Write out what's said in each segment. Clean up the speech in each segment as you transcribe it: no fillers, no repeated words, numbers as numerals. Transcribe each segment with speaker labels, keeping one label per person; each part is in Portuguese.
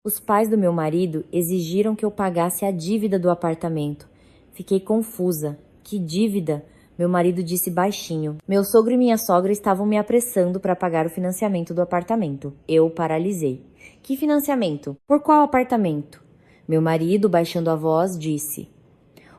Speaker 1: Os pais do meu marido exigiram que eu pagasse a dívida do apartamento. Fiquei confusa. Que dívida? Meu marido disse baixinho. Meu sogro e minha sogra estavam me apressando para pagar o financiamento do apartamento. Eu paralisei. Que financiamento? Por qual apartamento? Meu marido, baixando a voz, disse: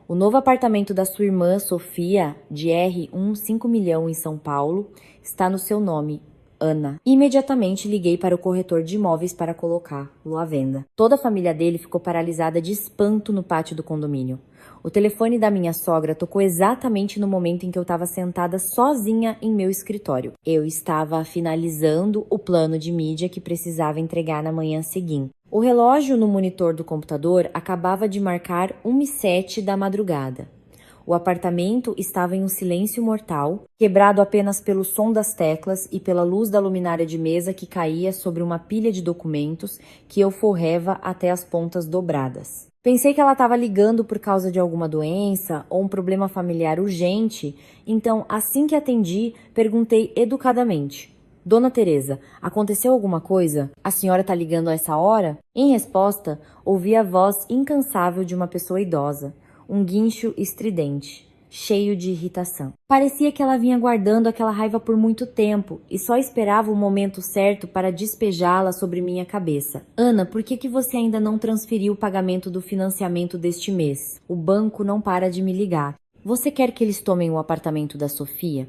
Speaker 1: o novo apartamento da sua irmã, Sofia, de R1 5 milhão em São Paulo, está no seu nome, Ana. Imediatamente liguei para o corretor de imóveis para colocá-lo à venda. Toda a família dele ficou paralisada de espanto no pátio do condomínio. O telefone da minha sogra tocou exatamente no momento em que eu estava sentada sozinha em meu escritório. Eu estava finalizando o plano de mídia que precisava entregar na manhã seguinte. O relógio no monitor do computador acabava de marcar 1h07 da madrugada. O apartamento estava em um silêncio mortal, quebrado apenas pelo som das teclas e pela luz da luminária de mesa que caía sobre uma pilha de documentos que eu forreva até as pontas dobradas. Pensei que ela estava ligando por causa de alguma doença ou um problema familiar urgente, então, assim que atendi, perguntei educadamente: Dona Teresa, aconteceu alguma coisa? A senhora está ligando a essa hora? Em resposta, ouvi a voz incansável de uma pessoa idosa, um guincho estridente, cheio de irritação. Parecia que ela vinha guardando aquela raiva por muito tempo e só esperava o momento certo para despejá-la sobre minha cabeça. Ana, por que você ainda não transferiu o pagamento do financiamento deste mês? O banco não para de me ligar. Você quer que eles tomem o apartamento da Sofia?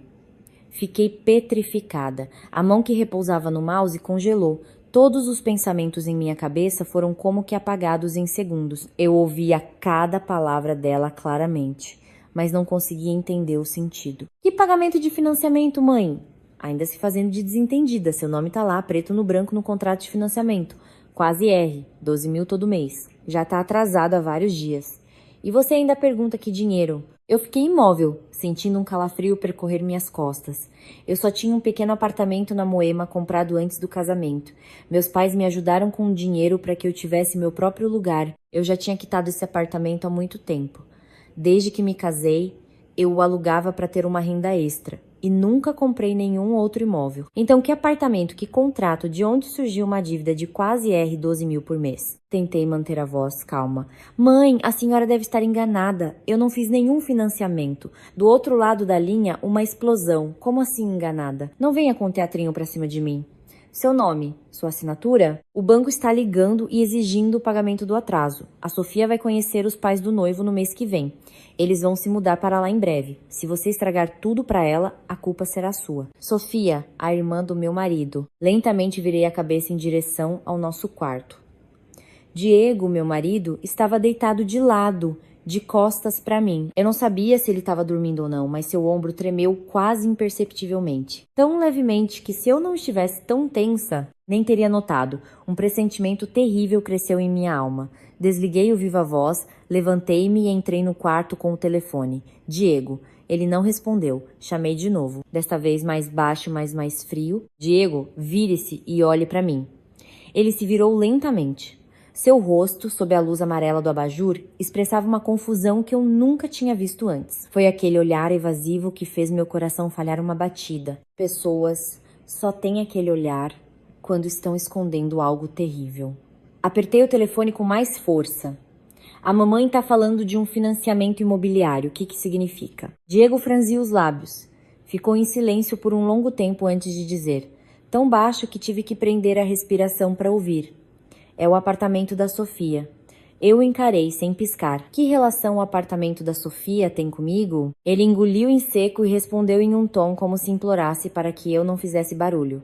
Speaker 1: Fiquei petrificada. A mão que repousava no mouse congelou. Todos os pensamentos em minha cabeça foram como que apagados em segundos. Eu ouvia cada palavra dela claramente, mas não conseguia entender o sentido. Que pagamento de financiamento, mãe? Ainda se fazendo de desentendida. Seu nome tá lá, preto no branco, no contrato de financiamento. Quase R, 12 mil todo mês. Já tá atrasado há vários dias. E você ainda pergunta que dinheiro? Eu fiquei imóvel, sentindo um calafrio percorrer minhas costas. Eu só tinha um pequeno apartamento na Moema comprado antes do casamento. Meus pais me ajudaram com dinheiro para que eu tivesse meu próprio lugar. Eu já tinha quitado esse apartamento há muito tempo. Desde que me casei, eu o alugava para ter uma renda extra. E nunca comprei nenhum outro imóvel. Então, que apartamento, que contrato, de onde surgiu uma dívida de quase R 12 mil por mês? Tentei manter a voz calma. Mãe, a senhora deve estar enganada. Eu não fiz nenhum financiamento. Do outro lado da linha, uma explosão. Como assim enganada? Não venha com teatrinho pra cima de mim. Seu nome, sua assinatura? O banco está ligando e exigindo o pagamento do atraso. A Sofia vai conhecer os pais do noivo no mês que vem. Eles vão se mudar para lá em breve. Se você estragar tudo para ela, a culpa será sua. Sofia, a irmã do meu marido. Lentamente virei a cabeça em direção ao nosso quarto. Diego, meu marido, estava deitado de lado, de costas para mim. Eu não sabia se ele estava dormindo ou não, mas seu ombro tremeu quase imperceptivelmente. Tão levemente que se eu não estivesse tão tensa, nem teria notado. Um pressentimento terrível cresceu em minha alma. Desliguei o viva-voz, levantei-me e entrei no quarto com o telefone. Diego. Ele não respondeu. Chamei de novo, desta vez mais baixo, mas mais frio. Diego, vire-se e olhe para mim. Ele se virou lentamente. Seu rosto, sob a luz amarela do abajur, expressava uma confusão que eu nunca tinha visto antes. Foi aquele olhar evasivo que fez meu coração falhar uma batida. Pessoas só têm aquele olhar quando estão escondendo algo terrível. Apertei o telefone com mais força. A mamãe está falando de um financiamento imobiliário. O que significa? Diego franziu os lábios. Ficou em silêncio por um longo tempo antes de dizer, tão baixo que tive que prender a respiração para ouvir. É o apartamento da Sofia. Eu o encarei sem piscar. Que relação o apartamento da Sofia tem comigo? Ele engoliu em seco e respondeu em um tom como se implorasse para que eu não fizesse barulho.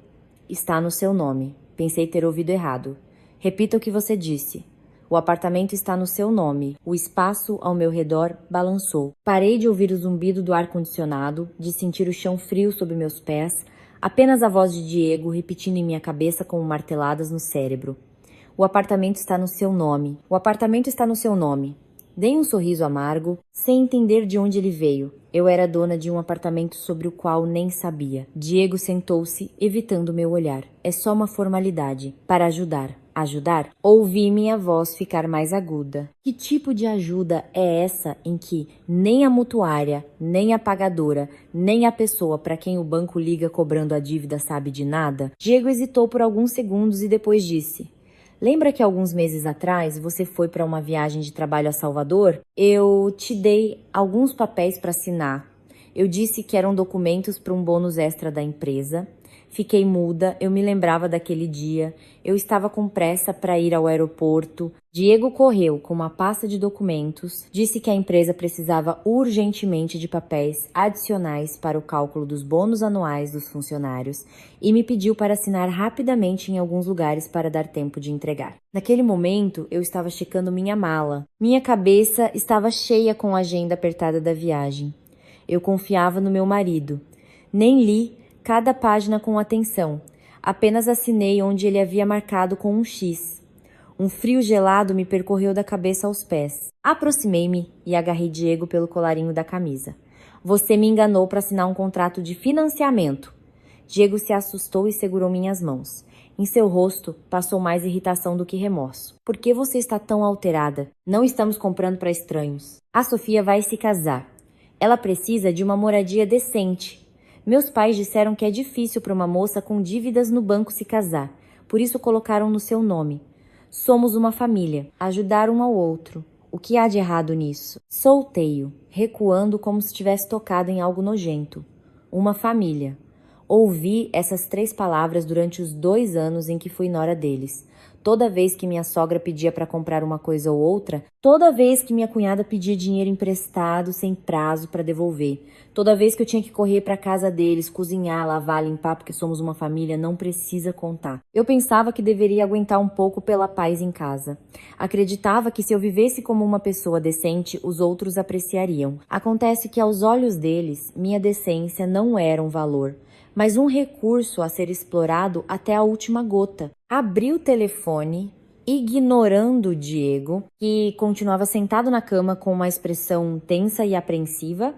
Speaker 1: Está no seu nome. Pensei ter ouvido errado. Repita o que você disse. O apartamento está no seu nome. O espaço ao meu redor balançou. Parei de ouvir o zumbido do ar-condicionado, de sentir o chão frio sob meus pés, apenas a voz de Diego repetindo em minha cabeça como marteladas no cérebro. O apartamento está no seu nome. O apartamento está no seu nome. Dei um sorriso amargo, sem entender de onde ele veio. Eu era dona de um apartamento sobre o qual nem sabia. Diego sentou-se, evitando meu olhar. É só uma formalidade. Para ajudar. Ajudar? Ouvi minha voz ficar mais aguda. Que tipo de ajuda é essa em que nem a mutuária, nem a pagadora, nem a pessoa para quem o banco liga cobrando a dívida sabe de nada? Diego hesitou por alguns segundos e depois disse... Lembra que alguns meses atrás você foi para uma viagem de trabalho a Salvador? Eu te dei alguns papéis para assinar. Eu disse que eram documentos para um bônus extra da empresa. Fiquei muda, eu me lembrava daquele dia. Eu estava com pressa para ir ao aeroporto. Diego correu com uma pasta de documentos, disse que a empresa precisava urgentemente de papéis adicionais para o cálculo dos bônus anuais dos funcionários e me pediu para assinar rapidamente em alguns lugares para dar tempo de entregar. Naquele momento, eu estava checando minha mala. Minha cabeça estava cheia com a agenda apertada da viagem. Eu confiava no meu marido. Nem li cada página com atenção. Apenas assinei onde ele havia marcado com um X. Um frio gelado me percorreu da cabeça aos pés. Aproximei-me e agarrei Diego pelo colarinho da camisa. Você me enganou para assinar um contrato de financiamento. Diego se assustou e segurou minhas mãos. Em seu rosto passou mais irritação do que remorso. Por que você está tão alterada? Não estamos comprando para estranhos. A Sofia vai se casar. Ela precisa de uma moradia decente. Meus pais disseram que é difícil para uma moça com dívidas no banco se casar, por isso colocaram no seu nome. Somos uma família, ajudar um ao outro. O que há de errado nisso? Solteio, recuando como se tivesse tocado em algo nojento. Uma família. Ouvi essas 3 palavras durante os 2 anos em que fui nora deles. Toda vez que minha sogra pedia para comprar uma coisa ou outra, toda vez que minha cunhada pedia dinheiro emprestado sem prazo para devolver, toda vez que eu tinha que correr para casa deles, cozinhar, lavar, limpar, porque somos uma família, não precisa contar. Eu pensava que deveria aguentar um pouco pela paz em casa. Acreditava que se eu vivesse como uma pessoa decente, os outros apreciariam. Acontece que aos olhos deles, minha decência não era um valor, mas um recurso a ser explorado até a última gota. Abri o telefone, ignorando o Diego, que continuava sentado na cama com uma expressão tensa e apreensiva,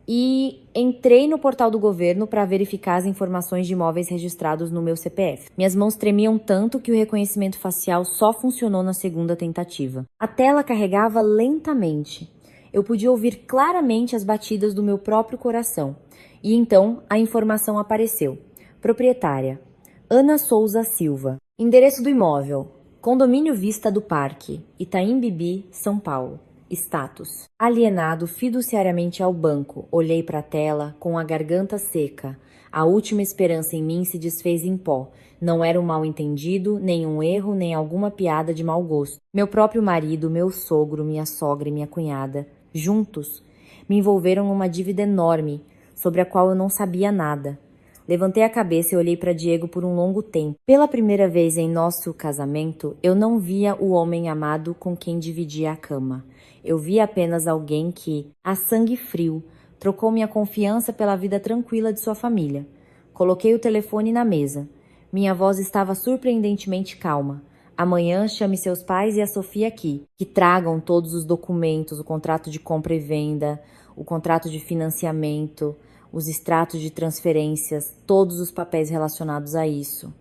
Speaker 1: e entrei no portal do governo para verificar as informações de imóveis registrados no meu CPF. Minhas mãos tremiam tanto que o reconhecimento facial só funcionou na segunda tentativa. A tela carregava lentamente. Eu podia ouvir claramente as batidas do meu próprio coração. E então a informação apareceu. Proprietária: Ana Souza Silva. Endereço do imóvel: Condomínio Vista do Parque, Itaim Bibi, São Paulo. Status: alienado fiduciariamente ao banco. Olhei para a tela com a garganta seca. A última esperança em mim se desfez em pó. Não era um mal-entendido, nem um erro, nem alguma piada de mau gosto. Meu próprio marido, meu sogro, minha sogra e minha cunhada, juntos, me envolveram numa dívida enorme, sobre a qual eu não sabia nada. Levantei a cabeça e olhei para Diego por um longo tempo. Pela primeira vez em nosso casamento, eu não via o homem amado com quem dividia a cama. Eu via apenas alguém que, a sangue frio, trocou minha confiança pela vida tranquila de sua família. Coloquei o telefone na mesa. Minha voz estava surpreendentemente calma. Amanhã chame seus pais e a Sofia aqui, que tragam todos os documentos, o contrato de compra e venda, o contrato de financiamento, os extratos de transferências, todos os papéis relacionados a isso.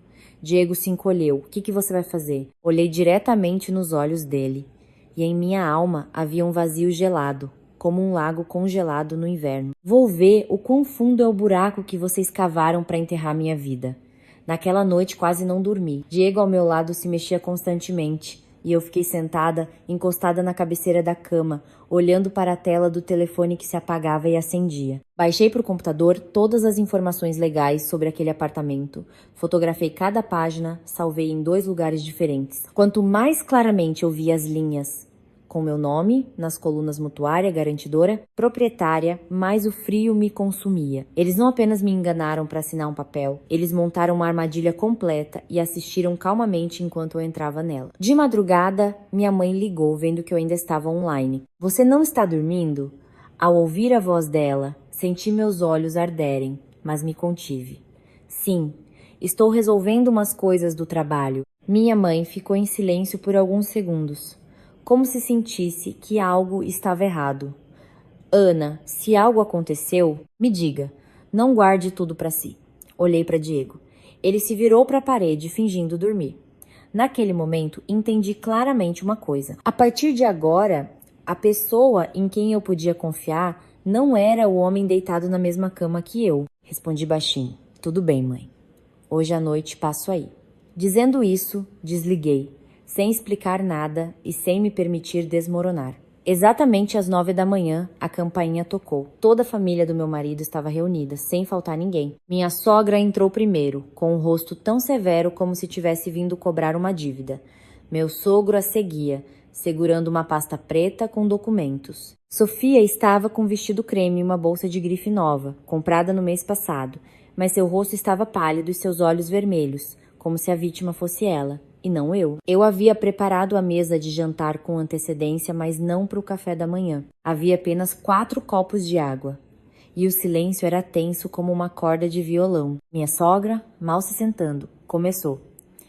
Speaker 1: Diego se encolheu. O que você vai fazer? Olhei diretamente nos olhos dele, e em minha alma havia um vazio gelado, como um lago congelado no inverno. Vou ver o quão fundo é o buraco que vocês cavaram para enterrar minha vida. Naquela noite quase não dormi. Diego ao meu lado se mexia constantemente, e eu fiquei sentada, encostada na cabeceira da cama, olhando para a tela do telefone que se apagava e acendia. Baixei para o computador todas as informações legais sobre aquele apartamento, fotografei cada página, salvei em 2 lugares diferentes. Quanto mais claramente eu via as linhas com meu nome, nas colunas mutuária, garantidora, proprietária, mais o frio me consumia. Eles não apenas me enganaram para assinar um papel, eles montaram uma armadilha completa e assistiram calmamente enquanto eu entrava nela. De madrugada, minha mãe ligou, vendo que eu ainda estava online. Você não está dormindo? Ao ouvir a voz dela, senti meus olhos arderem, mas me contive. Sim, estou resolvendo umas coisas do trabalho. Minha mãe ficou em silêncio por alguns segundos, como se sentisse que algo estava errado. Ana, se algo aconteceu, me diga. Não guarde tudo para si. Olhei para Diego. Ele se virou para a parede, fingindo dormir. Naquele momento, entendi claramente uma coisa. A partir de agora, a pessoa em quem eu podia confiar não era o homem deitado na mesma cama que eu. Respondi baixinho. Tudo bem, mãe. Hoje à noite passo aí. Dizendo isso, desliguei. sem explicar nada e sem me permitir desmoronar. Exatamente às 9 da manhã, a campainha tocou. Toda a família do meu marido estava reunida, sem faltar ninguém. Minha sogra entrou primeiro, com um rosto tão severo como se tivesse vindo cobrar uma dívida. Meu sogro a seguia, segurando uma pasta preta com documentos. Sofia estava com um vestido creme e uma bolsa de grife nova, comprada no mês passado, mas seu rosto estava pálido e seus olhos vermelhos, como se a vítima fosse ela. E não eu. Eu havia preparado a mesa de jantar com antecedência, mas não para o café da manhã. Havia apenas 4 copos de água. E o silêncio era tenso como uma corda de violão. Minha sogra, mal se sentando, começou.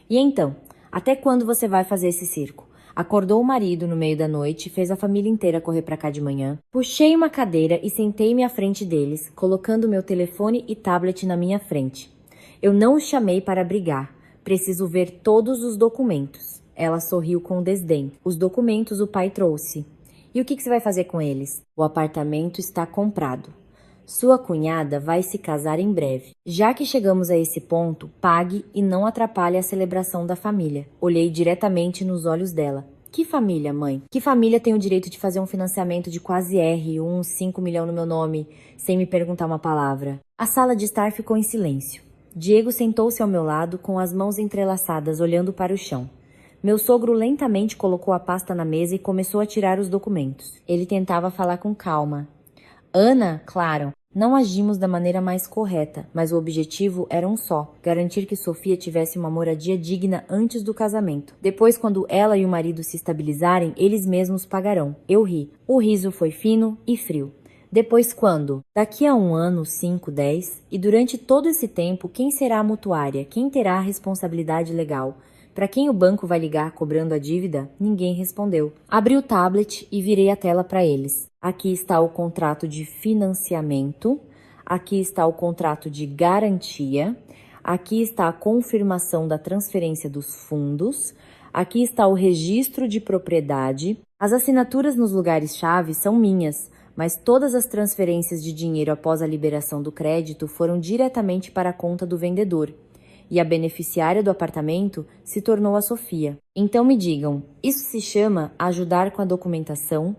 Speaker 1: E então, até quando você vai fazer esse circo? Acordou o marido no meio da noite e fez a família inteira correr para cá de manhã. Puxei uma cadeira e sentei-me à frente deles, colocando meu telefone e tablet na minha frente. Eu não os chamei para brigar. Preciso ver todos os documentos. Ela sorriu com desdém. Os documentos o pai trouxe. E o que você vai fazer com eles? O apartamento está comprado. Sua cunhada vai se casar em breve. Já que chegamos a esse ponto, pague e não atrapalhe a celebração da família. Olhei diretamente nos olhos dela. Que família, mãe? Que família tem o direito de fazer um financiamento de quase uns 5 milhões no meu nome, sem me perguntar uma palavra? A sala de estar ficou em silêncio. Diego sentou-se ao meu lado, com as mãos entrelaçadas, olhando para o chão. Meu sogro lentamente colocou a pasta na mesa e começou a tirar os documentos. Ele tentava falar com calma. Ana, claro, não agimos da maneira mais correta, mas o objetivo era um só, garantir que Sofia tivesse uma moradia digna antes do casamento. Depois, quando ela e o marido se estabilizarem, eles mesmos pagarão. Eu ri. O riso foi fino e frio. Depois quando? Daqui a 1 ano, 5, 10? E durante todo esse tempo, quem será a mutuária? Quem terá a responsabilidade legal? Para quem o banco vai ligar cobrando a dívida? Ninguém respondeu. Abri o tablet e virei a tela para eles. Aqui está o contrato de financiamento. Aqui está o contrato de garantia. Aqui está a confirmação da transferência dos fundos. Aqui está o registro de propriedade. As assinaturas nos lugares-chave são minhas, mas todas as transferências de dinheiro após a liberação do crédito foram diretamente para a conta do vendedor, e a beneficiária do apartamento se tornou a Sofia. Então me digam, isso se chama ajudar com a documentação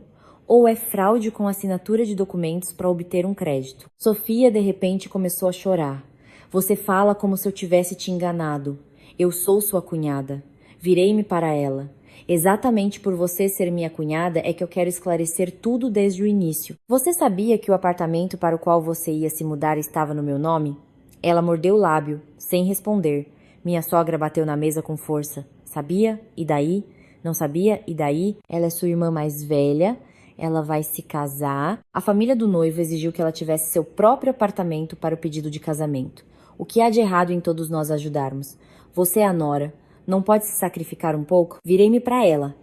Speaker 1: ou é fraude com assinatura de documentos para obter um crédito? Sofia de repente começou a chorar. Você fala como se eu tivesse te enganado. Eu sou sua cunhada. Virei-me para ela. Exatamente por você ser minha cunhada é que eu quero esclarecer tudo desde o início. Você sabia que o apartamento para o qual você ia se mudar estava no meu nome? Ela mordeu o lábio, sem responder. Minha sogra bateu na mesa com força. Sabia? E daí? Não sabia? E daí? Ela é sua irmã mais velha. Ela vai se casar. A família do noivo exigiu que ela tivesse seu próprio apartamento para o pedido de casamento. O que há de errado em todos nós ajudarmos? Você é a nora. Não pode se sacrificar um pouco? Virei-me para ela,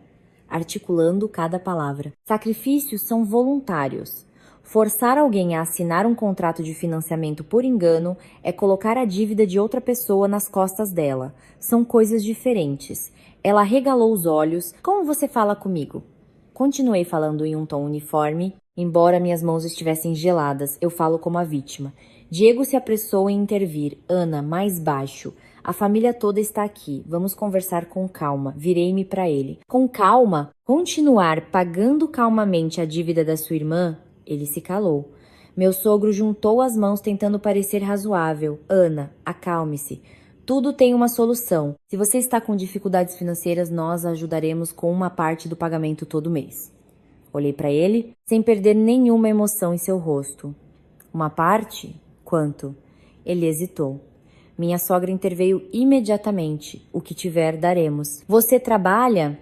Speaker 1: articulando cada palavra. Sacrifícios são voluntários. Forçar alguém a assinar um contrato de financiamento por engano é colocar a dívida de outra pessoa nas costas dela. São coisas diferentes. Ela regalou os olhos. Como você fala comigo? Continuei falando em um tom uniforme, embora minhas mãos estivessem geladas. Eu falo como a vítima. Diego se apressou em intervir. Ana, mais baixo. A família toda está aqui. Vamos conversar com calma. Virei-me para ele. Com calma? Continuar pagando calmamente a dívida da sua irmã? Ele se calou. Meu sogro juntou as mãos tentando parecer razoável. Ana, acalme-se. Tudo tem uma solução. Se você está com dificuldades financeiras, nós a ajudaremos com uma parte do pagamento todo mês. Olhei para ele, sem perder nenhuma emoção em seu rosto. Uma parte? Quanto? Ele hesitou. Minha sogra interveio imediatamente. O que tiver, daremos. Você trabalha?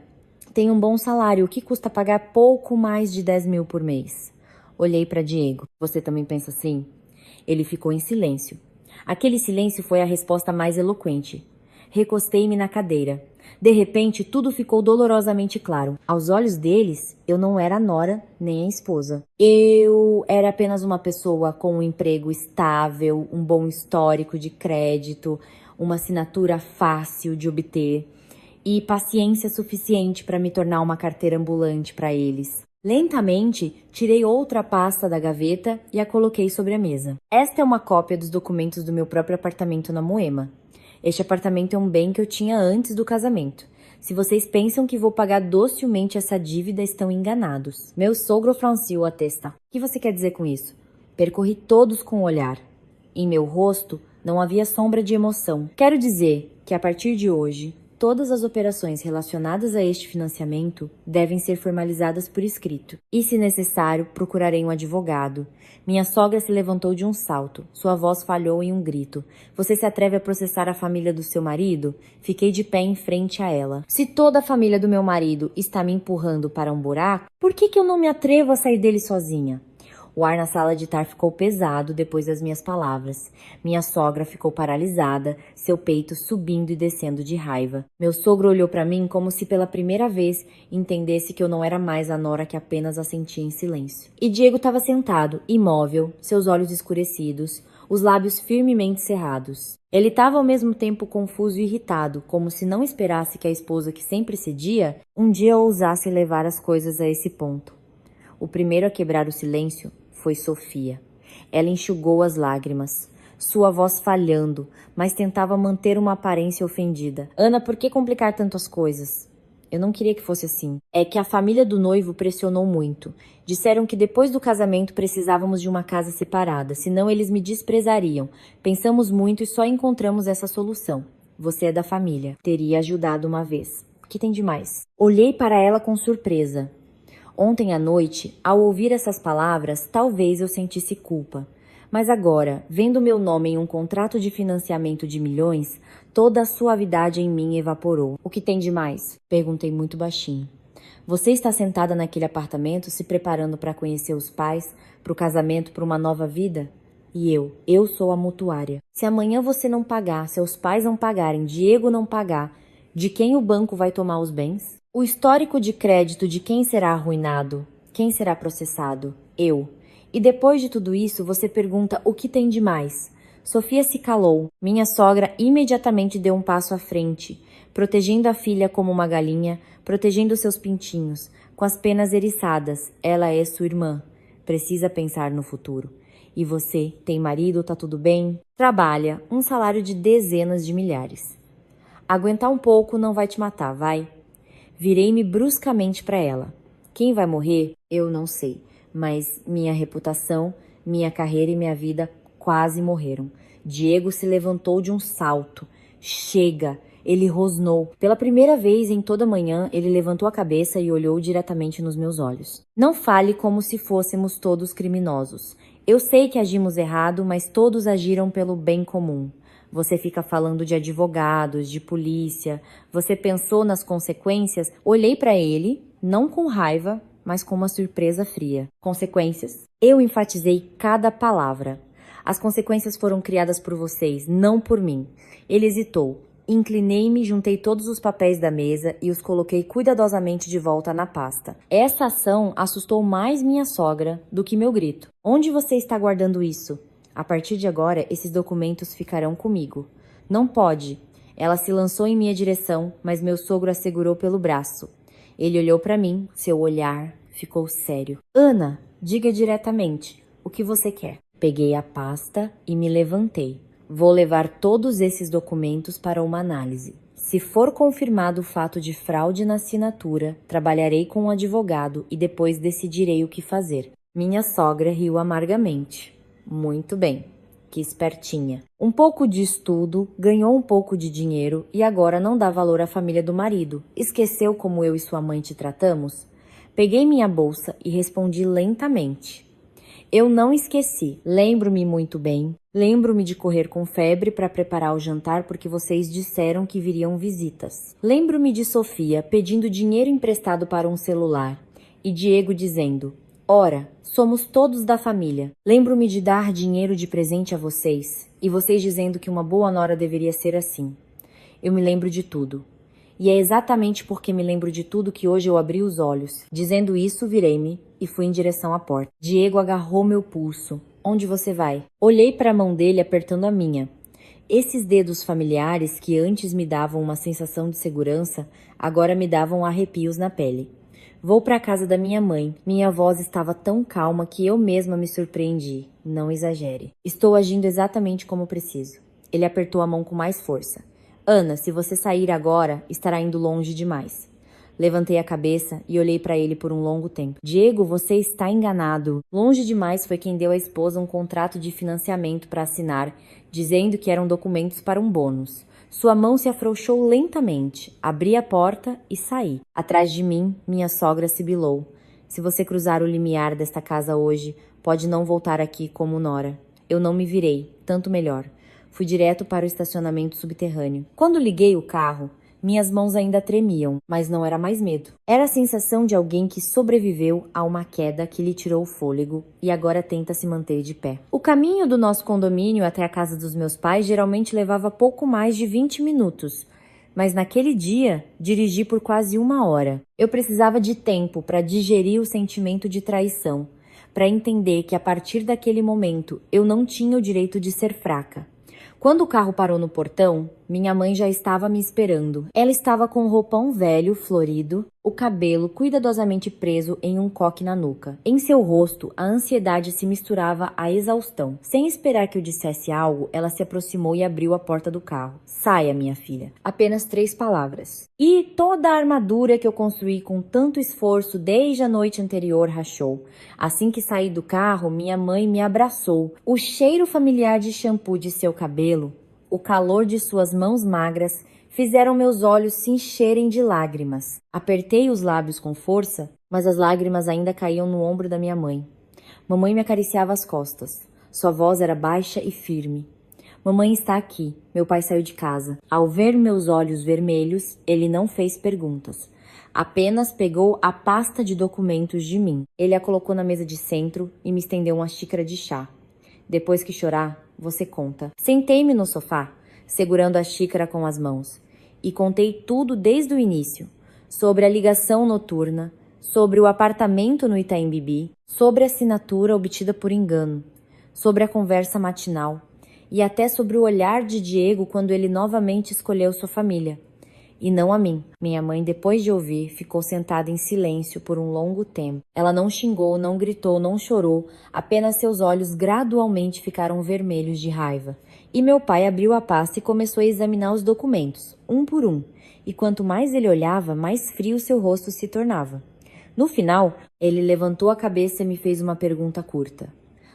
Speaker 1: Tem um bom salário. O que custa pagar pouco mais de 10 mil por mês? Olhei para Diego. Você também pensa assim? Ele ficou em silêncio. Aquele silêncio foi a resposta mais eloquente. Recostei-me na cadeira. De repente, tudo ficou dolorosamente claro. Aos olhos deles, eu não era a nora nem a esposa. Eu era apenas uma pessoa com um emprego estável, um bom histórico de crédito, uma assinatura fácil de obter e paciência suficiente para me tornar uma carteira ambulante para eles. Lentamente, tirei outra pasta da gaveta e a coloquei sobre a mesa. Esta é uma cópia dos documentos do meu próprio apartamento na Moema. Este apartamento é um bem que eu tinha antes do casamento. Se vocês pensam que vou pagar docilmente essa dívida, estão enganados. Meu sogro franziu a testa. O que você quer dizer com isso? Percorri todos com o olhar. Em meu rosto não havia sombra de emoção. Quero dizer que a partir de hoje, todas as operações relacionadas a este financiamento devem ser formalizadas por escrito. E, se necessário, procurarei um advogado. Minha sogra se levantou de um salto. Sua voz falhou em um grito. Você se atreve a processar a família do seu marido? Fiquei de pé em frente a ela. Se toda a família do meu marido está me empurrando para um buraco, por que eu não me atrevo a sair dele sozinha? O ar na sala de estar ficou pesado depois das minhas palavras. Minha sogra ficou paralisada, seu peito subindo e descendo de raiva. Meu sogro olhou para mim como se pela primeira vez entendesse que eu não era mais a nora que apenas assentia em silêncio. E Diego estava sentado, imóvel, seus olhos escurecidos, os lábios firmemente cerrados. Ele estava ao mesmo tempo confuso e irritado, como se não esperasse que a esposa que sempre cedia, um dia ousasse levar as coisas a esse ponto. O primeiro a quebrar o silêncio foi Sofia. Ela enxugou as lágrimas, sua voz falhando, mas tentava manter uma aparência ofendida. Ana, por que complicar tanto as coisas? Eu não queria que fosse assim. É que a família do noivo pressionou muito. Disseram que depois do casamento precisávamos de uma casa separada, senão eles me desprezariam. Pensamos muito e só encontramos essa solução. Você é da família. Teria ajudado uma vez. O que tem de mais? Olhei para ela com surpresa. Ontem à noite, ao ouvir essas palavras, talvez eu sentisse culpa. Mas agora, vendo meu nome em um contrato de financiamento de milhões, toda a suavidade em mim evaporou. O que tem de mais? Perguntei muito baixinho. Você está sentada naquele apartamento se preparando para conhecer os pais, para o casamento, para uma nova vida? E eu sou a mutuária. Se amanhã você não pagar, seus pais não pagarem, Diego não pagar, de quem o banco vai tomar os bens? O histórico de crédito de quem será arruinado? Quem será processado? Eu. E depois de tudo isso, você pergunta o que tem de mais? Sofia se calou. Minha sogra imediatamente deu um passo à frente, protegendo a filha como uma galinha, protegendo seus pintinhos, com as penas eriçadas. Ela é sua irmã. Precisa pensar no futuro. E você, tem marido, tá tudo bem? Trabalha, um salário de dezenas de milhares. Aguentar um pouco não vai te matar, vai? Virei-me bruscamente para ela. Quem vai morrer? Eu não sei, mas minha reputação, minha carreira e minha vida quase morreram. Diego se levantou de um salto. Chega! Ele rosnou. Pela primeira vez em toda a manhã, ele levantou a cabeça e olhou diretamente nos meus olhos. Não fale como se fôssemos todos criminosos. Eu sei que agimos errado, mas todos agiram pelo bem comum. Você fica falando de advogados, de polícia. Você pensou nas consequências? Olhei para ele, não com raiva, mas com uma surpresa fria. Consequências? Eu enfatizei cada palavra. As consequências foram criadas por vocês, não por mim. Ele hesitou. Inclinei-me, juntei todos os papéis da mesa e os coloquei cuidadosamente de volta na pasta. Essa ação assustou mais minha sogra do que meu grito. Onde você está guardando isso? A partir de agora, esses documentos ficarão comigo. Não pode. Ela se lançou em minha direção, mas meu sogro a segurou pelo braço. Ele olhou para mim, seu olhar ficou sério. Ana, diga diretamente, o que você quer? Peguei a pasta e me levantei. Vou levar todos esses documentos para uma análise. Se for confirmado o fato de fraude na assinatura, trabalharei com um advogado e depois decidirei o que fazer. Minha sogra riu amargamente. Muito bem, que espertinha. Um pouco de estudo, ganhou um pouco de dinheiro e agora não dá valor à família do marido. Esqueceu como eu e sua mãe te tratamos? Peguei minha bolsa e respondi lentamente. Eu não esqueci. Lembro-me muito bem. Lembro-me de correr com febre para preparar o jantar porque vocês disseram que viriam visitas. Lembro-me de Sofia pedindo dinheiro emprestado para um celular e Diego dizendo: ora, somos todos da família. Lembro-me de dar dinheiro de presente a vocês e vocês dizendo que uma boa nora deveria ser assim. Eu me lembro de tudo. E é exatamente porque me lembro de tudo que hoje eu abri os olhos. Dizendo isso, virei-me e fui em direção à porta. Diego agarrou meu pulso. Onde você vai? Olhei para a mão dele apertando a minha. Esses dedos familiares que antes me davam uma sensação de segurança, agora me davam arrepios na pele. Vou para a casa da minha mãe. Minha voz estava tão calma que eu mesma me surpreendi. Não exagere. Estou agindo exatamente como preciso. Ele apertou a mão com mais força. Ana, se você sair agora, estará indo longe demais. Levantei a cabeça e olhei para ele por um longo tempo. Diego, você está enganado. Longe demais foi quem deu à esposa um contrato de financiamento para assinar, dizendo que eram documentos para um bônus. Sua mão se afrouxou lentamente. Abri a porta e saí. Atrás de mim, minha sogra sibilou. Se você cruzar o limiar desta casa hoje, pode não voltar aqui como nora. Eu não me virei, tanto melhor. Fui direto para o estacionamento subterrâneo. Quando liguei o carro, minhas mãos ainda tremiam, mas não era mais medo. Era a sensação de alguém que sobreviveu a uma queda que lhe tirou o fôlego e agora tenta se manter de pé. O caminho do nosso condomínio até a casa dos meus pais geralmente levava pouco mais de 20 minutos. Mas naquele dia, dirigi por quase 1 hora. Eu precisava de tempo para digerir o sentimento de traição, para entender que a partir daquele momento eu não tinha o direito de ser fraca. Quando o carro parou no portão, minha mãe já estava me esperando. Ela estava com um roupão velho, florido, o cabelo cuidadosamente preso em um coque na nuca. Em seu rosto, a ansiedade se misturava à exaustão. Sem esperar que eu dissesse algo, ela se aproximou e abriu a porta do carro. Saia, minha filha. Apenas 3 palavras. E toda a armadura que eu construí com tanto esforço desde a noite anterior rachou. Assim que saí do carro, minha mãe me abraçou. O cheiro familiar de shampoo de seu cabelo, o calor de suas mãos magras, fizeram meus olhos se encherem de lágrimas. Apertei os lábios com força, mas as lágrimas ainda caíam no ombro da minha mãe. Mamãe me acariciava as costas. Sua voz era baixa e firme. Mamãe está aqui. Meu pai saiu de casa. Ao ver meus olhos vermelhos, ele não fez perguntas. Apenas pegou a pasta de documentos de mim. Ele a colocou na mesa de centro e me estendeu uma xícara de chá. Depois que chorar, você conta. Sentei-me no sofá, segurando a xícara com as mãos, e contei tudo desde o início. Sobre a ligação noturna, sobre o apartamento no Itaim Bibi, sobre a assinatura obtida por engano, sobre a conversa matinal e até sobre o olhar de Diego quando ele novamente escolheu sua família. E não a mim. Minha mãe, depois de ouvir, ficou sentada em silêncio por um longo tempo. Ela não xingou, não gritou, não chorou, apenas seus olhos gradualmente ficaram vermelhos de raiva. E meu pai abriu a pasta e começou a examinar os documentos, um por um. E quanto mais ele olhava, mais frio seu rosto se tornava. No final, ele levantou a cabeça e me fez uma pergunta curta.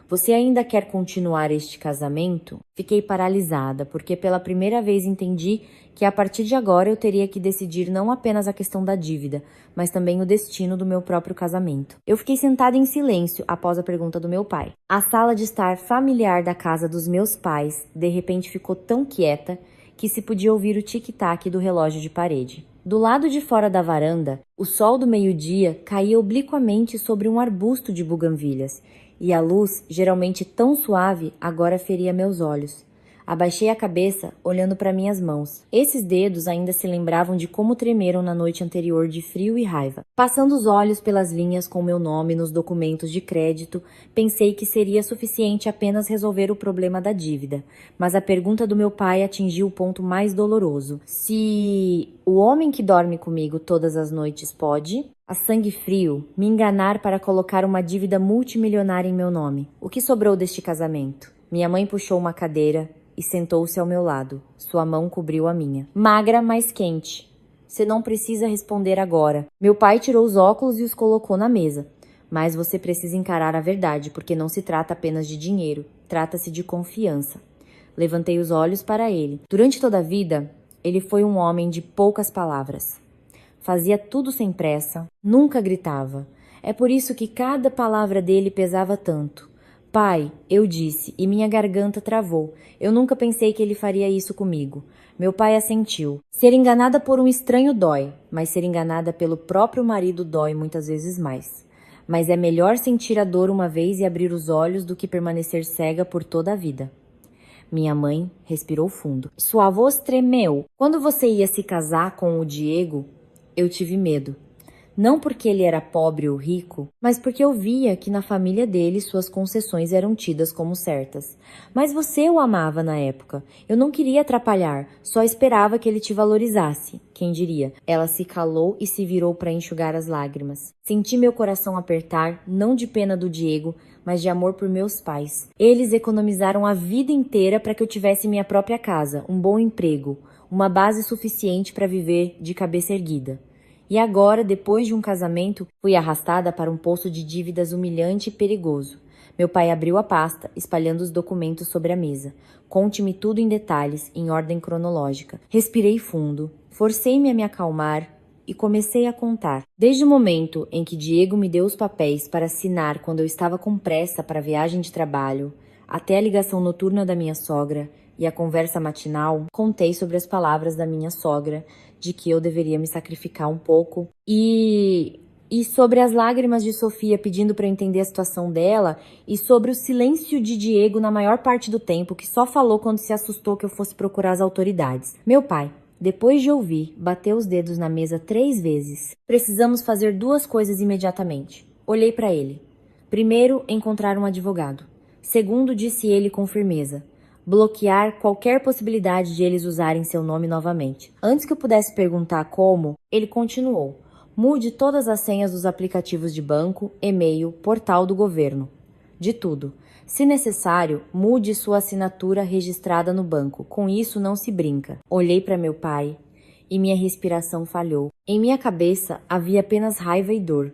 Speaker 1: Você ainda quer continuar este casamento? Fiquei paralisada, porque pela primeira vez entendi que a partir de agora eu teria que decidir não apenas a questão da dívida, mas também o destino do meu próprio casamento. Eu fiquei sentada em silêncio após a pergunta do meu pai. A sala de estar familiar da casa dos meus pais, de repente ficou tão quieta que se podia ouvir o tic-tac do relógio de parede. Do lado de fora da varanda, o sol do meio-dia caía obliquamente sobre um arbusto de buganvílias, e a luz, geralmente tão suave, agora feria meus olhos. Abaixei a cabeça, olhando para minhas mãos. Esses dedos ainda se lembravam de como tremeram na noite anterior de frio e raiva. Passando os olhos pelas linhas com meu nome nos documentos de crédito, pensei que seria suficiente apenas resolver o problema da dívida. Mas a pergunta do meu pai atingiu o ponto mais doloroso. Se o homem que dorme comigo todas as noites pode, a sangue frio, me enganar para colocar uma dívida multimilionária em meu nome, o que sobrou deste casamento? Minha mãe puxou uma cadeira e sentou-se ao meu lado. Sua mão cobriu a minha. Magra, mas quente. Você não precisa responder agora. Meu pai tirou os óculos e os colocou na mesa. Mas você precisa encarar a verdade, porque não se trata apenas de dinheiro. Trata-se de confiança. Levantei os olhos para ele. Durante toda a vida, ele foi um homem de poucas palavras. Fazia tudo sem pressa, nunca gritava. É por isso que cada palavra dele pesava tanto. Pai, eu disse, e minha garganta travou. Eu nunca pensei que ele faria isso comigo. Meu pai assentiu. Ser enganada por um estranho dói, mas ser enganada pelo próprio marido dói muitas vezes mais. Mas é melhor sentir a dor uma vez e abrir os olhos do que permanecer cega por toda a vida. Minha mãe respirou fundo. Sua voz tremeu. Quando você ia se casar com o Diego, eu tive medo. Não porque ele era pobre ou rico, mas porque eu via que na família dele suas concessões eram tidas como certas. Mas você o amava na época. Eu não queria atrapalhar, só esperava que ele te valorizasse. Quem diria? Ela se calou e se virou para enxugar as lágrimas. Senti meu coração apertar, não de pena do Diego, mas de amor por meus pais. Eles economizaram a vida inteira para que eu tivesse minha própria casa, um bom emprego, uma base suficiente para viver de cabeça erguida. E agora, depois de um casamento, fui arrastada para um poço de dívidas humilhante e perigoso. Meu pai abriu a pasta, espalhando os documentos sobre a mesa. Conte-me tudo em detalhes, em ordem cronológica. Respirei fundo, forcei-me a me acalmar e comecei a contar. Desde o momento em que Diego me deu os papéis para assinar quando eu estava com pressa para a viagem de trabalho, até a ligação noturna da minha sogra e a conversa matinal, contei sobre as palavras da minha sogra de que eu deveria me sacrificar um pouco e sobre as lágrimas de Sofia pedindo para eu entender a situação dela e sobre o silêncio de Diego na maior parte do tempo, que só falou quando se assustou que eu fosse procurar as autoridades. Meu pai, depois de ouvir, bateu os dedos na mesa 3 vezes. Precisamos fazer 2 coisas imediatamente. Olhei para ele. Primeiro, encontrar um advogado. Segundo, disse ele com firmeza, bloquear qualquer possibilidade de eles usarem seu nome novamente. Antes que eu pudesse perguntar como, ele continuou. Mude todas as senhas dos aplicativos de banco, e-mail, portal do governo. De tudo. Se necessário, mude sua assinatura registrada no banco. Com isso não se brinca. Olhei para meu pai e minha respiração falhou. Em minha cabeça havia apenas raiva e dor.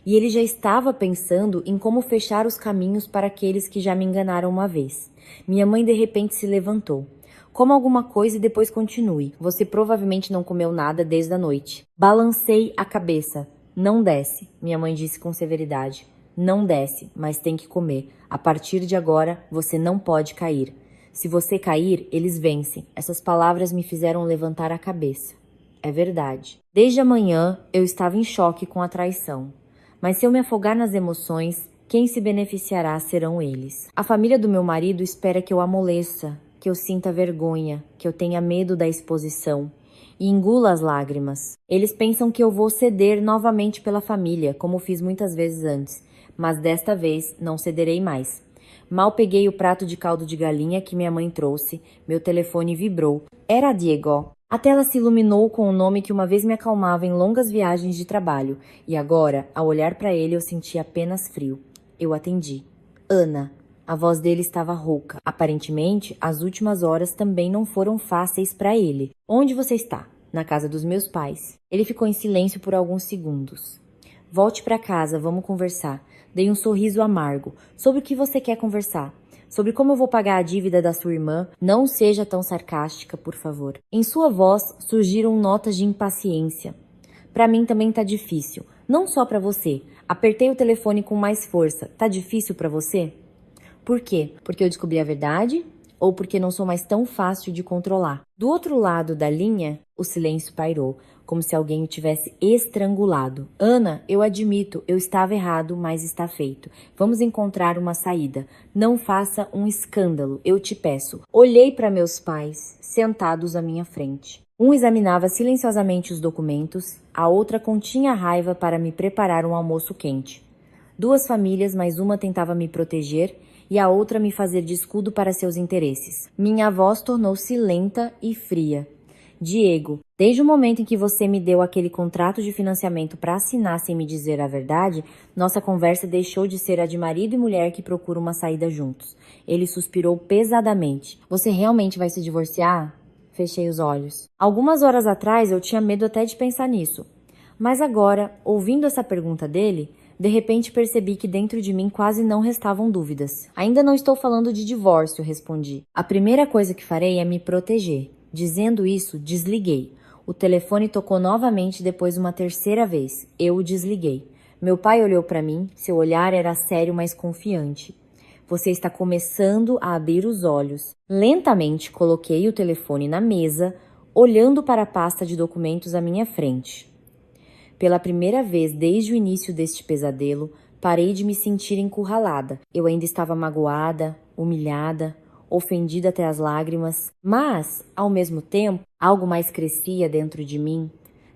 Speaker 1: E ele já estava pensando em como fechar os caminhos para aqueles que já me enganaram uma vez. Minha mãe de repente se levantou. Coma alguma coisa e depois continue. Você provavelmente não comeu nada desde a noite. Balancei a cabeça. Não desce, minha mãe disse com severidade. Não desce, mas tem que comer. A partir de agora, você não pode cair. Se você cair, eles vencem. Essas palavras me fizeram levantar a cabeça. É verdade. Desde amanhã, eu estava em choque com a traição. Mas se eu me afogar nas emoções, quem se beneficiará serão eles. A família do meu marido espera que eu amoleça, que eu sinta vergonha, que eu tenha medo da exposição e engula as lágrimas. Eles pensam que eu vou ceder novamente pela família, como fiz muitas vezes antes, mas desta vez não cederei mais. Mal peguei o prato de caldo de galinha que minha mãe trouxe, meu telefone vibrou. Era a Diego. A tela se iluminou com o nome que uma vez me acalmava em longas viagens de trabalho, e agora, ao olhar para ele, eu senti apenas frio. Eu atendi. Ana. A voz dele estava rouca. Aparentemente, as últimas horas também não foram fáceis para ele. Onde você está? Na casa dos meus pais. Ele ficou em silêncio por alguns segundos. Volte para casa, vamos conversar. Dei um sorriso amargo. Sobre o que você quer conversar? Sobre como eu vou pagar a dívida da sua irmã? Não seja tão sarcástica, por favor. Em sua voz surgiram notas de impaciência. Para mim também tá difícil. Não só para você. Apertei o telefone com mais força. Tá difícil para você? Por quê? Porque eu descobri a verdade? Ou porque não sou mais tão fácil de controlar? Do outro lado da linha, o silêncio pairou, como se alguém o tivesse estrangulado. Ana, eu admito, eu estava errado, mas está feito. Vamos encontrar uma saída. Não faça um escândalo, eu te peço. Olhei para meus pais, sentados à minha frente. Um examinava silenciosamente os documentos, a outra continha raiva para me preparar um almoço quente. 2 famílias, mas uma tentava me proteger e a outra me fazer de escudo para seus interesses. Minha voz tornou-se lenta e fria. Diego, desde o momento em que você me deu aquele contrato de financiamento para assinar sem me dizer a verdade, nossa conversa deixou de ser a de marido e mulher que procuram uma saída juntos. Ele suspirou pesadamente. Você realmente vai se divorciar? Fechei os olhos. Algumas horas atrás eu tinha medo até de pensar nisso. Mas agora, ouvindo essa pergunta dele, de repente percebi que dentro de mim quase não restavam dúvidas. Ainda não estou falando de divórcio, respondi. A primeira coisa que farei é me proteger. Dizendo isso, desliguei. O telefone tocou novamente depois uma terceira vez. Eu o desliguei. Meu pai olhou para mim, seu olhar era sério, mas confiante. Você está começando a abrir os olhos. Lentamente coloquei o telefone na mesa, olhando para a pasta de documentos à minha frente. Pela primeira vez desde o início deste pesadelo, parei de me sentir encurralada. Eu ainda estava magoada, humilhada, ofendida até as lágrimas, mas, ao mesmo tempo, algo mais crescia dentro de mim,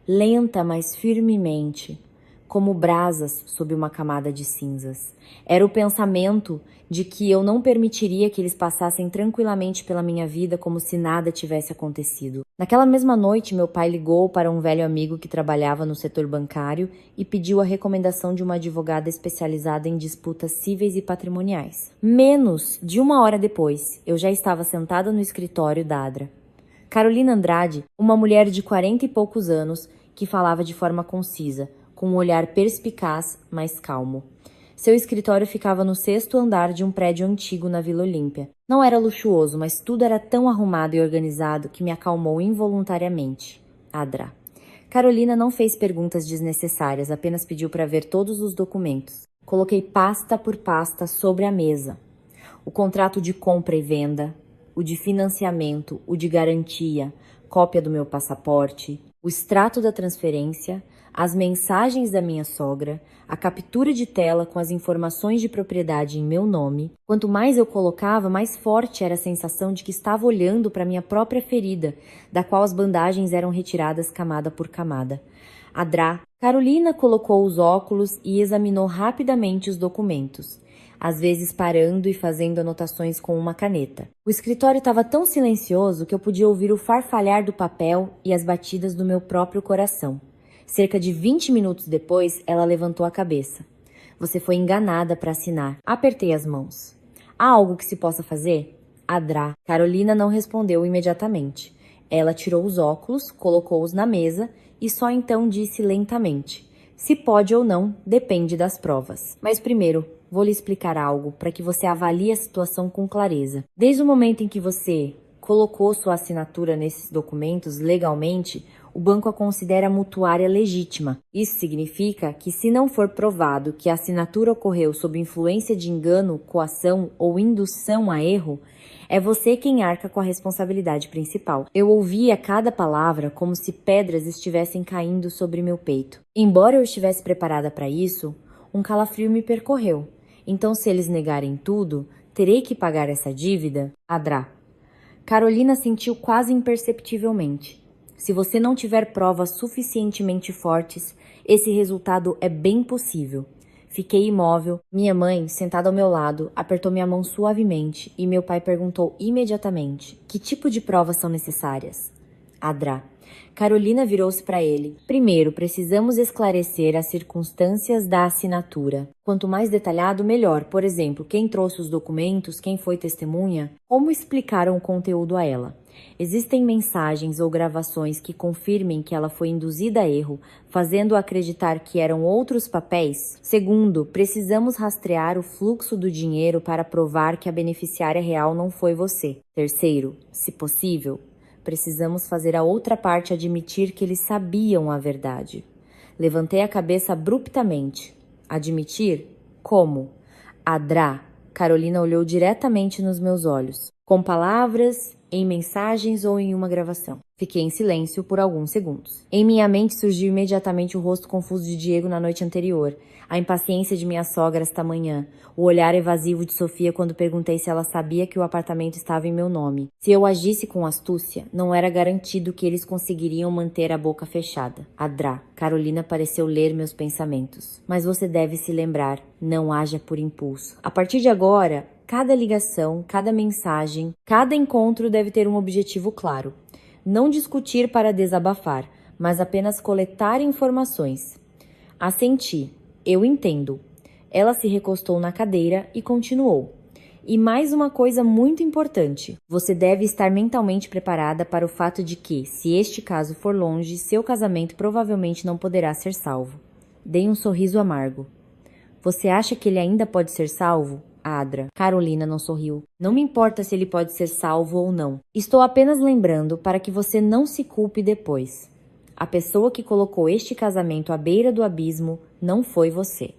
Speaker 1: lenta, mas firmemente, como brasas sob uma camada de cinzas. Era o pensamento de que eu não permitiria que eles passassem tranquilamente pela minha vida como se nada tivesse acontecido. Naquela mesma noite, meu pai ligou para um velho amigo que trabalhava no setor bancário e pediu a recomendação de uma advogada especializada em disputas cíveis e patrimoniais. Menos de 1 hora depois, eu já estava sentada no escritório da Adra. Carolina Andrade, uma mulher de 40 e poucos anos que falava de forma concisa, com um olhar perspicaz, mas calmo. Seu escritório ficava no 6º andar de um prédio antigo na Vila Olímpia. Não era luxuoso, mas tudo era tão arrumado e organizado que me acalmou involuntariamente. Adra. Carolina não fez perguntas desnecessárias, apenas pediu para ver todos os documentos. Coloquei pasta por pasta sobre a mesa. O contrato de compra e venda, o de financiamento, o de garantia, cópia do meu passaporte, o extrato da transferência, as mensagens da minha sogra, a captura de tela com as informações de propriedade em meu nome. Quanto mais eu colocava, mais forte era a sensação de que estava olhando para minha própria ferida, da qual as bandagens eram retiradas camada por camada. Adra. Carolina colocou os óculos e examinou rapidamente os documentos, às vezes parando e fazendo anotações com uma caneta. O escritório estava tão silencioso que eu podia ouvir o farfalhar do papel e as batidas do meu próprio coração. Cerca de 20 minutos depois, ela levantou a cabeça. Você foi enganada para assinar. Apertei as mãos. Há algo que se possa fazer? Adra. Carolina não respondeu imediatamente. Ela tirou os óculos, colocou-os na mesa e só então disse lentamente: se pode ou não, depende das provas. Mas primeiro, vou lhe explicar algo para que você avalie a situação com clareza. Desde o momento em que você colocou sua assinatura nesses documentos legalmente, o banco a considera mutuária legítima. Isso significa que, se não for provado que a assinatura ocorreu sob influência de engano, coação ou indução a erro, é você quem arca com a responsabilidade principal. Eu ouvia cada palavra como se pedras estivessem caindo sobre meu peito. Embora eu estivesse preparada para isso, um calafrio me percorreu. Então, se eles negarem tudo, terei que pagar essa dívida? Adra. Carolina sentiu quase imperceptivelmente. Se você não tiver provas suficientemente fortes, esse resultado é bem possível. Fiquei imóvel. Minha mãe, sentada ao meu lado, apertou minha mão suavemente e meu pai perguntou imediatamente: que tipo de provas são necessárias? Adra. Carolina virou-se para ele. Primeiro, precisamos esclarecer as circunstâncias da assinatura. Quanto mais detalhado, melhor. Por exemplo, quem trouxe os documentos, quem foi testemunha, como explicaram o conteúdo a ela. Existem mensagens ou gravações que confirmem que ela foi induzida a erro, fazendo-a acreditar que eram outros papéis? Segundo, precisamos rastrear o fluxo do dinheiro para provar que a beneficiária real não foi você. Terceiro, se possível, precisamos fazer a outra parte admitir que eles sabiam a verdade. Levantei a cabeça abruptamente. Admitir? Como? Adra. Carolina olhou diretamente nos meus olhos. Com palavras, em mensagens ou em uma gravação. Fiquei em silêncio por alguns segundos. Em minha mente surgiu imediatamente o rosto confuso de Diego na noite anterior, a impaciência de minha sogra esta manhã, o olhar evasivo de Sofia quando perguntei se ela sabia que o apartamento estava em meu nome. Se eu agisse com astúcia, não era garantido que eles conseguiriam manter a boca fechada. Adra. Carolina pareceu ler meus pensamentos. Mas você deve se lembrar, não haja por impulso. A partir de agora, cada ligação, cada mensagem, cada encontro deve ter um objetivo claro. Não discutir para desabafar, mas apenas coletar informações. Assenti. Eu entendo. Ela se recostou na cadeira e continuou. E mais uma coisa muito importante. Você deve estar mentalmente preparada para o fato de que, se este caso for longe, seu casamento provavelmente não poderá ser salvo. Dei um sorriso amargo. Você acha que ele ainda pode ser salvo? Adra. Carolina não sorriu. Não me importa se ele pode ser salvo ou não. Estou apenas lembrando para que você não se culpe depois. A pessoa que colocou este casamento à beira do abismo não foi você.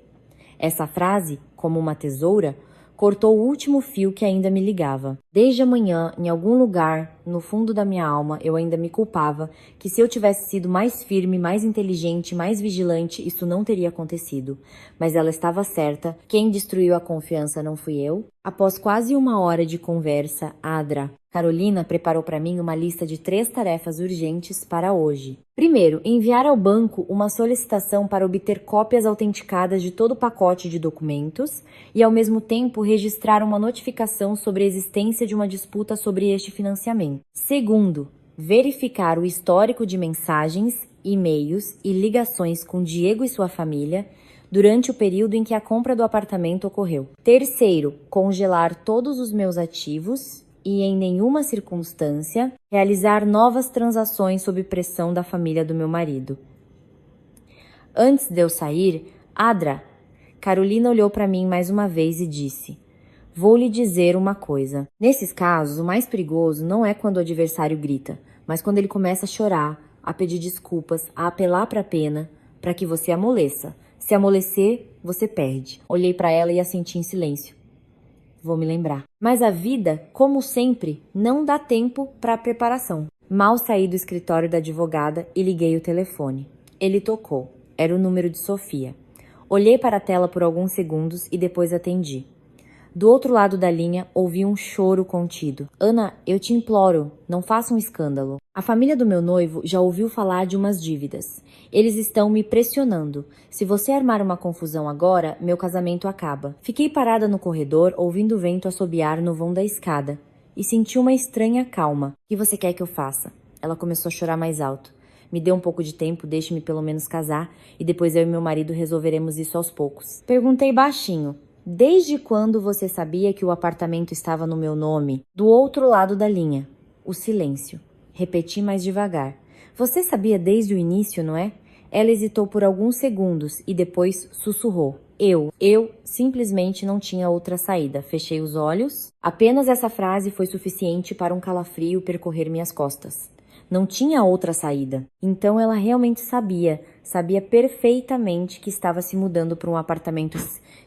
Speaker 1: Essa frase, como uma tesoura, cortou o último fio que ainda me ligava. Desde amanhã, em algum lugar, no fundo da minha alma, eu ainda me culpava que se eu tivesse sido mais firme, mais inteligente, mais vigilante, isso não teria acontecido. Mas ela estava certa. Quem destruiu a confiança não fui eu? Após quase uma hora de conversa, Adra, Carolina preparou para mim uma lista de 3 tarefas urgentes para hoje. Primeiro, enviar ao banco uma solicitação para obter cópias autenticadas de todo o pacote de documentos e, ao mesmo tempo, registrar uma notificação sobre a existência de uma disputa sobre este financiamento. Segundo, verificar o histórico de mensagens, e-mails e ligações com Diego e sua família durante o período em que a compra do apartamento ocorreu. Terceiro, congelar todos os meus ativos e, em nenhuma circunstância, realizar novas transações sob pressão da família do meu marido. Antes de eu sair, Adra, Carolina olhou para mim mais uma vez e disse: vou lhe dizer uma coisa. Nesses casos, o mais perigoso não é quando o adversário grita, mas quando ele começa a chorar, a pedir desculpas, a apelar para a pena, para que você amoleça. Se amolecer, você perde. Olhei para ela e assenti em silêncio. Vou me lembrar. Mas a vida, como sempre, não dá tempo para preparação. Mal saí do escritório da advogada e liguei o telefone. Ele tocou. Era o número de Sofia. Olhei para a tela por alguns segundos e depois atendi. Do outro lado da linha, ouvi um choro contido. Ana, eu te imploro, não faça um escândalo. A família do meu noivo já ouviu falar de umas dívidas. Eles estão me pressionando. Se você armar uma confusão agora, meu casamento acaba. Fiquei parada no corredor, ouvindo o vento assobiar no vão da escada. E senti uma estranha calma. O que você quer que eu faça? Ela começou a chorar mais alto. Me dê um pouco de tempo, deixe-me pelo menos casar, e depois eu e meu marido resolveremos isso aos poucos. Perguntei baixinho. Desde quando você sabia que o apartamento estava no meu nome? Do outro lado da linha. O silêncio. Repeti mais devagar. Você sabia desde o início, não é? Ela hesitou por alguns segundos e depois sussurrou. Eu simplesmente não tinha outra saída. Fechei os olhos. Apenas essa frase foi suficiente para um calafrio percorrer minhas costas. Não tinha outra saída. Então ela realmente sabia perfeitamente que estava se mudando para um apartamento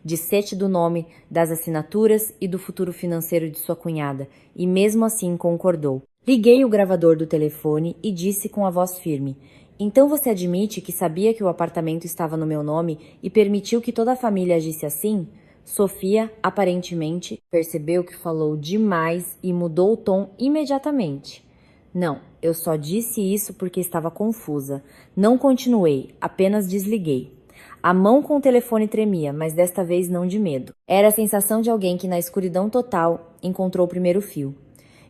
Speaker 1: de sete do nome, das assinaturas e do futuro financeiro de sua cunhada, e mesmo assim concordou. Liguei o gravador do telefone e disse com a voz firme: então você admite que sabia que o apartamento estava no meu nome e permitiu que toda a família agisse assim? Sofia, aparentemente, percebeu que falou demais e mudou o tom imediatamente. Não, eu só disse isso porque estava confusa. Não continuei, apenas desliguei. A mão com o telefone tremia, mas desta vez não de medo. Era a sensação de alguém que na escuridão total encontrou o primeiro fio.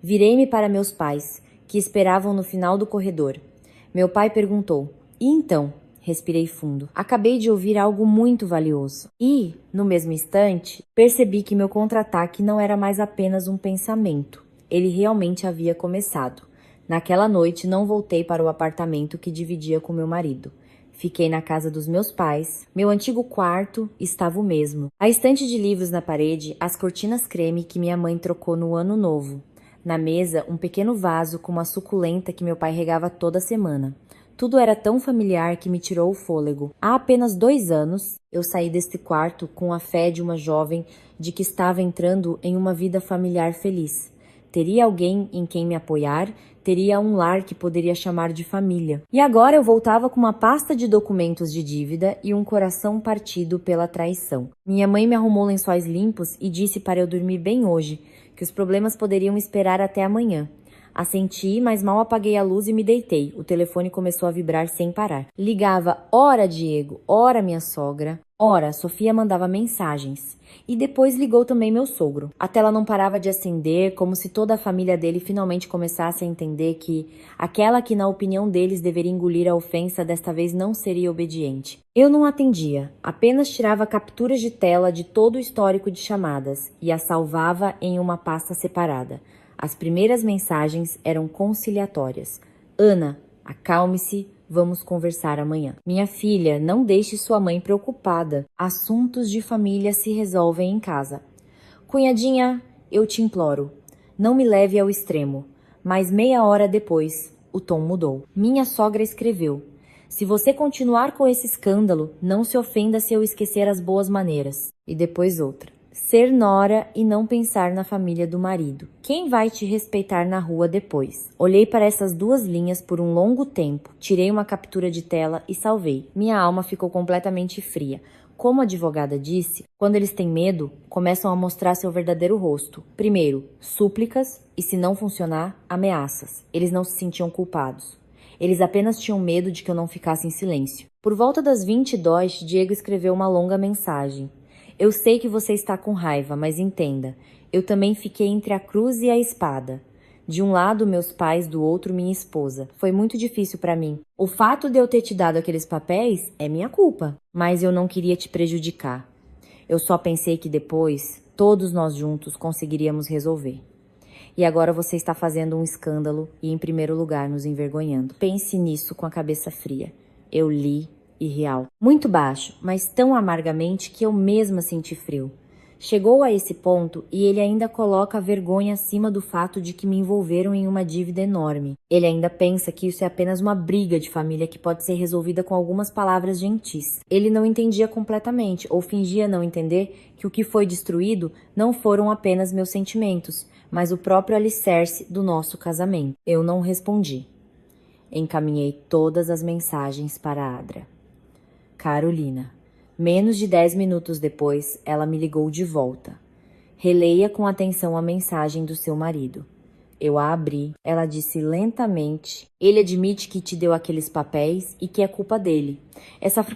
Speaker 1: Virei-me para meus pais, que esperavam no final do corredor. Meu pai perguntou: e então? Respirei fundo. Acabei de ouvir algo muito valioso. E, no mesmo instante, percebi que meu contra-ataque não era mais apenas um pensamento. Ele realmente havia começado. Naquela noite, não voltei para o apartamento que dividia com meu marido. Fiquei na casa dos meus pais. Meu antigo quarto estava o mesmo. A estante de livros na parede, as cortinas creme que minha mãe trocou no ano novo. Na mesa, um pequeno vaso com uma suculenta que meu pai regava toda semana. Tudo era tão familiar que me tirou o fôlego. Há apenas 2 anos, eu saí deste quarto com a fé de uma jovem de que estava entrando em uma vida familiar feliz. Teria alguém em quem me apoiar, teria um lar que poderia chamar de família. E agora eu voltava com uma pasta de documentos de dívida e um coração partido pela traição. Minha mãe me arrumou lençóis limpos e disse para eu dormir bem hoje, que os problemas poderiam esperar até amanhã. Assenti, mas mal apaguei a luz e me deitei. O telefone começou a vibrar sem parar. Ligava, ora Diego, ora minha sogra, ora Sofia mandava mensagens. E depois ligou também meu sogro. A tela não parava de acender, como se toda a família dele finalmente começasse a entender que aquela que na opinião deles deveria engolir a ofensa desta vez não seria obediente. Eu não atendia, apenas tirava capturas de tela de todo o histórico de chamadas e as salvava em uma pasta separada. As primeiras mensagens eram conciliatórias. Ana, acalme-se, vamos conversar amanhã. Minha filha, não deixe sua mãe preocupada. Assuntos de família se resolvem em casa. Cunhadinha, eu te imploro, não me leve ao extremo. Mas meia hora depois, o tom mudou. Minha sogra escreveu: se você continuar com esse escândalo, não se ofenda se eu esquecer as boas maneiras. E depois outra: ser nora e não pensar na família do marido. Quem vai te respeitar na rua depois? Olhei para essas 2 linhas por um longo tempo, tirei uma captura de tela e salvei. Minha alma ficou completamente fria. Como a advogada disse, quando eles têm medo, começam a mostrar seu verdadeiro rosto. Primeiro, súplicas e, se não funcionar, ameaças. Eles não se sentiam culpados. Eles apenas tinham medo de que eu não ficasse em silêncio. Por volta das 22, Diego escreveu uma longa mensagem. Eu sei que você está com raiva, mas entenda, eu também fiquei entre a cruz e a espada. De um lado, meus pais, do outro, minha esposa. Foi muito difícil para mim. O fato de eu ter te dado aqueles papéis é minha culpa, mas eu não queria te prejudicar. Eu só pensei que depois, todos nós juntos conseguiríamos resolver. E agora você está fazendo um escândalo e, em primeiro lugar, nos envergonhando. Pense nisso com a cabeça fria. Eu li irreal. Muito baixo, mas tão amargamente que eu mesma senti frio. Chegou a esse ponto e ele ainda coloca a vergonha acima do fato de que me envolveram em uma dívida enorme. Ele ainda pensa que isso é apenas uma briga de família que pode ser resolvida com algumas palavras gentis. Ele não entendia completamente, ou fingia não entender, que o que foi destruído não foram apenas meus sentimentos, mas o próprio alicerce do nosso casamento. Eu não respondi. Encaminhei todas as mensagens para Adra. Carolina. Menos de 10 minutos depois, ela me ligou de volta. Releia com atenção a mensagem do seu marido. Eu a abri. Ela disse lentamente. Ele admite que te deu aqueles papéis e que é culpa dele.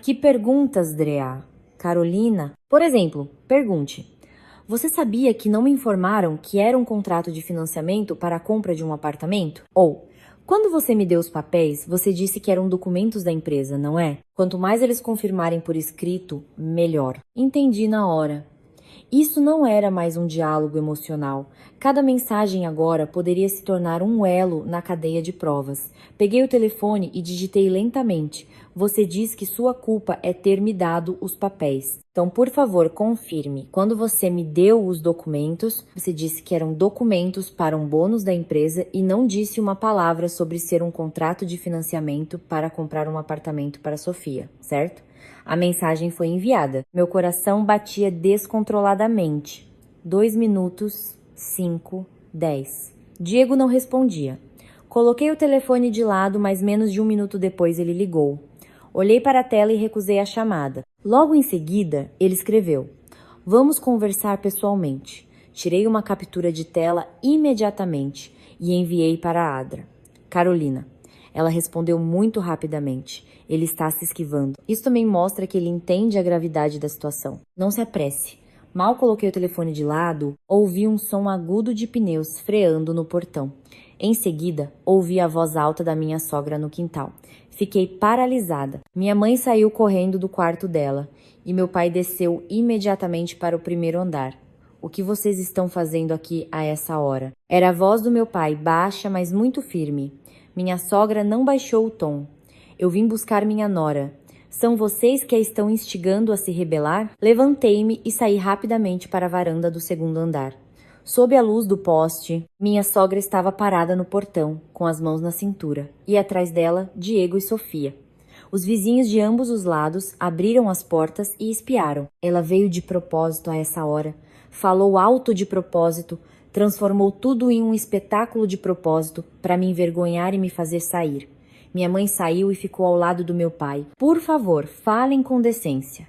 Speaker 1: Que perguntas, Drea? Carolina? Por exemplo, pergunte. Você sabia que não me informaram que era um contrato de financiamento para a compra de um apartamento? Ou, quando você me deu os papéis, você disse que eram documentos da empresa, não é? Quanto mais eles confirmarem por escrito, melhor. Entendi na hora. Isso não era mais um diálogo emocional. Cada mensagem agora poderia se tornar um elo na cadeia de provas. Peguei o telefone e digitei lentamente. Você diz que sua culpa é ter me dado os papéis. Então, por favor, confirme. Quando você me deu os documentos, você disse que eram documentos para um bônus da empresa e não disse uma palavra sobre ser um contrato de financiamento para comprar um apartamento para Sofia, certo? A mensagem foi enviada. Meu coração batia descontroladamente. 2 minutos, 5, 10. Diego não respondia. Coloquei o telefone de lado, mas menos de 1 minuto depois ele ligou. Olhei para a tela e recusei a chamada. Logo em seguida, ele escreveu: Vamos conversar pessoalmente. Tirei uma captura de tela imediatamente e enviei para a Adra. Carolina. Ela respondeu muito rapidamente. Ele está se esquivando. Isso também mostra que ele entende a gravidade da situação. Não se apresse. Mal coloquei o telefone de lado, ouvi um som agudo de pneus freando no portão. Em seguida, ouvi a voz alta da minha sogra no quintal. Fiquei paralisada. Minha mãe saiu correndo do quarto dela e meu pai desceu imediatamente para o primeiro andar. O que vocês estão fazendo aqui a essa hora? Era a voz do meu pai, baixa, mas muito firme. Minha sogra não baixou o tom. Eu vim buscar minha nora. São vocês que a estão instigando a se rebelar? Levantei-me e saí rapidamente para a varanda do segundo andar. Sob a luz do poste, minha sogra estava parada no portão, com as mãos na cintura, e atrás dela, Diego e Sofia. Os vizinhos de ambos os lados abriram as portas e espiaram. Ela veio de propósito a essa hora, falou alto de propósito, transformou tudo em um espetáculo de propósito para me envergonhar e me fazer sair. Minha mãe saiu e ficou ao lado do meu pai. Por favor, falem com decência.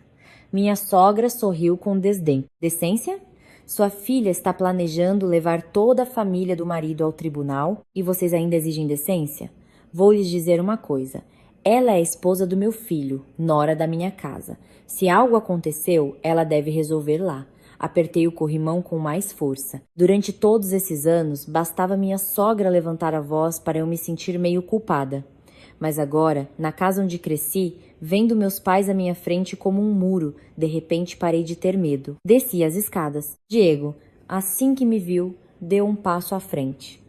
Speaker 1: Minha sogra sorriu com desdém. Decência? Sua filha está planejando levar toda a família do marido ao tribunal e vocês ainda exigem decência? Vou lhes dizer uma coisa. Ela é a esposa do meu filho, nora da minha casa. Se algo aconteceu, ela deve resolver lá. Apertei o corrimão com mais força. Durante todos esses anos, bastava minha sogra levantar a voz para eu me sentir meio culpada. Mas agora, na casa onde cresci, vendo meus pais à minha frente como um muro, de repente parei de ter medo. Desci as escadas. Diego, assim que me viu, deu um passo à frente.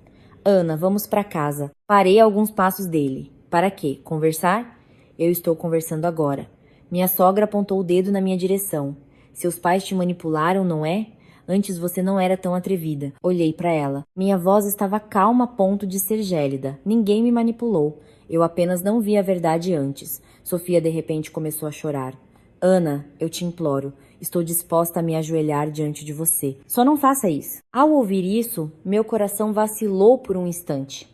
Speaker 1: Ana, vamos para casa. Parei a alguns passos dele. Para quê? Conversar? Eu estou conversando agora. Minha sogra apontou o dedo na minha direção. Seus pais te manipularam, não é? Antes você não era tão atrevida. Olhei para ela. Minha voz estava calma a ponto de ser gélida. Ninguém me manipulou. Eu apenas não vi a verdade antes. Sofia de repente começou a chorar. Ana, eu te imploro. Estou disposta a me ajoelhar diante de você. Só não faça isso. Ao ouvir isso, meu coração vacilou por um instante.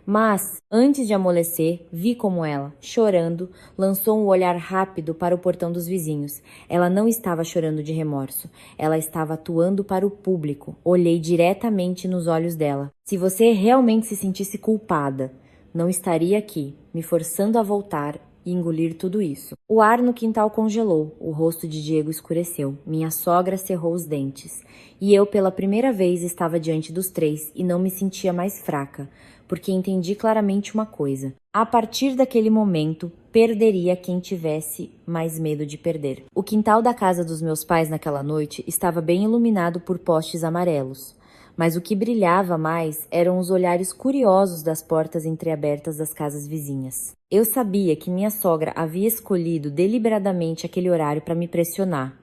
Speaker 1: Mas, antes de amolecer, vi como ela, chorando, lançou um olhar rápido para o portão dos vizinhos. Ela não estava chorando de remorso. Ela estava atuando para o público. Olhei diretamente nos olhos dela. Se você realmente se sentisse culpada, não estaria aqui, me forçando a voltar e engolir tudo isso. O ar no quintal congelou, o rosto de Diego escureceu. Minha sogra cerrou os dentes. E eu, pela primeira vez, estava diante dos três e não me sentia mais fraca, porque entendi claramente uma coisa. A partir daquele momento, perderia quem tivesse mais medo de perder. O quintal da casa dos meus pais naquela noite estava bem iluminado por postes amarelos. Mas o que brilhava mais eram os olhares curiosos das portas entreabertas das casas vizinhas. Eu sabia que minha sogra havia escolhido deliberadamente aquele horário para me pressionar.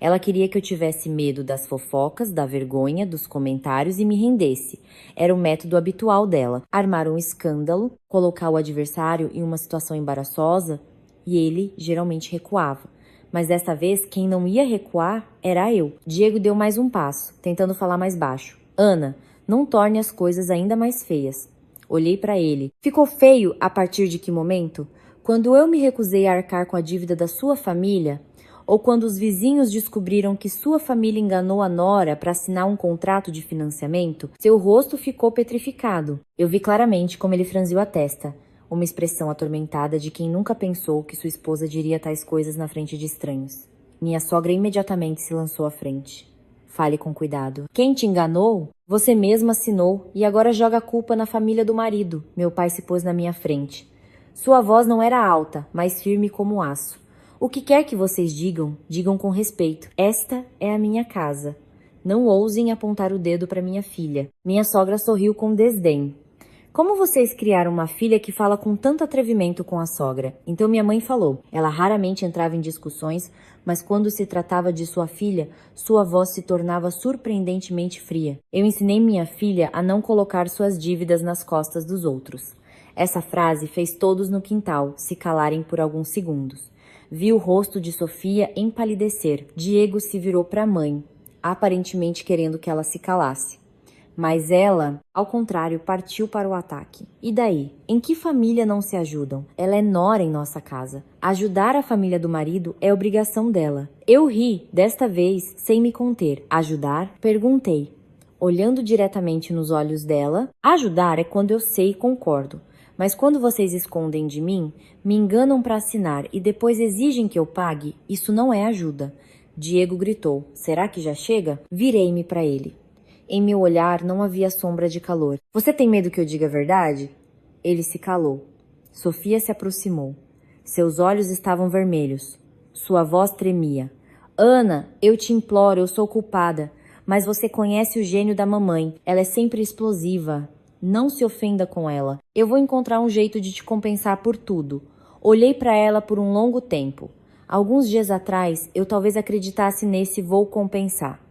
Speaker 1: Ela queria que eu tivesse medo das fofocas, da vergonha, dos comentários e me rendesse. Era o método habitual dela: armar um escândalo, colocar o adversário em uma situação embaraçosa, e ele geralmente recuava. Mas dessa vez, quem não ia recuar era eu. Diego deu mais um passo, tentando falar mais baixo. Ana, não torne as coisas ainda mais feias. Olhei para ele. Ficou feio a partir de que momento? Quando eu me recusei a arcar com a dívida da sua família? Ou quando os vizinhos descobriram que sua família enganou a nora para assinar um contrato de financiamento? Seu rosto ficou petrificado. Eu vi claramente como ele franziu a testa. Uma expressão atormentada de quem nunca pensou que sua esposa diria tais coisas na frente de estranhos. Minha sogra imediatamente se lançou à frente. Fale com cuidado. Quem te enganou? Você mesma assinou e agora joga a culpa na família do marido. Meu pai se pôs na minha frente. Sua voz não era alta, mas firme como aço. O que quer que vocês digam, digam com respeito. Esta é a minha casa. Não ousem apontar o dedo para minha filha. Minha sogra sorriu com desdém. Como vocês criaram uma filha que fala com tanto atrevimento com a sogra? Então minha mãe falou. Ela raramente entrava em discussões, mas quando se tratava de sua filha, sua voz se tornava surpreendentemente fria. Eu ensinei minha filha a não colocar suas dívidas nas costas dos outros. Essa frase fez todos no quintal se calarem por alguns segundos. Vi o rosto de Sofia empalidecer. Diego se virou para a mãe, aparentemente querendo que ela se calasse. Mas ela, ao contrário, partiu para o ataque. E daí? Em que família não se ajudam? Ela é nora em nossa casa. Ajudar a família do marido é obrigação dela. Eu ri, desta vez, sem me conter. Ajudar? Perguntei, olhando diretamente nos olhos dela. Ajudar é quando eu sei e concordo. Mas quando vocês escondem de mim, me enganam para assinar e depois exigem que eu pague, isso não é ajuda. Diego gritou. Será que já chega? Virei-me para ele. Em meu olhar não havia sombra de calor. Você tem medo que eu diga a verdade? Ele se calou. Sofia se aproximou. Seus olhos estavam vermelhos. Sua voz tremia. Ana, eu te imploro, eu sou culpada. Mas você conhece o gênio da mamãe. Ela é sempre explosiva. Não se ofenda com ela. Eu vou encontrar um jeito de te compensar por tudo. Olhei para ela por um longo tempo. Alguns dias atrás, eu talvez acreditasse nesse vou compensar.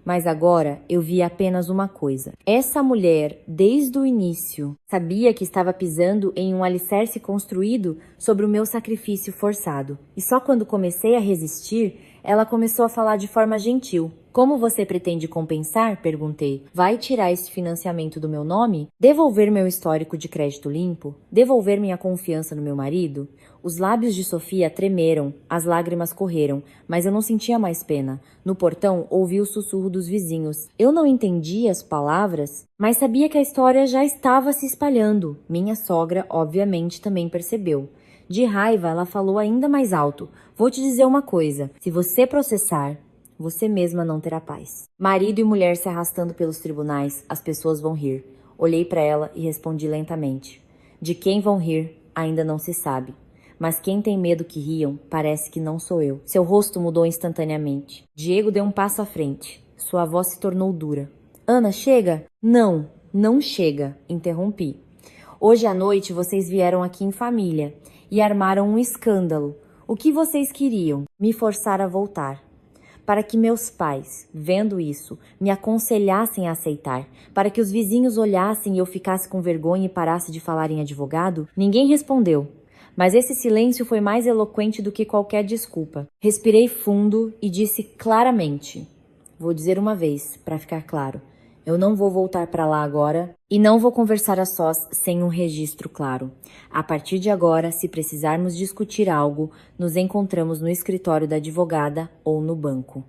Speaker 1: Mas agora eu vi apenas uma coisa. Essa mulher, desde o início, sabia que estava pisando em um alicerce construído sobre o meu sacrifício forçado. E só quando comecei a resistir, ela começou a falar de forma gentil. Como você pretende compensar? Perguntei. Vai tirar esse financiamento do meu nome? Devolver meu histórico de crédito limpo? Devolver minha confiança no meu marido? Os lábios de Sofia tremeram, as lágrimas correram, mas eu não sentia mais pena. No portão, ouvi o sussurro dos vizinhos. Eu não entendia as palavras, mas sabia que a história já estava se espalhando. Minha sogra, obviamente, também percebeu. De raiva, ela falou ainda mais alto. Vou te dizer uma coisa. Se você processar, você mesma não terá paz. Marido e mulher se arrastando pelos tribunais, as pessoas vão rir. Olhei para ela e respondi lentamente. De quem vão rir, ainda não se sabe. Mas quem tem medo que riam, parece que não sou eu. Seu rosto mudou instantaneamente. Diego deu um passo à frente. Sua voz se tornou dura. Ana, chega? Não, não chega, interrompi. Hoje à noite vocês vieram aqui em família e armaram um escândalo. O que vocês queriam? Me forçar a voltar. Para que meus pais, vendo isso, me aconselhassem a aceitar, para que os vizinhos olhassem e eu ficasse com vergonha e parasse de falar em advogado? Ninguém respondeu. Mas esse silêncio foi mais eloquente do que qualquer desculpa. Respirei fundo e disse claramente. Vou dizer uma vez, para ficar claro. Eu não vou voltar para lá agora e não vou conversar a sós sem um registro claro. A partir de agora, se precisarmos discutir algo, nos encontramos no escritório da advogada ou no banco.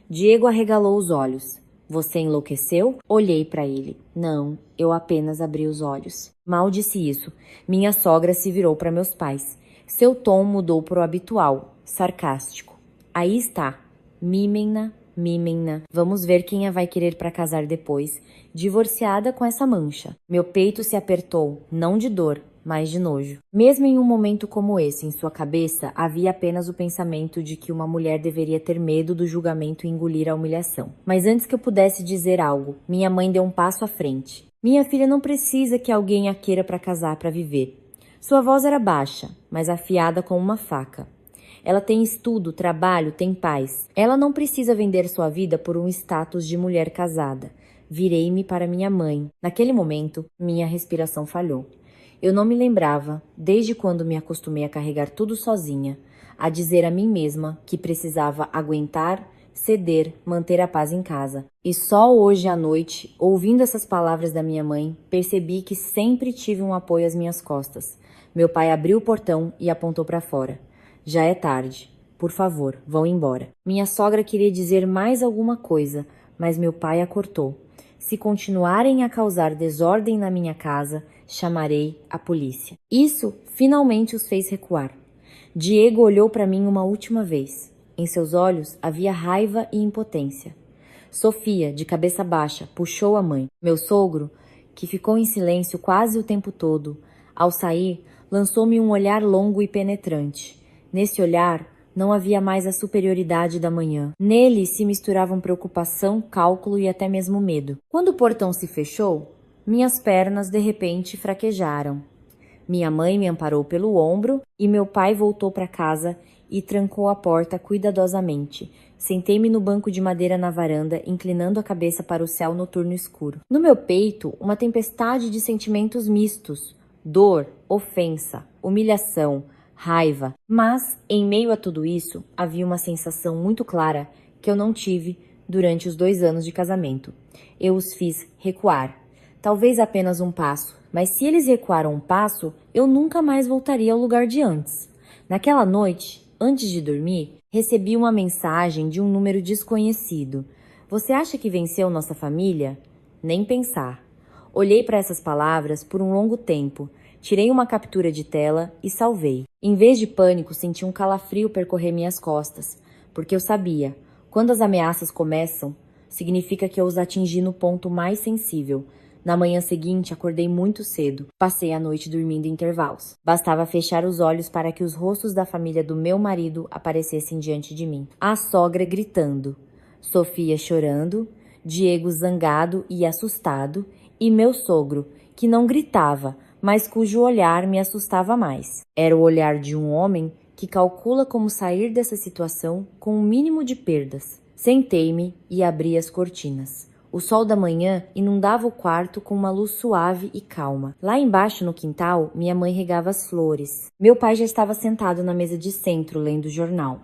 Speaker 1: Diego arregalou os olhos. Você enlouqueceu? Olhei para ele. Não, eu apenas abri os olhos. Mal disse isso. Minha sogra se virou para meus pais. Seu tom mudou para o habitual, sarcástico. Aí está. Mimem-na. Mimem-na. Vamos ver quem a vai querer para casar depois, divorciada com essa mancha. Meu peito se apertou, não de dor, mais de nojo. Mesmo em um momento como esse, em sua cabeça, havia apenas o pensamento de que uma mulher deveria ter medo do julgamento e engolir a humilhação. Mas antes que eu pudesse dizer algo, minha mãe deu um passo à frente. Minha filha não precisa que alguém a queira para casar para viver. Sua voz era baixa, mas afiada como uma faca. Ela tem estudo, trabalho, tem paz. Ela não precisa vender sua vida por um status de mulher casada. Virei-me para minha mãe. Naquele momento, minha respiração falhou. Eu não me lembrava, desde quando me acostumei a carregar tudo sozinha, a dizer a mim mesma que precisava aguentar, ceder, manter a paz em casa. E só hoje à noite, ouvindo essas palavras da minha mãe, percebi que sempre tive um apoio às minhas costas. Meu pai abriu o portão e apontou para fora. Já é tarde. Por favor, vão embora. Minha sogra queria dizer mais alguma coisa, mas meu pai a cortou. Se continuarem a causar desordem na minha casa, chamarei a polícia. Isso finalmente os fez recuar. Diego olhou para mim uma última vez. Em seus olhos havia raiva e impotência. Sofia, de cabeça baixa, puxou a mãe. Meu sogro, que ficou em silêncio quase o tempo todo, ao sair, lançou-me um olhar longo e penetrante. Nesse olhar, não havia mais a superioridade da manhã. Nele se misturavam preocupação, cálculo e até mesmo medo. Quando o portão se fechou, minhas pernas de repente fraquejaram. Minha mãe me amparou pelo ombro e meu pai voltou para casa e trancou a porta cuidadosamente. Sentei-me no banco de madeira na varanda, inclinando a cabeça para o céu noturno escuro. No meu peito, uma tempestade de sentimentos mistos: dor, ofensa, humilhação, raiva. Mas, em meio a tudo isso, havia uma sensação muito clara que eu não tive durante os 2 anos de casamento. Eu os fiz recuar. Talvez apenas um passo, mas se eles recuaram um passo, eu nunca mais voltaria ao lugar de antes. Naquela noite, antes de dormir, recebi uma mensagem de um número desconhecido. Você acha que venceu nossa família? Nem pensar. Olhei para essas palavras por um longo tempo. Tirei uma captura de tela e salvei. Em vez de pânico, senti um calafrio percorrer minhas costas, porque eu sabia, quando as ameaças começam, significa que eu os atingi no ponto mais sensível. Na manhã seguinte, acordei muito cedo. Passei a noite dormindo em intervalos. Bastava fechar os olhos para que os rostos da família do meu marido aparecessem diante de mim. A sogra gritando, Sofia chorando, Diego zangado e assustado, e meu sogro, que não gritava, mas cujo olhar me assustava mais. Era o olhar de um homem que calcula como sair dessa situação com o mínimo de perdas. Sentei-me e abri as cortinas. O sol da manhã inundava o quarto com uma luz suave e calma. Lá embaixo no quintal, minha mãe regava as flores. Meu pai já estava sentado na mesa de centro, lendo o jornal.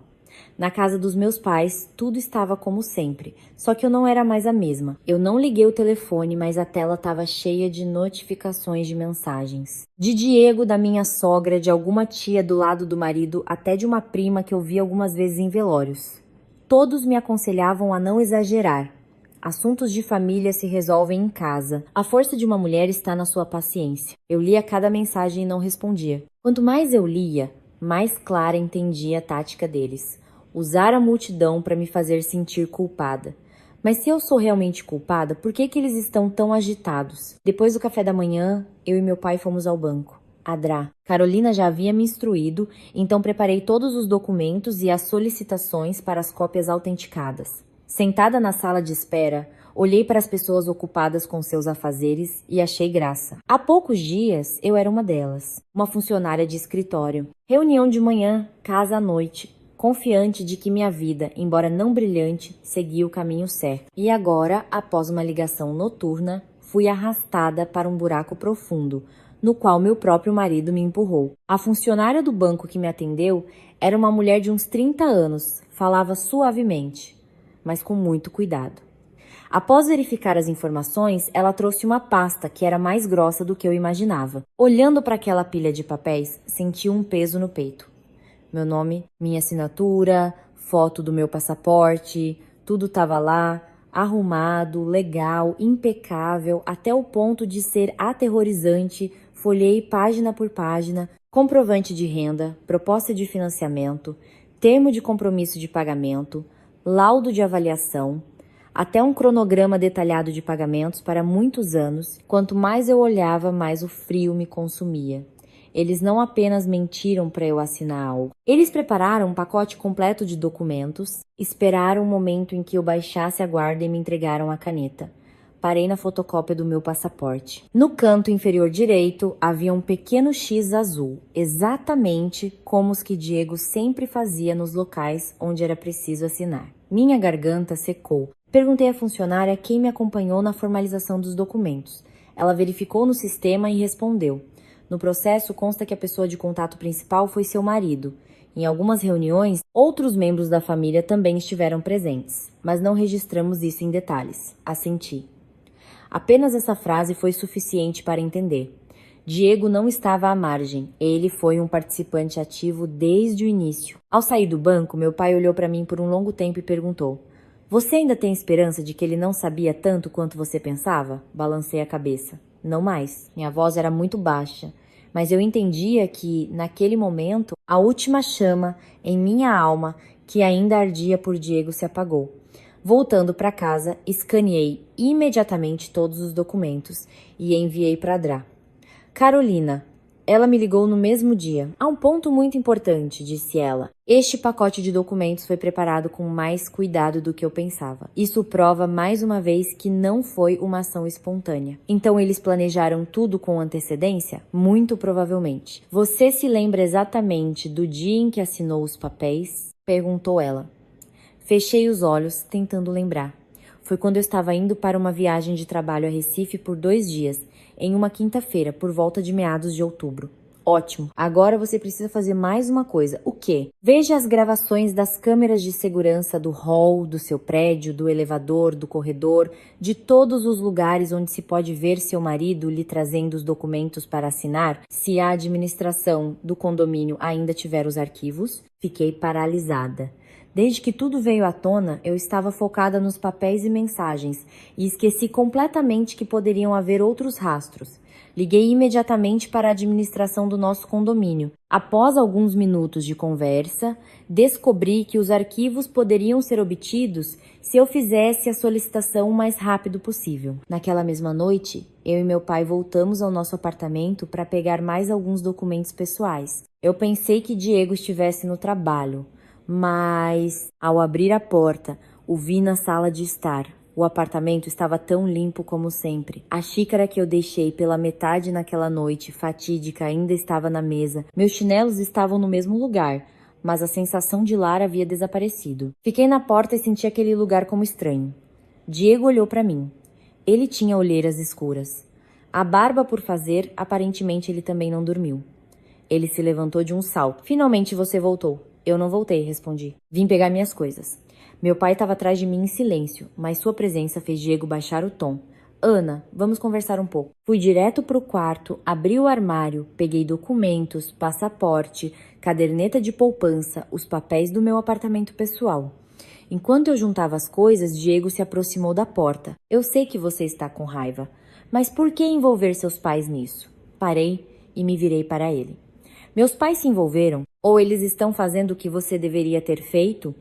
Speaker 1: Na casa dos meus pais, tudo estava como sempre, só que eu não era mais a mesma. Eu não liguei o telefone, mas a tela estava cheia de notificações de mensagens. De Diego, da minha sogra, de alguma tia do lado do marido, até de uma prima que eu vi algumas vezes em velórios. Todos me aconselhavam a não exagerar. Assuntos de família se resolvem em casa. A força de uma mulher está na sua paciência. Eu lia cada mensagem e não respondia. Quanto mais eu lia, mais clara entendia a tática deles. Usar a multidão para me fazer sentir culpada. Mas se eu sou realmente culpada, por que eles estão tão agitados? Depois do café da manhã, eu e meu pai fomos ao banco. Adrá. Carolina já havia me instruído, então preparei todos os documentos e as solicitações para as cópias autenticadas. Sentada na sala de espera, olhei para as pessoas ocupadas com seus afazeres e achei graça. Há poucos dias, eu era uma delas, uma funcionária de escritório. Reunião de manhã, casa à noite. Confiante de que minha vida, embora não brilhante, seguia o caminho certo. E agora, após uma ligação noturna, fui arrastada para um buraco profundo, no qual meu próprio marido me empurrou. A funcionária do banco que me atendeu era uma mulher de uns 30 anos, falava suavemente, mas com muito cuidado. Após verificar as informações, ela trouxe uma pasta que era mais grossa do que eu imaginava. Olhando para aquela pilha de papéis, senti um peso no peito. Meu nome, minha assinatura, foto do meu passaporte, tudo estava lá, arrumado, legal, impecável, até o ponto de ser aterrorizante. Folhei página por página, comprovante de renda, proposta de financiamento, termo de compromisso de pagamento, laudo de avaliação, até um cronograma detalhado de pagamentos para muitos anos. Quanto mais eu olhava, mais o frio me consumia. Eles não apenas mentiram para eu assinar algo. Eles prepararam um pacote completo de documentos, esperaram o momento em que eu baixasse a guarda e me entregaram a caneta. Parei na fotocópia do meu passaporte. No canto inferior direito havia um pequeno X azul, exatamente como os que Diego sempre fazia nos locais onde era preciso assinar. Minha garganta secou. Perguntei à funcionária quem me acompanhou na formalização dos documentos. Ela verificou no sistema e respondeu. No processo consta que a pessoa de contato principal foi seu marido. Em algumas reuniões, outros membros da família também estiveram presentes, mas não registramos isso em detalhes. Assenti. Apenas essa frase foi suficiente para entender. Diego não estava à margem, ele foi um participante ativo desde o início. Ao sair do banco, meu pai olhou para mim por um longo tempo e perguntou: "Você ainda tem esperança de que ele não sabia tanto quanto você pensava?" Balancei a cabeça. Não mais. Minha voz era muito baixa, mas eu entendia que, naquele momento, a última chama em minha alma que ainda ardia por Diego se apagou. Voltando para casa, escaneei imediatamente todos os documentos e enviei para Drá. Carolina. Ela me ligou no mesmo dia. Há um ponto muito importante, disse ela. Este pacote de documentos foi preparado com mais cuidado do que eu pensava. Isso prova mais uma vez que não foi uma ação espontânea. Então eles planejaram tudo com antecedência? Muito provavelmente. Você se lembra exatamente do dia em que assinou os papéis? Perguntou ela. Fechei os olhos, tentando lembrar. Foi quando eu estava indo para uma viagem de trabalho a Recife por 2 dias, em uma quinta-feira, por volta de meados de outubro. Ótimo. Agora você precisa fazer mais uma coisa. O quê? Veja as gravações das câmeras de segurança do hall, do seu prédio, do elevador, do corredor, de todos os lugares onde se pode ver seu marido lhe trazendo os documentos para assinar, se a administração do condomínio ainda tiver os arquivos. Fiquei paralisada. Desde que tudo veio à tona, eu estava focada nos papéis e mensagens e esqueci completamente que poderiam haver outros rastros. Liguei imediatamente para a administração do nosso condomínio. Após alguns minutos de conversa, descobri que os arquivos poderiam ser obtidos se eu fizesse a solicitação o mais rápido possível. Naquela mesma noite, eu e meu pai voltamos ao nosso apartamento para pegar mais alguns documentos pessoais. Eu pensei que Diego estivesse no trabalho, mas, ao abrir a porta, o vi na sala de estar. O apartamento estava tão limpo como sempre. A xícara que eu deixei pela metade naquela noite fatídica ainda estava na mesa. Meus chinelos estavam no mesmo lugar, mas a sensação de lar havia desaparecido. Fiquei na porta e senti aquele lugar como estranho. Diego olhou para mim. Ele tinha olheiras escuras. A barba por fazer, aparentemente ele também não dormiu. Ele se levantou de um salto. Finalmente você voltou. Eu não voltei, respondi. Vim pegar minhas coisas. Meu pai estava atrás de mim em silêncio, mas sua presença fez Diego baixar o tom. Ana, vamos conversar um pouco. Fui direto para o quarto, abri o armário, peguei documentos, passaporte, caderneta de poupança, os papéis do meu apartamento pessoal. Enquanto eu juntava as coisas, Diego se aproximou da porta. Eu sei que você está com raiva, mas por que envolver seus pais nisso? Parei e me virei para ele. Meus pais se envolveram? Ou eles estão fazendo o que você deveria ter feito?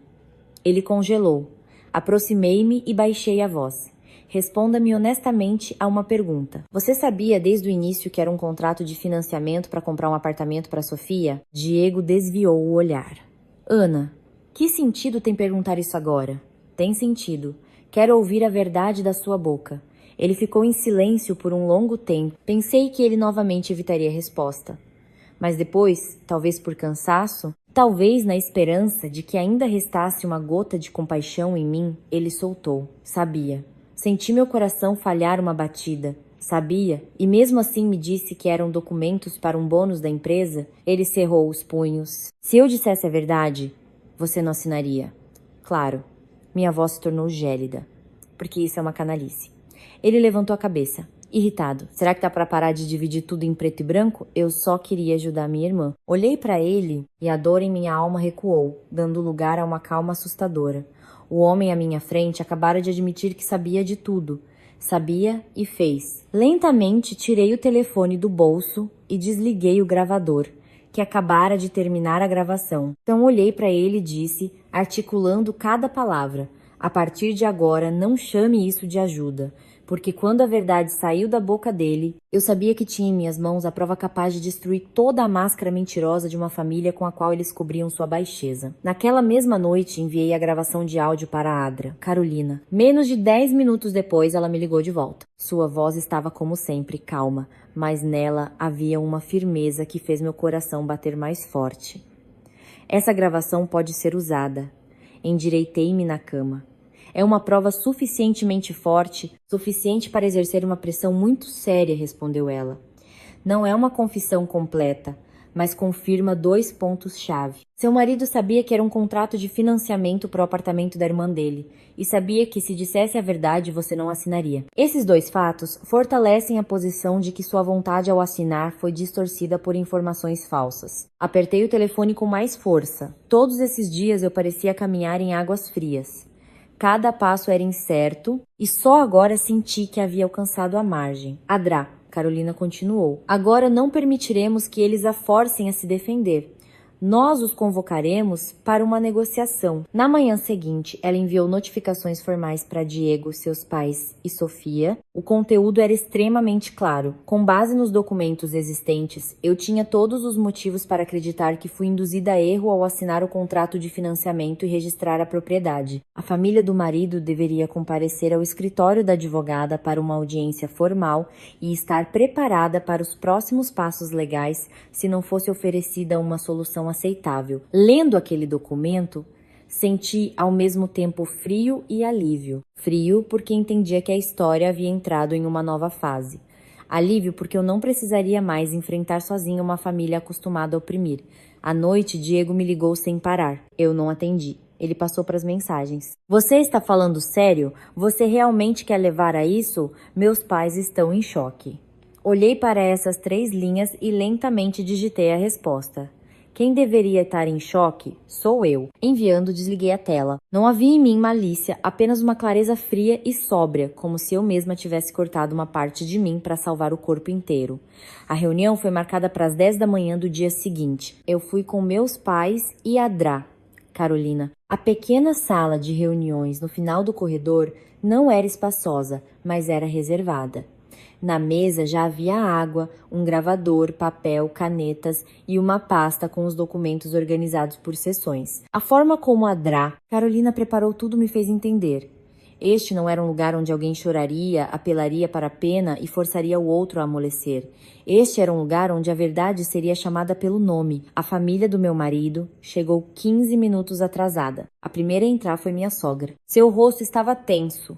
Speaker 1: Ele congelou. Aproximei-me e baixei a voz. Responda-me honestamente a uma pergunta. Você sabia desde o início que era um contrato de financiamento para comprar um apartamento para Sofia? Diego desviou o olhar. Ana, que sentido tem perguntar isso agora? Tem sentido. Quero ouvir a verdade da sua boca. Ele ficou em silêncio por um longo tempo. Pensei que ele novamente evitaria a resposta. Mas depois, talvez por cansaço, talvez na esperança de que ainda restasse uma gota de compaixão em mim, ele soltou. Sabia. Senti meu coração falhar uma batida. Sabia, e mesmo assim me disse que eram documentos para um bônus da empresa. Ele cerrou os punhos. Se eu dissesse a verdade, você não assinaria. Claro. Minha voz se tornou gélida, porque isso é uma canalice. Ele levantou a cabeça. Irritado. Será que dá para parar de dividir tudo em preto e branco? Eu só queria ajudar minha irmã. Olhei para ele e a dor em minha alma recuou, dando lugar a uma calma assustadora. O homem à minha frente acabara de admitir que sabia de tudo. Sabia e fez. Lentamente tirei o telefone do bolso e desliguei o gravador, que acabara de terminar a gravação. Então olhei para ele e disse, articulando cada palavra: a partir de agora, não chame isso de ajuda. porque quando a verdade saiu da boca dele, eu sabia que tinha em minhas mãos a prova capaz de destruir toda a máscara mentirosa de uma família com a qual eles cobriam sua baixeza. Naquela mesma noite, enviei a gravação de áudio para a Adra, Carolina. Menos de 10 minutos depois, ela me ligou de volta. Sua voz estava como sempre, calma, mas nela havia uma firmeza que fez meu coração bater mais forte. Essa gravação pode ser usada. Endireitei-me na cama. É uma prova suficientemente forte, suficiente para exercer uma pressão muito séria, respondeu ela. Não é uma confissão completa, mas confirma 2 pontos-chave. Seu marido sabia que era um contrato de financiamento para o apartamento da irmã dele, e sabia que se dissesse a verdade você não assinaria. Esses 2 fatos fortalecem a posição de que sua vontade ao assinar foi distorcida por informações falsas. Apertei o telefone com mais força. Todos esses dias eu parecia caminhar em águas frias. Cada passo era incerto e só agora senti que havia alcançado a margem. Adra, Carolina continuou. Agora não permitiremos que eles a forcem a se defender. Nós os convocaremos para uma negociação. Na manhã seguinte, ela enviou notificações formais para Diego, seus pais e Sofia. O conteúdo era extremamente claro. Com base nos documentos existentes, eu tinha todos os motivos para acreditar que fui induzida a erro ao assinar o contrato de financiamento e registrar a propriedade. A família do marido deveria comparecer ao escritório da advogada para uma audiência formal e estar preparada para os próximos passos legais se não fosse oferecida uma solução aceitável. Lendo aquele documento, senti ao mesmo tempo frio e alívio. Frio porque entendia que a história havia entrado em uma nova fase. Alívio porque eu não precisaria mais enfrentar sozinha uma família acostumada a oprimir. À noite, Diego me ligou sem parar. Eu não atendi. Ele passou para as mensagens. Você está falando sério? Você realmente quer levar a isso? Meus pais estão em choque. Olhei para essas 3 linhas e lentamente digitei a resposta. Quem deveria estar em choque sou eu. Enviando, desliguei a tela. Não havia em mim malícia, apenas uma clareza fria e sóbria, como se eu mesma tivesse cortado uma parte de mim para salvar o corpo inteiro. A reunião foi marcada para as 10 da manhã do dia seguinte. Eu fui com meus pais e a Dra, Carolina. A pequena sala de reuniões no final do corredor não era espaçosa, mas era reservada. Na mesa já havia água, um gravador, papel, canetas e uma pasta com os documentos organizados por seções. A forma como a Dra, Carolina preparou tudo me fez entender. Este não era um lugar onde alguém choraria, apelaria para a pena e forçaria o outro a amolecer. Este era um lugar onde a verdade seria chamada pelo nome. A família do meu marido chegou 15 minutos atrasada. A primeira a entrar foi minha sogra. Seu rosto estava tenso.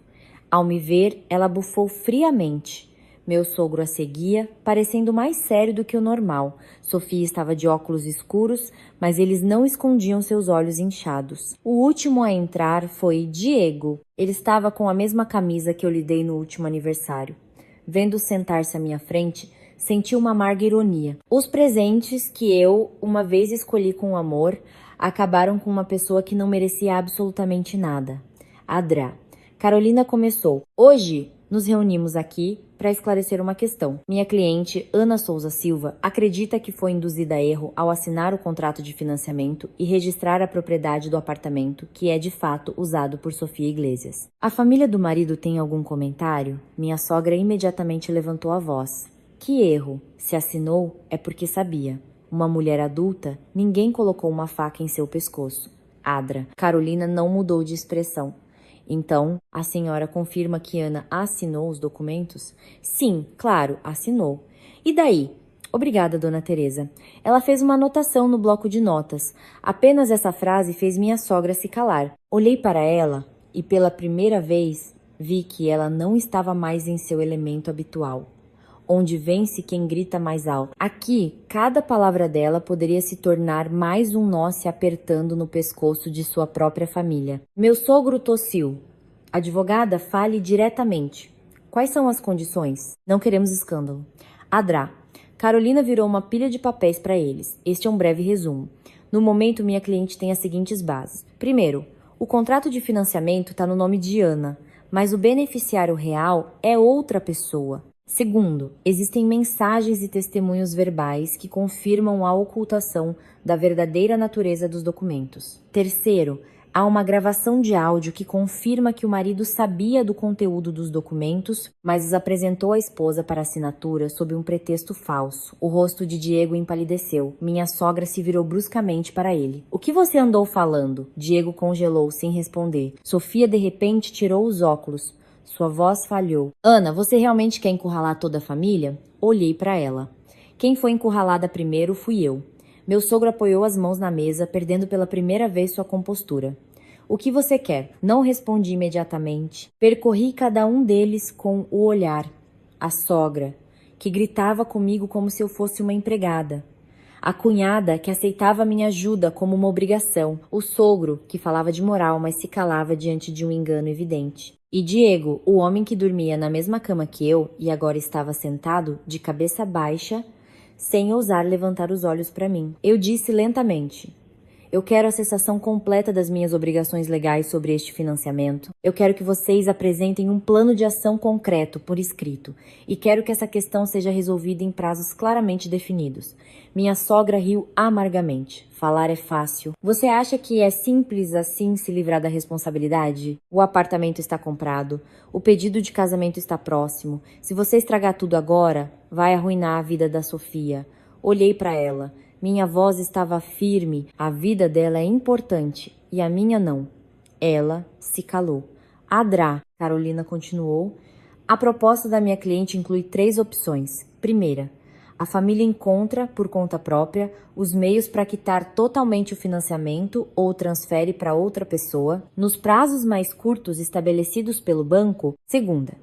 Speaker 1: Ao me ver, ela bufou friamente. Meu sogro a seguia, parecendo mais sério do que o normal. Sofia estava de óculos escuros, mas eles não escondiam seus olhos inchados. O último a entrar foi Diego. Ele estava com a mesma camisa que eu lhe dei no último aniversário. Vendo sentar-se à minha frente, senti uma amarga ironia. Os presentes que eu, uma vez escolhi com amor, acabaram com uma pessoa que não merecia absolutamente nada. Adra. Carolina começou. Hoje, nos reunimos aqui para esclarecer uma questão. Minha cliente, Ana Souza Silva, acredita que foi induzida a erro ao assinar o contrato de financiamento e registrar a propriedade do apartamento, que é de fato usado por Sofia Iglesias. A família do marido tem algum comentário? Minha sogra imediatamente levantou a voz. Que erro? Se assinou, é porque sabia. Uma mulher adulta, ninguém colocou uma faca em seu pescoço. Adra. Carolina não mudou de expressão. Então, a senhora confirma que Ana assinou os documentos? Sim, claro, assinou. E daí? Obrigada, dona Teresa. Ela fez uma anotação no bloco de notas. Apenas essa frase fez minha sogra se calar. Olhei para ela e, pela primeira vez, vi que ela não estava mais em seu elemento habitual. Onde vence quem grita mais alto. Aqui, cada palavra dela poderia se tornar mais um nó se apertando no pescoço de sua própria família. Meu sogro tossiu. Advogada, fale diretamente. Quais são as condições? Não queremos escândalo. Adra. Carolina virou uma pilha de papéis para eles. Este é um breve resumo. No momento, minha cliente tem as seguintes bases. Primeiro, o contrato de financiamento está no nome de Ana, mas o beneficiário real é outra pessoa. Segundo, existem mensagens e testemunhos verbais que confirmam a ocultação da verdadeira natureza dos documentos. Terceiro, Há uma gravação de áudio que confirma que o marido sabia do conteúdo dos documentos, mas os apresentou à esposa para assinatura sob um pretexto falso. O rosto de Diego empalideceu. Minha sogra se virou bruscamente para ele. O que você andou falando? Diego congelou sem responder. Sofia de repente tirou os óculos. Sua voz falhou. Ana, você realmente quer encurralar toda a família? Olhei para ela. Quem foi encurralada primeiro fui eu. Meu sogro apoiou as mãos na mesa, perdendo pela primeira vez sua compostura. O que você quer? Não respondi imediatamente. Percorri cada um deles com o olhar. A sogra, que gritava comigo como se eu fosse uma empregada. A cunhada, que aceitava minha ajuda como uma obrigação. O sogro, que falava de moral, mas se calava diante de um engano evidente. E Diego, o homem que dormia na mesma cama que eu e agora estava sentado, de cabeça baixa, sem ousar levantar os olhos para mim. Eu disse lentamente: eu quero a cessação completa das minhas obrigações legais sobre este financiamento. Eu quero que vocês apresentem um plano de ação concreto, por escrito, e quero que essa questão seja resolvida em prazos claramente definidos. Minha sogra riu amargamente. Falar é fácil. Você acha que é simples assim se livrar da responsabilidade? O apartamento está comprado. O pedido de casamento está próximo. Se você estragar tudo agora, vai arruinar a vida da Sofia. Olhei para ela. Minha voz estava firme. A vida dela é importante e a minha não. Ela se calou. Adrá, Carolina continuou. A proposta da minha cliente inclui 3 opções. Primeira, a família encontra, por conta própria, os meios para quitar totalmente o financiamento ou transfere para outra pessoa, nos prazos mais curtos estabelecidos pelo banco. Segunda,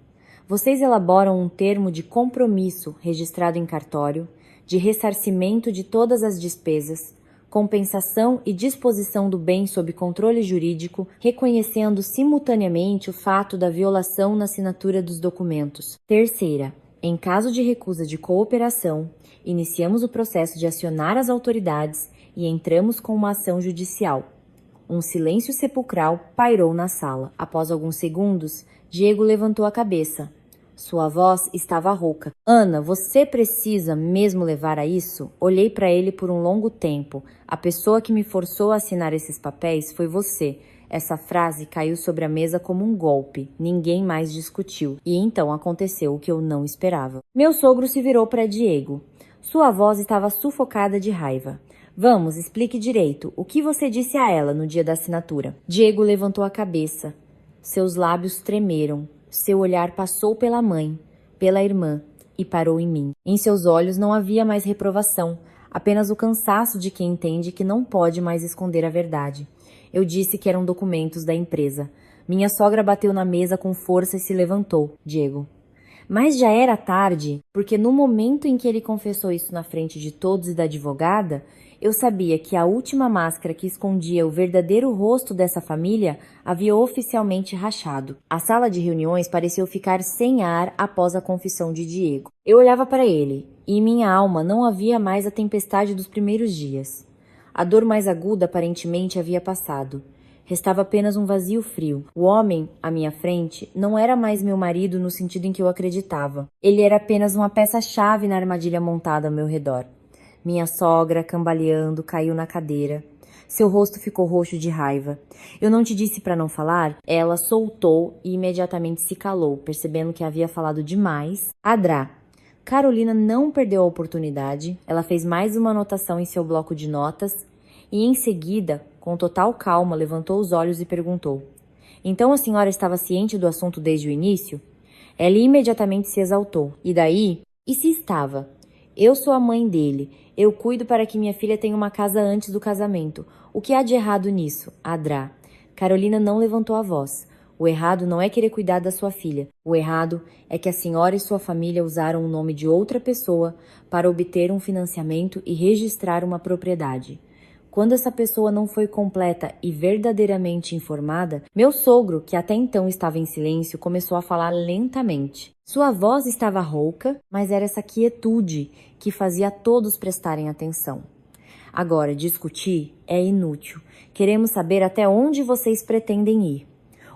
Speaker 1: vocês elaboram um termo de compromisso registrado em cartório, de ressarcimento de todas as despesas, compensação e disposição do bem sob controle jurídico, reconhecendo simultaneamente o fato da violação na assinatura dos documentos. Terceira, em caso de recusa de cooperação, iniciamos o processo de acionar as autoridades e entramos com uma ação judicial. Um silêncio sepulcral pairou na sala. Após alguns segundos, Diego levantou a cabeça. Sua voz estava rouca. Ana, você precisa mesmo levar a isso? Olhei para ele por um longo tempo. A pessoa que me forçou a assinar esses papéis foi você. Essa frase caiu sobre a mesa como um golpe. Ninguém mais discutiu. E então aconteceu o que eu não esperava. Meu sogro se virou para Diego. Sua voz estava sufocada de raiva. Vamos, explique direito. O que você disse a ela no dia da assinatura? Diego levantou a cabeça. Seus lábios tremeram. Seu olhar passou pela mãe, pela irmã e parou em mim. Em seus olhos não havia mais reprovação, apenas o cansaço de quem entende que não pode mais esconder a verdade. Eu disse que eram documentos da empresa. Minha sogra bateu na mesa com força e se levantou. Diego. Mas já era tarde, porque no momento em que ele confessou isso na frente de todos e da advogada, eu sabia que a última máscara que escondia o verdadeiro rosto dessa família havia oficialmente rachado. A sala de reuniões pareceu ficar sem ar após a confissão de Diego. Eu olhava para ele, e em minha alma não havia mais a tempestade dos primeiros dias. A dor mais aguda aparentemente havia passado. Restava apenas um vazio frio. O homem, à minha frente, não era mais meu marido no sentido em que eu acreditava. Ele era apenas uma peça-chave na armadilha montada ao meu redor. Minha sogra, cambaleando, caiu na cadeira. Seu rosto ficou roxo de raiva. Eu não te disse para não falar? Ela soltou e imediatamente se calou, percebendo que havia falado demais. Adrá. Carolina não perdeu a oportunidade. Ela fez mais uma anotação em seu bloco de notas e, em seguida, com total calma, levantou os olhos e perguntou: então a senhora estava ciente do assunto desde o início? Ela imediatamente se exaltou. E daí? E se estava? Eu sou a mãe dele. Eu cuido para que minha filha tenha uma casa antes do casamento. O que há de errado nisso? Adrá. Carolina não levantou a voz. O errado não é querer cuidar da sua filha. O errado é que a senhora e sua família usaram o nome de outra pessoa para obter um financiamento e registrar uma propriedade. Quando essa pessoa não foi completa e verdadeiramente informada, meu sogro, que até então estava em silêncio, começou a falar lentamente. Sua voz estava rouca, mas era essa quietude que fazia todos prestarem atenção. Agora, discutir é inútil. Queremos saber até onde vocês pretendem ir.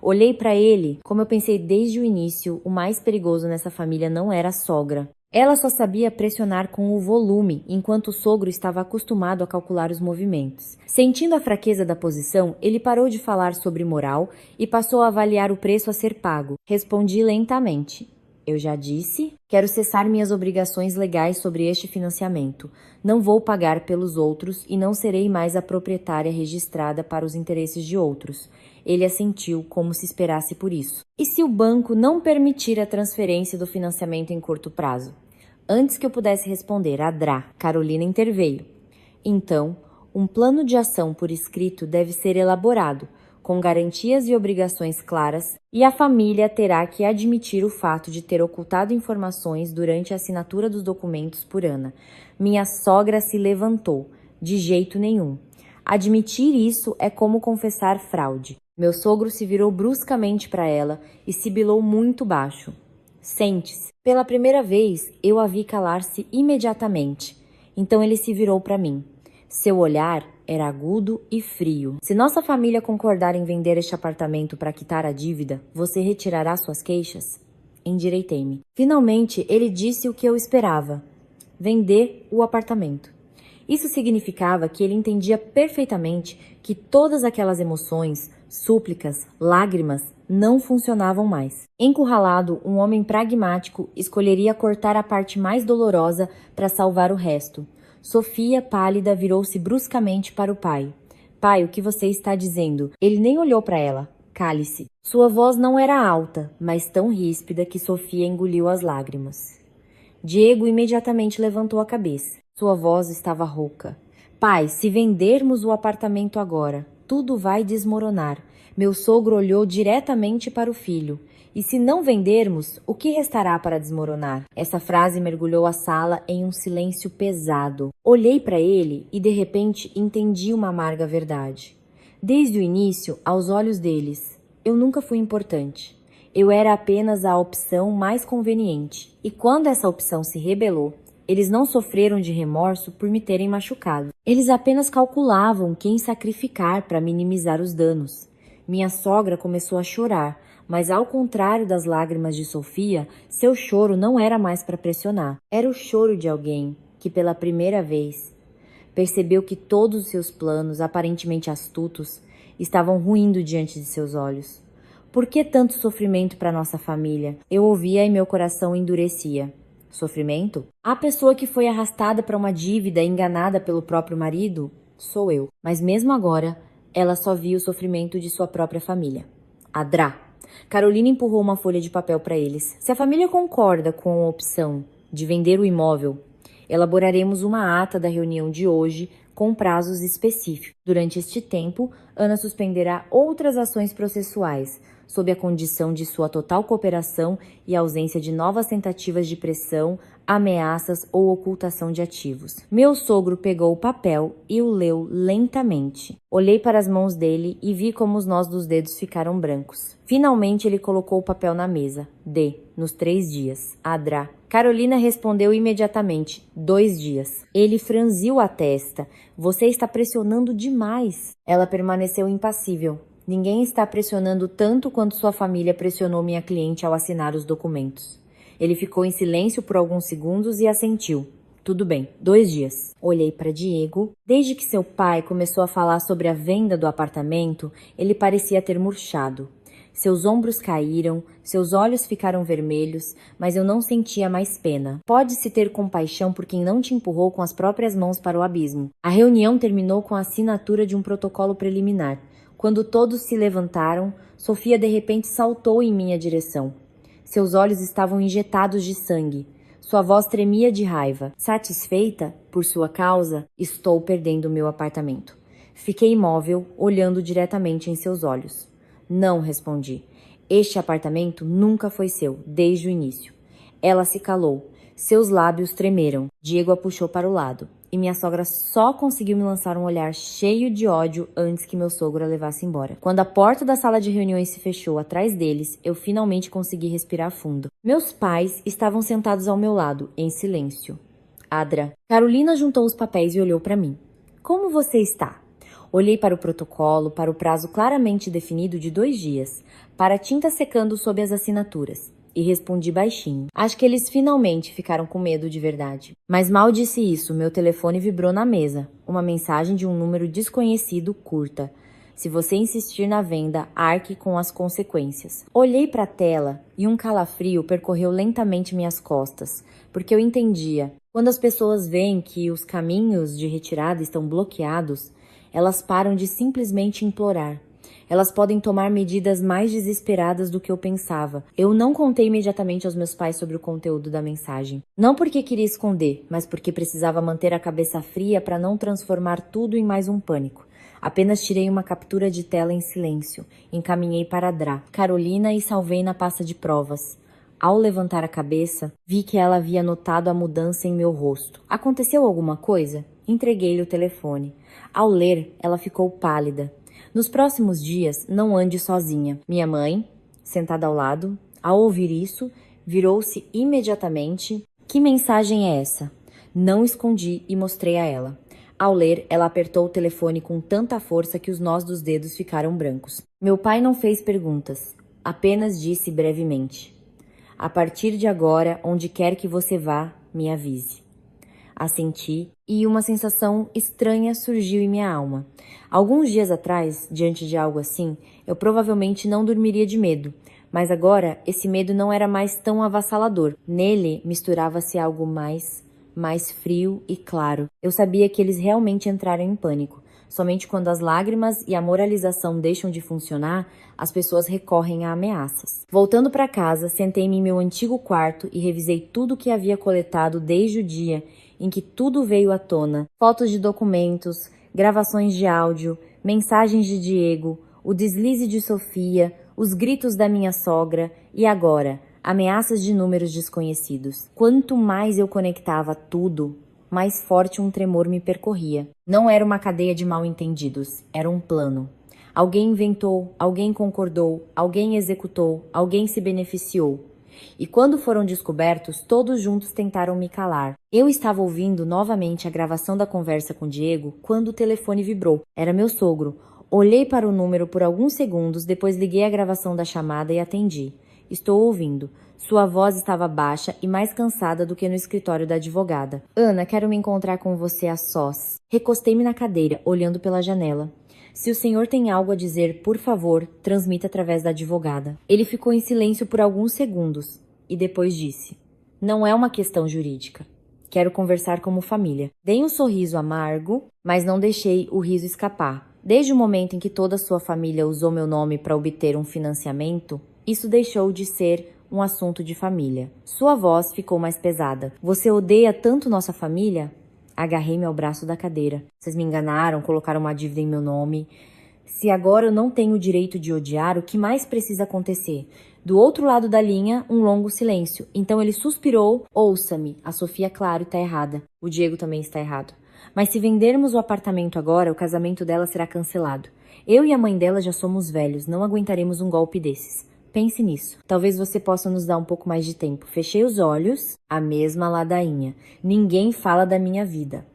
Speaker 1: Olhei para ele, como eu pensei desde o início, o mais perigoso nessa família não era a sogra. Ela só sabia pressionar com o volume, enquanto o sogro estava acostumado a calcular os movimentos. Sentindo a fraqueza da posição, ele parou de falar sobre moral e passou a avaliar o preço a ser pago. Respondi lentamente. Eu já disse, quero cessar minhas obrigações legais sobre este financiamento. Não vou pagar pelos outros e não serei mais a proprietária registrada para os interesses de outros. Ele assentiu, como se esperasse por isso. E se o banco não permitir a transferência do financiamento em curto prazo? Antes que eu pudesse responder, Carolina interveio. Então, um plano de ação por escrito deve ser elaborado, com garantias e obrigações claras, e a família terá que admitir o fato de ter ocultado informações durante a assinatura dos documentos por Ana. Minha sogra se levantou. De jeito nenhum. Admitir isso é como confessar fraude. Meu sogro se virou bruscamente para ela e sibilou muito baixo. Sente-se. Pela primeira vez, eu a vi calar-se imediatamente. Então ele se virou para mim. Seu olhar era agudo e frio. Se nossa família concordar em vender este apartamento para quitar a dívida, você retirará suas queixas? Endireitei-me. Finalmente, ele disse o que eu esperava. Vender o apartamento. Isso significava que ele entendia perfeitamente que todas aquelas emoções, súplicas, lágrimas, não funcionavam mais. Encurralado, um homem pragmático escolheria cortar a parte mais dolorosa para salvar o resto. Sofia, pálida, virou-se bruscamente para o pai. Pai, o que você está dizendo? Ele nem olhou para ela. Cale-se. Sua voz não era alta, mas tão ríspida que Sofia engoliu as lágrimas. Diego imediatamente levantou a cabeça. Sua voz estava rouca. Pai, se vendermos o apartamento agora, tudo vai desmoronar. Meu sogro olhou diretamente para o filho. E se não vendermos, o que restará para desmoronar? Essa frase mergulhou a sala em um silêncio pesado. Olhei para ele e de repente entendi uma amarga verdade. Desde o início, aos olhos deles, eu nunca fui importante. Eu era apenas a opção mais conveniente. E quando essa opção se rebelou, eles não sofreram de remorso por me terem machucado. Eles apenas calculavam quem sacrificar para minimizar os danos. Minha sogra começou a chorar, mas ao contrário das lágrimas de Sofia, seu choro não era mais para pressionar. Era o choro de alguém que, pela primeira vez, percebeu que todos os seus planos, aparentemente astutos, estavam ruindo diante de seus olhos. Por que tanto sofrimento para nossa família? Eu ouvia e meu coração endurecia. Sofrimento? A pessoa que foi arrastada para uma dívida enganada pelo próprio marido? Sou eu. Mas mesmo agora, ela só via o sofrimento de sua própria família. Carolina empurrou uma folha de papel para eles. Se a família concorda com a opção de vender o imóvel, elaboraremos uma ata da reunião de hoje com prazos específicos. Durante este tempo, Ana suspenderá outras ações processuais, sob a condição de sua total cooperação e ausência de novas tentativas de pressão, ameaças ou ocultação de ativos. Meu sogro pegou o papel e o leu lentamente. Olhei para as mãos dele e vi como os nós dos dedos ficaram brancos. Finalmente ele colocou o papel na mesa. Nos 3 dias. Carolina respondeu imediatamente. 2 dias. Ele franziu a testa. Você está pressionando demais. Ela permaneceu impassível. Ninguém está pressionando tanto quanto sua família pressionou minha cliente ao assinar os documentos. Ele ficou em silêncio por alguns segundos e assentiu. Tudo bem, 2 dias. Olhei para Diego. Desde que seu pai começou a falar sobre a venda do apartamento, ele parecia ter murchado. Seus ombros caíram, seus olhos ficaram vermelhos, mas eu não sentia mais pena. Pode-se ter compaixão por quem não te empurrou com as próprias mãos para o abismo. A reunião terminou com a assinatura de um protocolo preliminar. Quando todos se levantaram, Sofia de repente saltou em minha direção. Seus olhos estavam injetados de sangue. Sua voz tremia de raiva. Satisfeita por sua causa, estou perdendo meu apartamento. Fiquei imóvel, olhando diretamente em seus olhos. Não, respondi. Este apartamento nunca foi seu, desde o início. Ela se calou. Seus lábios tremeram. Diego a puxou para o lado. E minha sogra só conseguiu me lançar um olhar cheio de ódio antes que meu sogro a levasse embora. Quando a porta da sala de reuniões se fechou atrás deles, eu finalmente consegui respirar fundo. Meus pais estavam sentados ao meu lado, em silêncio. Carolina juntou os papéis e olhou para mim. Como você está? Olhei para o protocolo, para o prazo claramente definido de 2 dias, para a tinta secando sob as assinaturas. e respondi baixinho. Acho que eles finalmente ficaram com medo de verdade. Mas mal disse isso, meu telefone vibrou na mesa. Uma mensagem de um número desconhecido curta. Se você insistir na venda, arque com as consequências. Olhei para a tela e um calafrio percorreu lentamente minhas costas, porque eu entendia. Quando as pessoas veem que os caminhos de retirada estão bloqueados, elas param de simplesmente implorar. Elas podem tomar medidas mais desesperadas do que eu pensava. Eu não contei imediatamente aos meus pais sobre o conteúdo da mensagem. Não porque queria esconder, mas porque precisava manter a cabeça fria para não transformar tudo em mais um pânico. Apenas tirei uma captura de tela em silêncio. Encaminhei para Drá, Carolina e salvei na pasta de provas. Ao levantar a cabeça, vi que ela havia notado a mudança em meu rosto. Aconteceu alguma coisa? Entreguei-lhe o telefone. Ao ler, ela ficou pálida. Nos próximos dias, não ande sozinha. Minha mãe, sentada ao lado, ao ouvir isso, virou-se imediatamente. Que mensagem é essa? Não escondi e mostrei a ela. Ao ler, ela apertou o telefone com tanta força que os nós dos dedos ficaram brancos. Meu pai não fez perguntas, apenas disse brevemente: a partir de agora, onde quer que você vá, me avise. Assenti e uma sensação estranha surgiu em minha alma. Alguns dias atrás, diante de algo assim, eu provavelmente não dormiria de medo, mas agora esse medo não era mais tão avassalador. Nele misturava-se algo mais frio e claro. Eu sabia que eles realmente entraram em pânico. Somente quando as lágrimas e a moralização deixam de funcionar, as pessoas recorrem a ameaças. Voltando para casa, sentei-me em meu antigo quarto e revisei tudo o que havia coletado desde o dia em que tudo veio à tona. Fotos de documentos, gravações de áudio, mensagens de Diego, o deslize de Sofia, os gritos da minha sogra e agora, ameaças de números desconhecidos. Quanto mais eu conectava tudo, mais forte um tremor me percorria. Não era uma cadeia de mal-entendidos, era um plano. Alguém inventou, alguém concordou, alguém executou, alguém se beneficiou. E quando foram descobertos, todos juntos tentaram me calar. Eu estava ouvindo novamente a gravação da conversa com Diego quando o telefone vibrou. Era meu sogro. Olhei para o número por alguns segundos, depois liguei a gravação da chamada e atendi. Estou ouvindo. Sua voz estava baixa e mais cansada do que no escritório da advogada. Ana, quero me encontrar com você a sós. Recostei-me na cadeira, olhando pela janela. Se o senhor tem algo a dizer, por favor, transmita através da advogada. Ele ficou em silêncio por alguns segundos e depois disse: não é uma questão jurídica. Quero conversar como família. Dei um sorriso amargo, mas não deixei o riso escapar. Desde o momento em que toda a sua família usou meu nome para obter um financiamento, isso deixou de ser um assunto de família. Sua voz ficou mais pesada. Você odeia tanto nossa família? Agarrei-me ao braço da cadeira. Vocês me enganaram, colocaram uma dívida em meu nome. Se agora eu não tenho o direito de odiar, o que mais precisa acontecer? Do outro lado da linha, um longo silêncio. Então ele suspirou. Ouça-me, a Sofia, claro, está errada. O Diego também está errado. Mas se vendermos o apartamento agora, o casamento dela será cancelado. Eu e a mãe dela já somos velhos, não aguentaremos um golpe desses. Pense nisso. Talvez você possa nos dar um pouco mais de tempo. Fechei os olhos, a mesma ladainha. Ninguém fala da minha vida.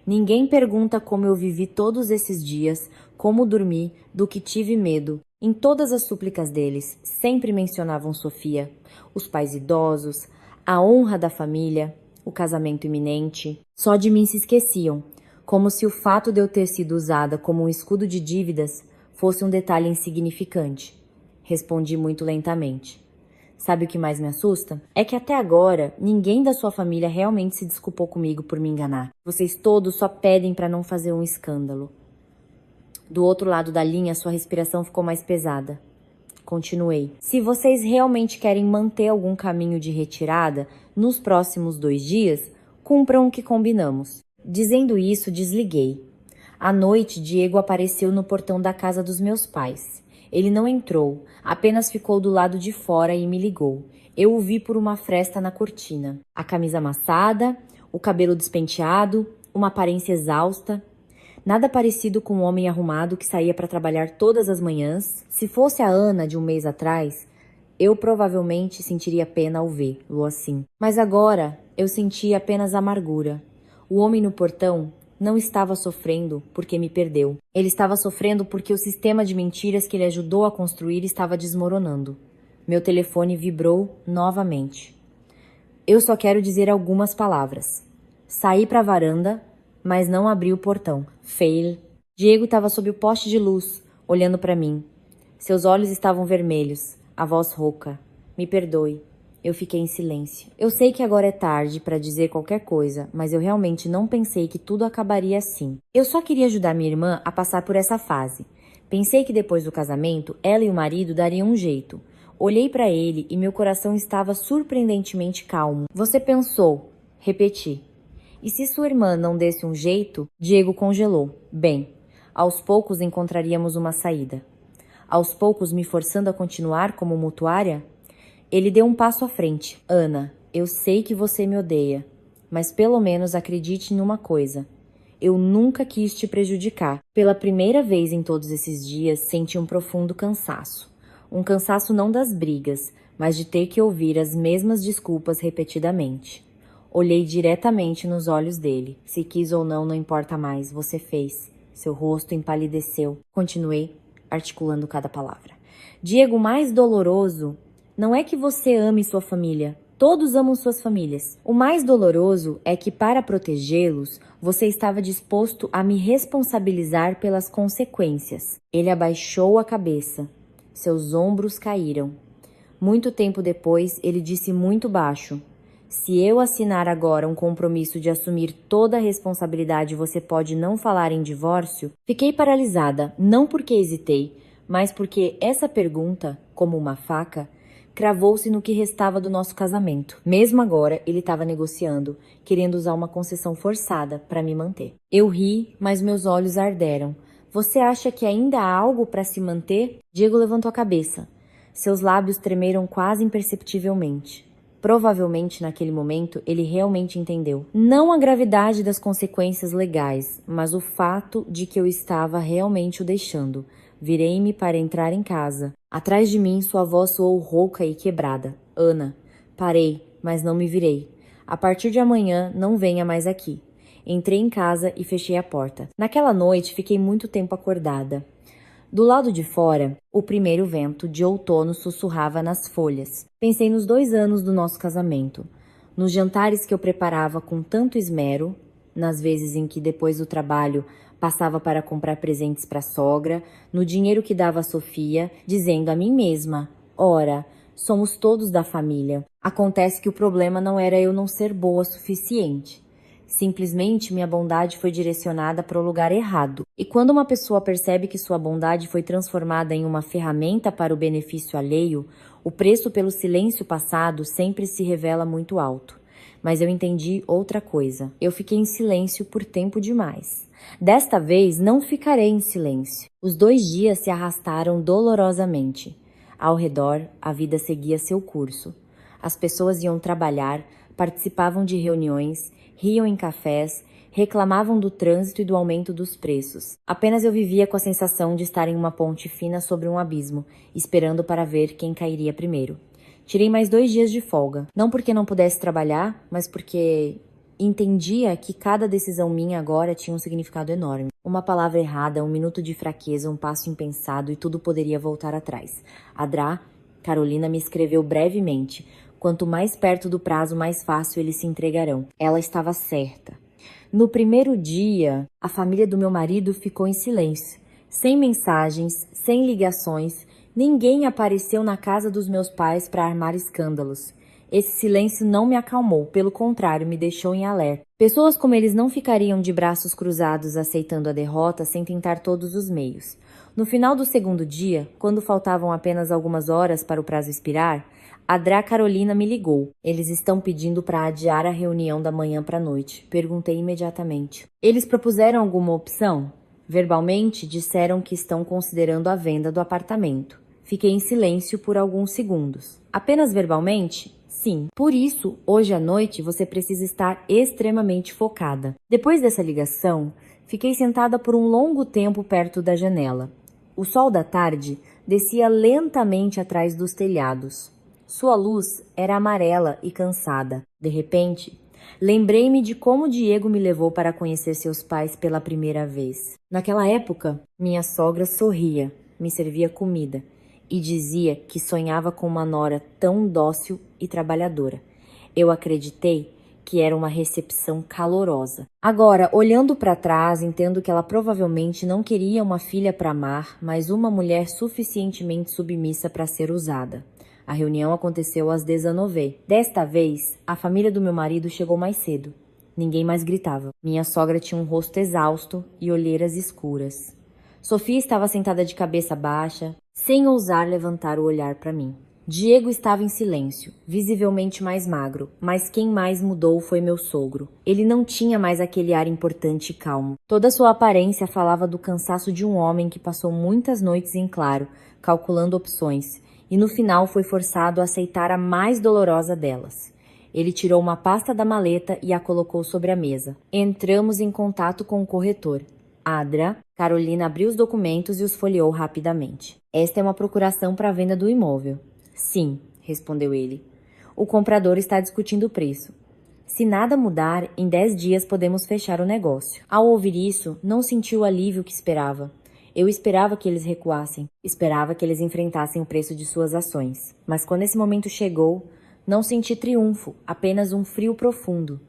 Speaker 1: Ninguém pergunta como eu vivi todos esses dias, como dormi, do que tive medo. Em todas as súplicas deles, sempre mencionavam Sofia, os pais idosos, a honra da família, o casamento iminente. Só de mim se esqueciam, como se o fato de eu ter sido usada como um escudo de dívidas fosse um detalhe insignificante. Respondi muito lentamente. Sabe o que mais me assusta? É que até agora, ninguém da sua família realmente se desculpou comigo por me enganar. Vocês todos só pedem para não fazer um escândalo. Do outro lado da linha, sua respiração ficou mais pesada. Continuei. Se vocês realmente querem manter algum caminho de retirada, nos próximos 2 dias, cumpram o que combinamos. Dizendo isso, desliguei. À noite, Diego apareceu no portão da casa dos meus pais. Ele não entrou, apenas ficou do lado de fora e me ligou. Eu o vi por uma fresta na cortina. A camisa amassada, o cabelo despenteado, uma aparência exausta. Nada parecido com um homem arrumado que saía para trabalhar todas as manhãs. Se fosse a Ana de um mês atrás, eu provavelmente sentiria pena ao vê-lo assim. Mas agora eu sentia apenas amargura. O homem no portão não estava sofrendo porque me perdeu. Ele estava sofrendo porque o sistema de mentiras que ele ajudou a construir estava desmoronando. Meu telefone vibrou novamente. Eu só quero dizer algumas palavras. Saí para a varanda, mas não abri o portão. Fail. Diego estava sob o poste de luz, olhando para mim. Seus olhos estavam vermelhos, a voz rouca. Me perdoe. Eu fiquei em silêncio. Eu sei que agora é tarde para dizer qualquer coisa, mas eu realmente não pensei que tudo acabaria assim. Eu só queria ajudar minha irmã a passar por essa fase. Pensei que depois do casamento, ela e o marido dariam um jeito. Olhei para ele e meu coração estava surpreendentemente calmo. Você pensou? Repeti. E se sua irmã não desse um jeito? Diego congelou. Bem, aos poucos encontraríamos uma saída. Aos poucos me forçando a continuar como mutuária? Ele deu um passo à frente. Ana, eu sei que você me odeia, mas pelo menos acredite em uma coisa. Eu nunca quis te prejudicar. Pela primeira vez em todos esses dias, senti um profundo cansaço. Um cansaço não das brigas, mas de ter que ouvir as mesmas desculpas repetidamente. Olhei diretamente nos olhos dele. Se quis ou não, não importa mais, você fez. Seu rosto empalideceu. Continuei, articulando cada palavra. Diego, mais doloroso não é que você ame sua família. Todos amam suas famílias. O mais doloroso é que, para protegê-los, você estava disposto a me responsabilizar pelas consequências. Ele abaixou a cabeça. Seus ombros caíram. Muito tempo depois, ele disse muito baixo: se eu assinar agora um compromisso de assumir toda a responsabilidade, você pode não falar em divórcio? Fiquei paralisada, não porque hesitei, mas porque essa pergunta, como uma faca, cravou-se no que restava do nosso casamento. Mesmo agora, ele estava negociando, querendo usar uma concessão forçada para me manter. Eu ri, mas meus olhos arderam. Você acha que ainda há algo para se manter? Diego levantou a cabeça. Seus lábios tremeram quase imperceptivelmente. Provavelmente, naquele momento, ele realmente entendeu. Não a gravidade das consequências legais, mas o fato de que eu estava realmente o deixando. Virei-me para entrar em casa. Atrás de mim, sua voz soou rouca e quebrada. Ana. Parei, mas não me virei. A partir de amanhã, não venha mais aqui. Entrei em casa e fechei a porta. Naquela noite, fiquei muito tempo acordada. Do lado de fora, o primeiro vento de outono sussurrava nas folhas. Pensei nos 2 anos do nosso casamento, nos jantares que eu preparava com tanto esmero, nas vezes em que, depois do trabalho, passava para comprar presentes para a sogra, no dinheiro que dava a Sofia, dizendo a mim mesma: ora, somos todos da família. Acontece que o problema não era eu não ser boa o suficiente. Simplesmente minha bondade foi direcionada para o lugar errado. E quando uma pessoa percebe que sua bondade foi transformada em uma ferramenta para o benefício alheio, o preço pelo silêncio passado sempre se revela muito alto. Mas eu entendi outra coisa. Eu fiquei em silêncio por tempo demais. Desta vez não ficarei em silêncio. Os 2 dias se arrastaram dolorosamente. Ao redor, a vida seguia seu curso. As pessoas iam trabalhar, participavam de reuniões, riam em cafés, reclamavam do trânsito e do aumento dos preços. Apenas eu vivia com a sensação de estar em uma ponte fina sobre um abismo, esperando para ver quem cairia primeiro. Tirei mais 2 dias de folga, não porque não pudesse trabalhar, mas porque entendia que cada decisão minha agora tinha um significado enorme. Uma palavra errada, um minuto de fraqueza, um passo impensado e tudo poderia voltar atrás. Carolina me escreveu brevemente. Quanto mais perto do prazo, mais fácil eles se entregarão. Ela estava certa. No primeiro dia, a família do meu marido ficou em silêncio. Sem mensagens, sem ligações, ninguém apareceu na casa dos meus pais para armar escândalos. Esse silêncio não me acalmou, pelo contrário, me deixou em alerta. Pessoas como eles não ficariam de braços cruzados aceitando a derrota sem tentar todos os meios. No final do 2º dia, quando faltavam apenas algumas horas para o prazo expirar, a Carolina me ligou. Eles estão pedindo para adiar a reunião da manhã para a noite. Perguntei imediatamente. Eles propuseram alguma opção? Verbalmente, disseram que estão considerando a venda do apartamento. Fiquei em silêncio por alguns segundos. Apenas verbalmente? Sim. Por isso, hoje à noite você precisa estar extremamente focada. Depois dessa ligação, fiquei sentada por um longo tempo perto da janela. O sol da tarde descia lentamente atrás dos telhados. Sua luz era amarela e cansada. De repente, lembrei-me de como Diego me levou para conhecer seus pais pela primeira vez. Naquela época, minha sogra sorria, me servia comida e dizia que sonhava com uma nora tão dócil e trabalhadora. Eu acreditei que era uma recepção calorosa. Agora, olhando para trás, entendo que ela provavelmente não queria uma filha para amar, mas uma mulher suficientemente submissa para ser usada. A reunião aconteceu às 19h. Desta vez, a família do meu marido chegou mais cedo. Ninguém mais gritava. Minha sogra tinha um rosto exausto e olheiras escuras. Sofia estava sentada de cabeça baixa, sem ousar levantar o olhar para mim. Diego estava em silêncio, visivelmente mais magro, mas quem mais mudou foi meu sogro. Ele não tinha mais aquele ar importante e calmo. Toda sua aparência falava do cansaço de um homem que passou muitas noites em claro, calculando opções, e no final foi forçado a aceitar a mais dolorosa delas. Ele tirou uma pasta da maleta e a colocou sobre a mesa. Entramos em contato com o corretor. Adra. Carolina abriu os documentos e os folheou rapidamente. Esta é uma procuração para a venda do imóvel. Sim, respondeu ele. O comprador está discutindo o preço. Se nada mudar, em 10 dias podemos fechar o negócio. Ao ouvir isso, não senti o alívio que esperava. Eu esperava que eles recuassem. Esperava que eles enfrentassem o preço de suas ações. Mas quando esse momento chegou, não senti triunfo, apenas um frio profundo.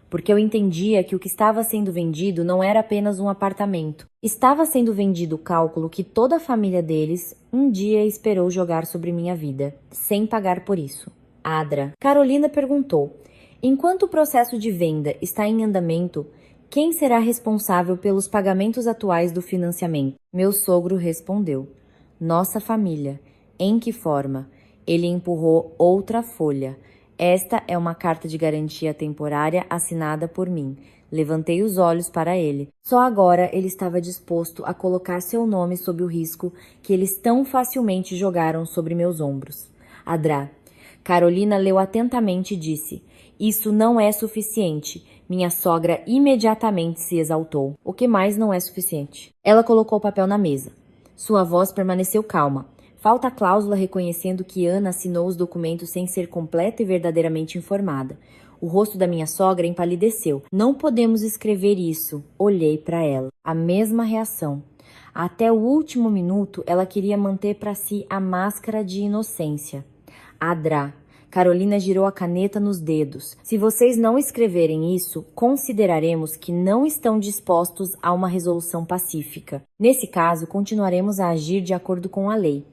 Speaker 1: Porque eu entendia que o que estava sendo vendido não era apenas um apartamento. Estava sendo vendido o cálculo que toda a família deles um dia esperou jogar sobre minha vida, sem pagar por isso. Adra. Carolina perguntou: enquanto o processo de venda está em andamento, quem será responsável pelos pagamentos atuais do financiamento? Meu sogro respondeu: nossa família. Em que forma? Ele empurrou outra folha. Esta é uma carta de garantia temporária assinada por mim. Levantei os olhos para ele. Só agora ele estava disposto a colocar seu nome sob o risco que eles tão facilmente jogaram sobre meus ombros. Adra. Carolina leu atentamente e disse: isso não é suficiente. Minha sogra imediatamente se exaltou. O que mais não é suficiente? Ela colocou o papel na mesa. Sua voz permaneceu calma. Falta a cláusula reconhecendo que Ana assinou os documentos sem ser completa e verdadeiramente informada. O rosto da minha sogra empalideceu. Não podemos escrever isso. Olhei para ela. A mesma reação. Até o último minuto, ela queria manter para si a máscara de inocência. Adra. Carolina girou a caneta nos dedos. Se vocês não escreverem isso, consideraremos que não estão dispostos a uma resolução pacífica. Nesse caso, continuaremos a agir de acordo com a lei.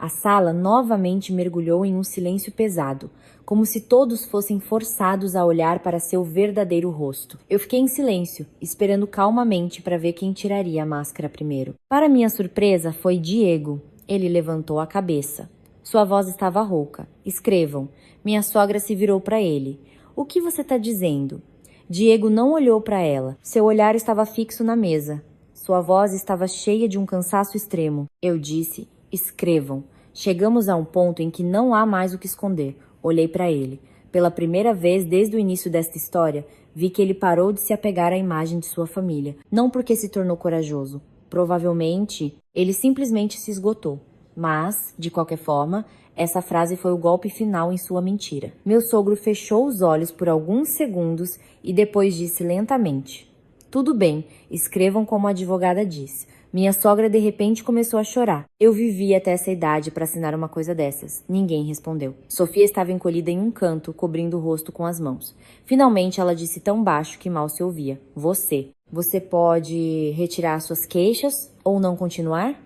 Speaker 1: A sala novamente mergulhou em um silêncio pesado, como se todos fossem forçados a olhar para seu verdadeiro rosto. Eu fiquei em silêncio, esperando calmamente para ver quem tiraria a máscara primeiro. Para minha surpresa, foi Diego. Ele levantou a cabeça. Sua voz estava rouca. Escrevam. Minha sogra se virou para ele. O que você está dizendo? Diego não olhou para ela. Seu olhar estava fixo na mesa. Sua voz estava cheia de um cansaço extremo. Eu disse: escrevam. Chegamos a um ponto em que não há mais o que esconder. Olhei para ele. Pela primeira vez desde o início desta história, vi que ele parou de se apegar à imagem de sua família. Não porque se tornou corajoso. Provavelmente, ele simplesmente se esgotou. Mas, de qualquer forma, essa frase foi o golpe final em sua mentira. Meu sogro fechou os olhos por alguns segundos e depois disse lentamente: tudo bem, escrevam como a advogada diz. Minha sogra de repente começou a chorar. Eu vivi até essa idade para assinar uma coisa dessas. Ninguém respondeu. Sofia estava encolhida em um canto, cobrindo o rosto com as mãos. Finalmente ela disse tão baixo que mal se ouvia: Você pode retirar suas queixas ou não continuar?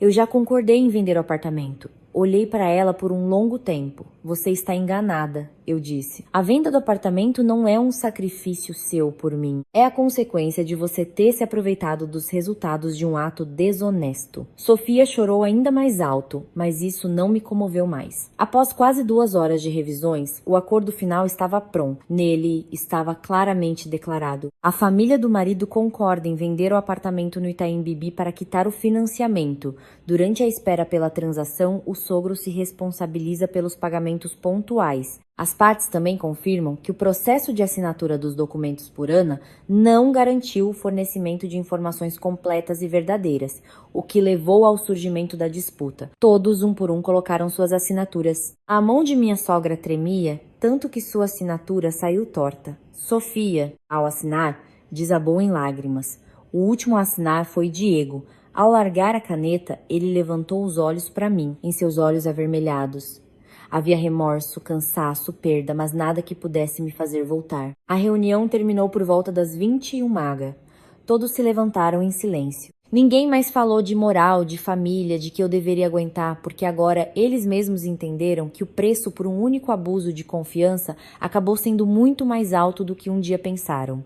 Speaker 1: Eu já concordei em vender o apartamento. Olhei para ela por um longo tempo. Você está enganada, eu disse. A venda do apartamento não é um sacrifício seu por mim. É a consequência de você ter se aproveitado dos resultados de um ato desonesto. Sofia chorou ainda mais alto, mas isso não me comoveu mais. Após quase 2 horas de revisões, o acordo final estava pronto. Nele estava claramente declarado: a família do marido concorda em vender o apartamento no Itaim Bibi para quitar o financiamento. Durante a espera pela transação, o sogro se responsabiliza pelos pagamentos pontuais. As partes também confirmam que o processo de assinatura dos documentos por Ana não garantiu o fornecimento de informações completas e verdadeiras, o que levou ao surgimento da disputa. Todos, um por um, colocaram suas assinaturas. A mão de minha sogra tremia, tanto que sua assinatura saiu torta. Sofia, ao assinar, desabou em lágrimas. O último a assinar foi Diego. Ao largar a caneta, ele levantou os olhos para mim, em seus olhos avermelhados. Havia remorso, cansaço, perda, mas nada que pudesse me fazer voltar. A reunião terminou por volta das 21h. Todos se levantaram em silêncio. Ninguém mais falou de moral, de família, de que eu deveria aguentar, porque agora eles mesmos entenderam que o preço por um único abuso de confiança acabou sendo muito mais alto do que um dia pensaram.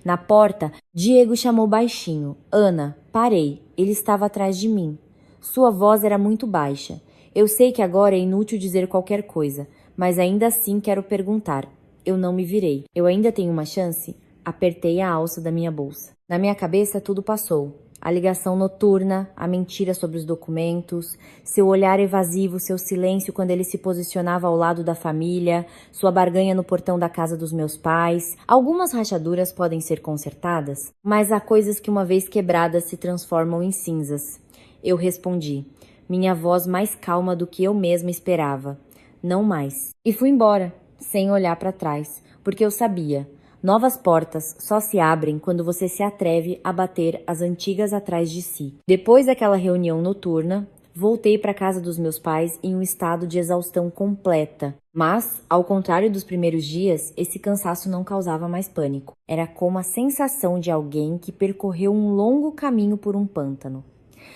Speaker 1: Na porta, Diego chamou baixinho. Ana, parei. Ele estava atrás de mim. Sua voz era muito baixa. Eu sei que agora é inútil dizer qualquer coisa, mas ainda assim quero perguntar. Eu não me virei. Eu ainda tenho uma chance? Apertei a alça da minha bolsa. Na minha cabeça tudo passou. A ligação noturna, a mentira sobre os documentos, seu olhar evasivo, seu silêncio quando ele se posicionava ao lado da família, sua barganha no portão da casa dos meus pais. Algumas rachaduras podem ser consertadas, mas há coisas que uma vez quebradas se transformam em cinzas. Eu respondi, minha voz mais calma do que eu mesma esperava. Não mais. E fui embora, sem olhar para trás, porque eu sabia. Novas portas só se abrem quando você se atreve a bater as antigas atrás de si. Depois daquela reunião noturna, voltei para a casa dos meus pais em um estado de exaustão completa. Mas, ao contrário dos primeiros dias, esse cansaço não causava mais pânico. Era como a sensação de alguém que percorreu um longo caminho por um pântano.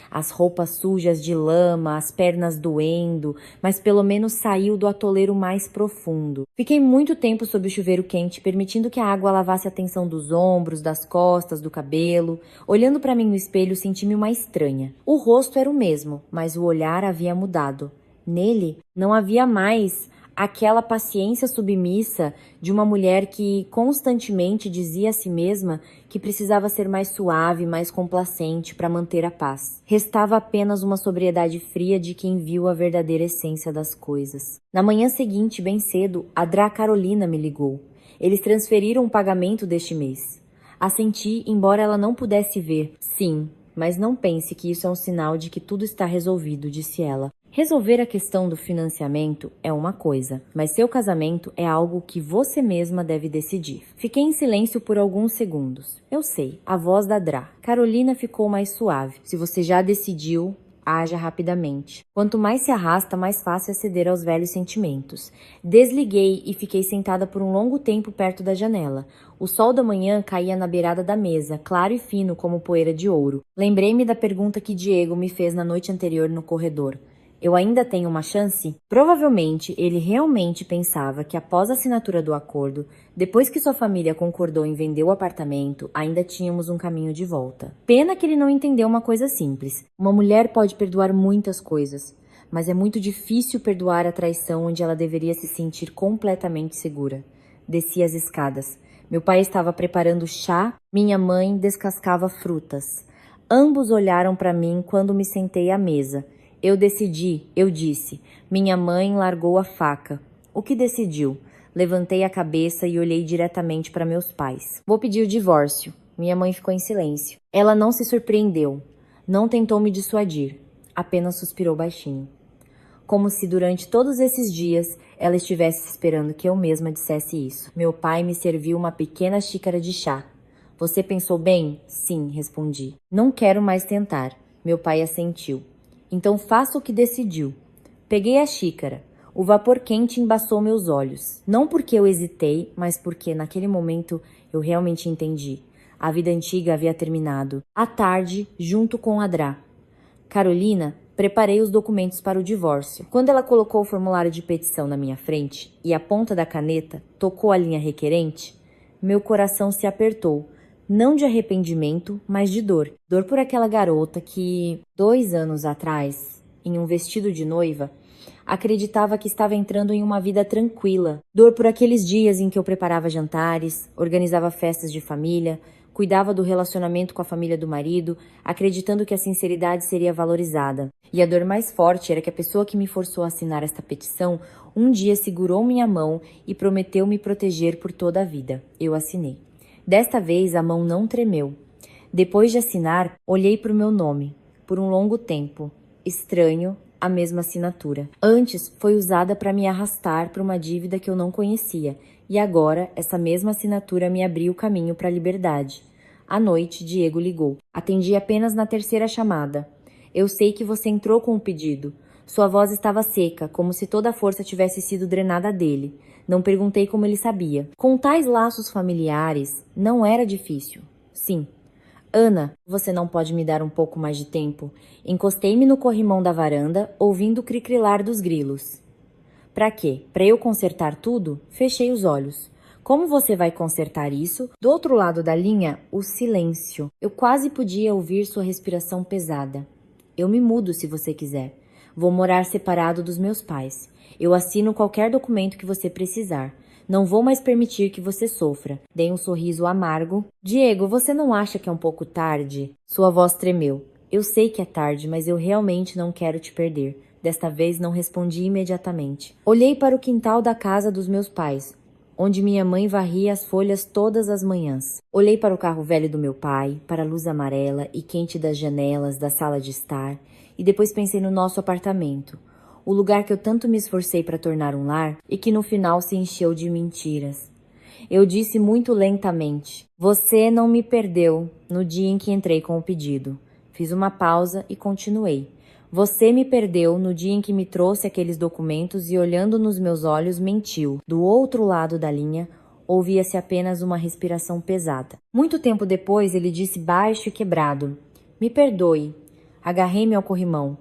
Speaker 1: As roupas sujas de lama, as pernas doendo, mas pelo menos saiu do atoleiro mais profundo. Fiquei muito tempo sob o chuveiro quente, permitindo que a água lavasse a tensão dos ombros, das costas, do cabelo. Olhando para mim no espelho, senti-me uma estranha. O rosto era o mesmo, mas o olhar havia mudado. Nele, não havia mais aquela paciência submissa de uma mulher que constantemente dizia a si mesma que precisava ser mais suave, mais complacente para manter a paz. Restava apenas uma sobriedade fria de quem viu a verdadeira essência das coisas. Na manhã seguinte, bem cedo, a Drá Carolina me ligou. Eles transferiram o pagamento deste mês. Assenti, embora ela não pudesse ver. Sim, mas não pense que isso é um sinal de que tudo está resolvido, disse ela. Resolver a questão do financiamento é uma coisa, mas seu casamento é algo que você mesma deve decidir. Fiquei em silêncio por alguns segundos. Eu sei, a voz da Drá. Carolina ficou mais suave. Se você já decidiu, haja rapidamente. Quanto mais se arrasta, mais fácil é ceder aos velhos sentimentos. Desliguei e fiquei sentada por um longo tempo perto da janela. O sol da manhã caía na beirada da mesa, claro e fino como poeira de ouro. Lembrei-me da pergunta que Diego me fez na noite anterior no corredor. Eu ainda tenho uma chance? Provavelmente ele realmente pensava que após a assinatura do acordo, depois que sua família concordou em vender o apartamento, ainda tínhamos um caminho de volta. Pena que ele não entendeu uma coisa simples. Uma mulher pode perdoar muitas coisas, mas é muito difícil perdoar a traição onde ela deveria se sentir completamente segura. Desci as escadas. Meu pai estava preparando chá, minha mãe descascava frutas. Ambos olharam para mim quando me sentei à mesa. Eu decidi, eu disse. Minha mãe largou a faca. O que decidiu? Levantei a cabeça e olhei diretamente para meus pais. Vou pedir o divórcio. Minha mãe ficou em silêncio. Ela não se surpreendeu. Não tentou me dissuadir. Apenas suspirou baixinho. Como se durante todos esses dias ela estivesse esperando que eu mesma dissesse isso. Meu pai me serviu uma pequena xícara de chá. Você pensou bem? Sim, respondi. Não quero mais tentar. Meu pai assentiu. Então faça o que decidiu. Peguei a xícara. O vapor quente embaçou meus olhos. Não porque eu hesitei, mas porque naquele momento eu realmente entendi. A vida antiga havia terminado. À tarde, junto com a Drá. Carolina, preparei os documentos para o divórcio. Quando ela colocou o formulário de petição na minha frente e a ponta da caneta tocou a linha requerente, meu coração se apertou. Não de arrependimento, mas de dor. Dor por aquela garota que, 2 anos atrás, em um vestido de noiva, acreditava que estava entrando em uma vida tranquila. Dor por aqueles dias em que eu preparava jantares, organizava festas de família, cuidava do relacionamento com a família do marido, acreditando que a sinceridade seria valorizada. E a dor mais forte era que a pessoa que me forçou a assinar esta petição um dia segurou minha mão e prometeu me proteger por toda a vida. Eu assinei. Desta vez a mão não tremeu. Depois de assinar, olhei para o meu nome. Por um longo tempo. Estranho, a mesma assinatura. Antes foi usada para me arrastar para uma dívida que eu não conhecia. E agora essa mesma assinatura me abriu o caminho para a liberdade. À noite, Diego ligou. Atendi apenas na terceira chamada. Eu sei que você entrou com o pedido. Sua voz estava seca, como se toda a força tivesse sido drenada dele. Não perguntei como ele sabia. Com tais laços familiares, não era difícil. Sim. Ana, você não pode me dar um pouco mais de tempo? Encostei-me no corrimão da varanda, ouvindo o cricrilar dos grilos. Pra quê? Pra eu consertar tudo? Fechei os olhos. Como você vai consertar isso? Do outro lado da linha, o silêncio. Eu quase podia ouvir sua respiração pesada. Eu me mudo se você quiser. Vou morar separado dos meus pais. Eu assino qualquer documento que você precisar. Não vou mais permitir que você sofra. Dei um sorriso amargo. Diego, você não acha que é um pouco tarde? Sua voz tremeu. Eu sei que é tarde, mas eu realmente não quero te perder. Desta vez não respondi imediatamente. Olhei para o quintal da casa dos meus pais, onde minha mãe varria as folhas todas as manhãs. Olhei para o carro velho do meu pai, para a luz amarela e quente das janelas da sala de estar, e depois pensei no nosso apartamento, o lugar que eu tanto me esforcei para tornar um lar e que no final se encheu de mentiras. Eu disse muito lentamente: você não me perdeu no dia em que entrei com o pedido. Fiz uma pausa e continuei. Você me perdeu no dia em que me trouxe aqueles documentos e, olhando nos meus olhos, mentiu. Do outro lado da linha, ouvia-se apenas uma respiração pesada. Muito tempo depois, ele disse baixo e quebrado: me perdoe. Agarrei-me ao corrimão.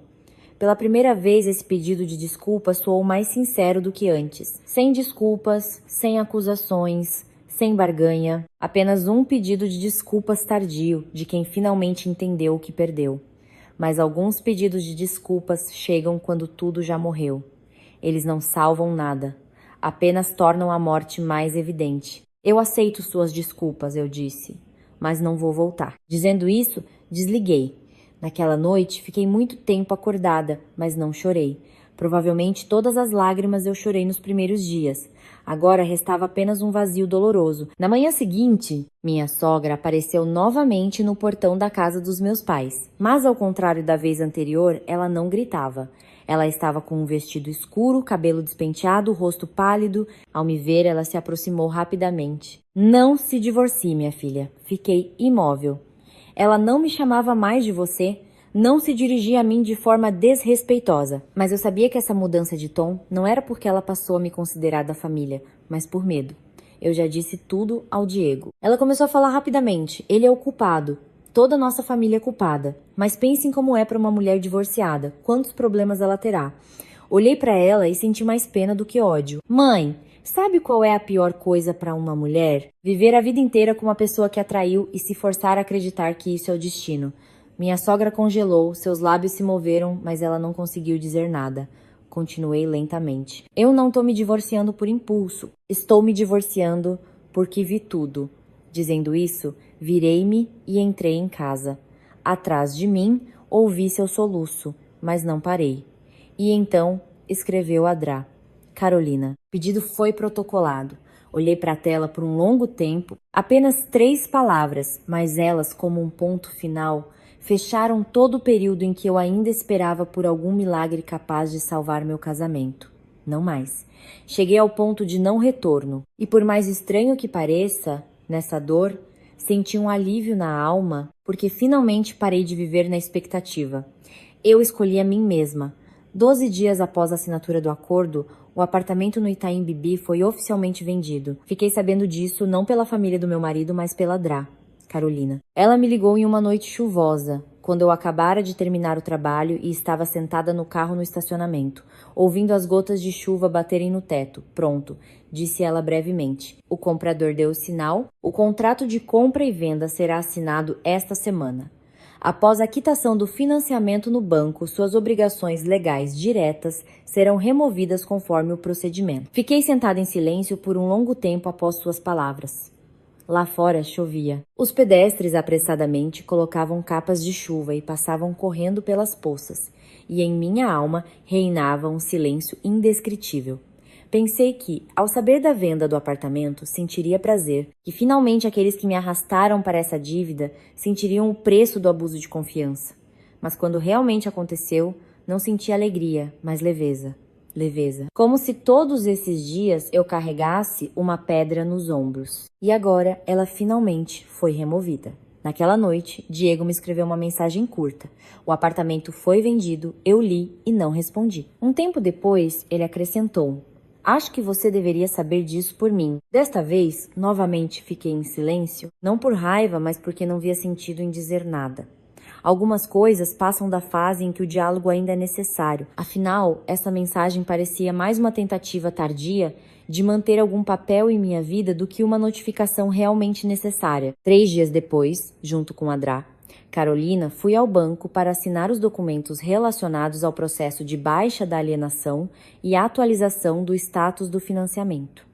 Speaker 1: Pela primeira vez, esse pedido de desculpa soou mais sincero do que antes. Sem desculpas, sem acusações, sem barganha. Apenas um pedido de desculpas tardio de quem finalmente entendeu o que perdeu. Mas alguns pedidos de desculpas chegam quando tudo já morreu. Eles não salvam nada, apenas tornam a morte mais evidente. Eu aceito suas desculpas, eu disse, mas não vou voltar. Dizendo isso, desliguei. Naquela noite, fiquei muito tempo acordada, mas não chorei. Provavelmente todas as lágrimas eu chorei nos primeiros dias. Agora restava apenas um vazio doloroso. Na manhã seguinte, minha sogra apareceu novamente no portão da casa dos meus pais. Mas ao contrário da vez anterior, ela não gritava. Ela estava com um vestido escuro, cabelo despenteado, rosto pálido. Ao me ver, ela se aproximou rapidamente. Não se divorcie, minha filha. Fiquei imóvel. Ela não me chamava mais de você. Não se dirigia a mim de forma desrespeitosa, mas eu sabia que essa mudança de tom não era porque ela passou a me considerar da família, mas por medo. Eu já disse tudo ao Diego. Ela começou a falar rapidamente. Ele é o culpado. Toda a nossa família é culpada. Mas pensem como é para uma mulher divorciada. Quantos problemas ela terá. Olhei para ela e senti mais pena do que ódio. Mãe, sabe qual é a pior coisa para uma mulher? Viver a vida inteira com uma pessoa que a traiu e se forçar a acreditar que isso é o destino. Minha sogra congelou, seus lábios se moveram, mas ela não conseguiu dizer nada. Continuei lentamente. Eu não estou me divorciando por impulso. Estou me divorciando porque vi tudo. Dizendo isso, virei-me e entrei em casa. Atrás de mim, ouvi seu soluço, mas não parei. E então, escreveu Adrá. Carolina. O pedido foi protocolado. Olhei para a tela por um longo tempo. Apenas 3 palavras, mas elas, como um ponto final, fecharam todo o período em que eu ainda esperava por algum milagre capaz de salvar meu casamento. Não mais. Cheguei ao ponto de não retorno. E por mais estranho que pareça, nessa dor, senti um alívio na alma, porque finalmente parei de viver na expectativa. Eu escolhi a mim mesma. 12 dias após a assinatura do acordo, o apartamento no Itaim Bibi foi oficialmente vendido. Fiquei sabendo disso não pela família do meu marido, mas pela Drá. Carolina. Ela me ligou em uma noite chuvosa, quando eu acabara de terminar o trabalho e estava sentada no carro no estacionamento, ouvindo as gotas de chuva baterem no teto. Pronto, disse ela brevemente. O comprador deu o sinal. O contrato de compra e venda será assinado esta semana. Após a quitação do financiamento no banco, suas obrigações legais diretas serão removidas conforme o procedimento. Fiquei sentada em silêncio por um longo tempo após suas palavras. Lá fora chovia. Os pedestres apressadamente colocavam capas de chuva e passavam correndo pelas poças, e em minha alma reinava um silêncio indescritível. Pensei que, ao saber da venda do apartamento, sentiria prazer, que finalmente aqueles que me arrastaram para essa dívida sentiriam o preço do abuso de confiança. Mas quando realmente aconteceu, não senti alegria, mas leveza. Leveza. Como se todos esses dias eu carregasse uma pedra nos ombros. E agora ela finalmente foi removida. Naquela noite, Diego me escreveu uma mensagem curta. O apartamento foi vendido, eu li e não respondi. Um tempo depois, ele acrescentou: acho que você deveria saber disso por mim. Desta vez, novamente fiquei em silêncio, não por raiva, mas porque não via sentido em dizer nada. Algumas coisas passam da fase em que o diálogo ainda é necessário. Afinal, essa mensagem parecia mais uma tentativa tardia de manter algum papel em minha vida do que uma notificação realmente necessária. 3 dias depois, junto com a Drá, Carolina, fui ao banco para assinar os documentos relacionados ao processo de baixa da alienação e atualização do status do financiamento.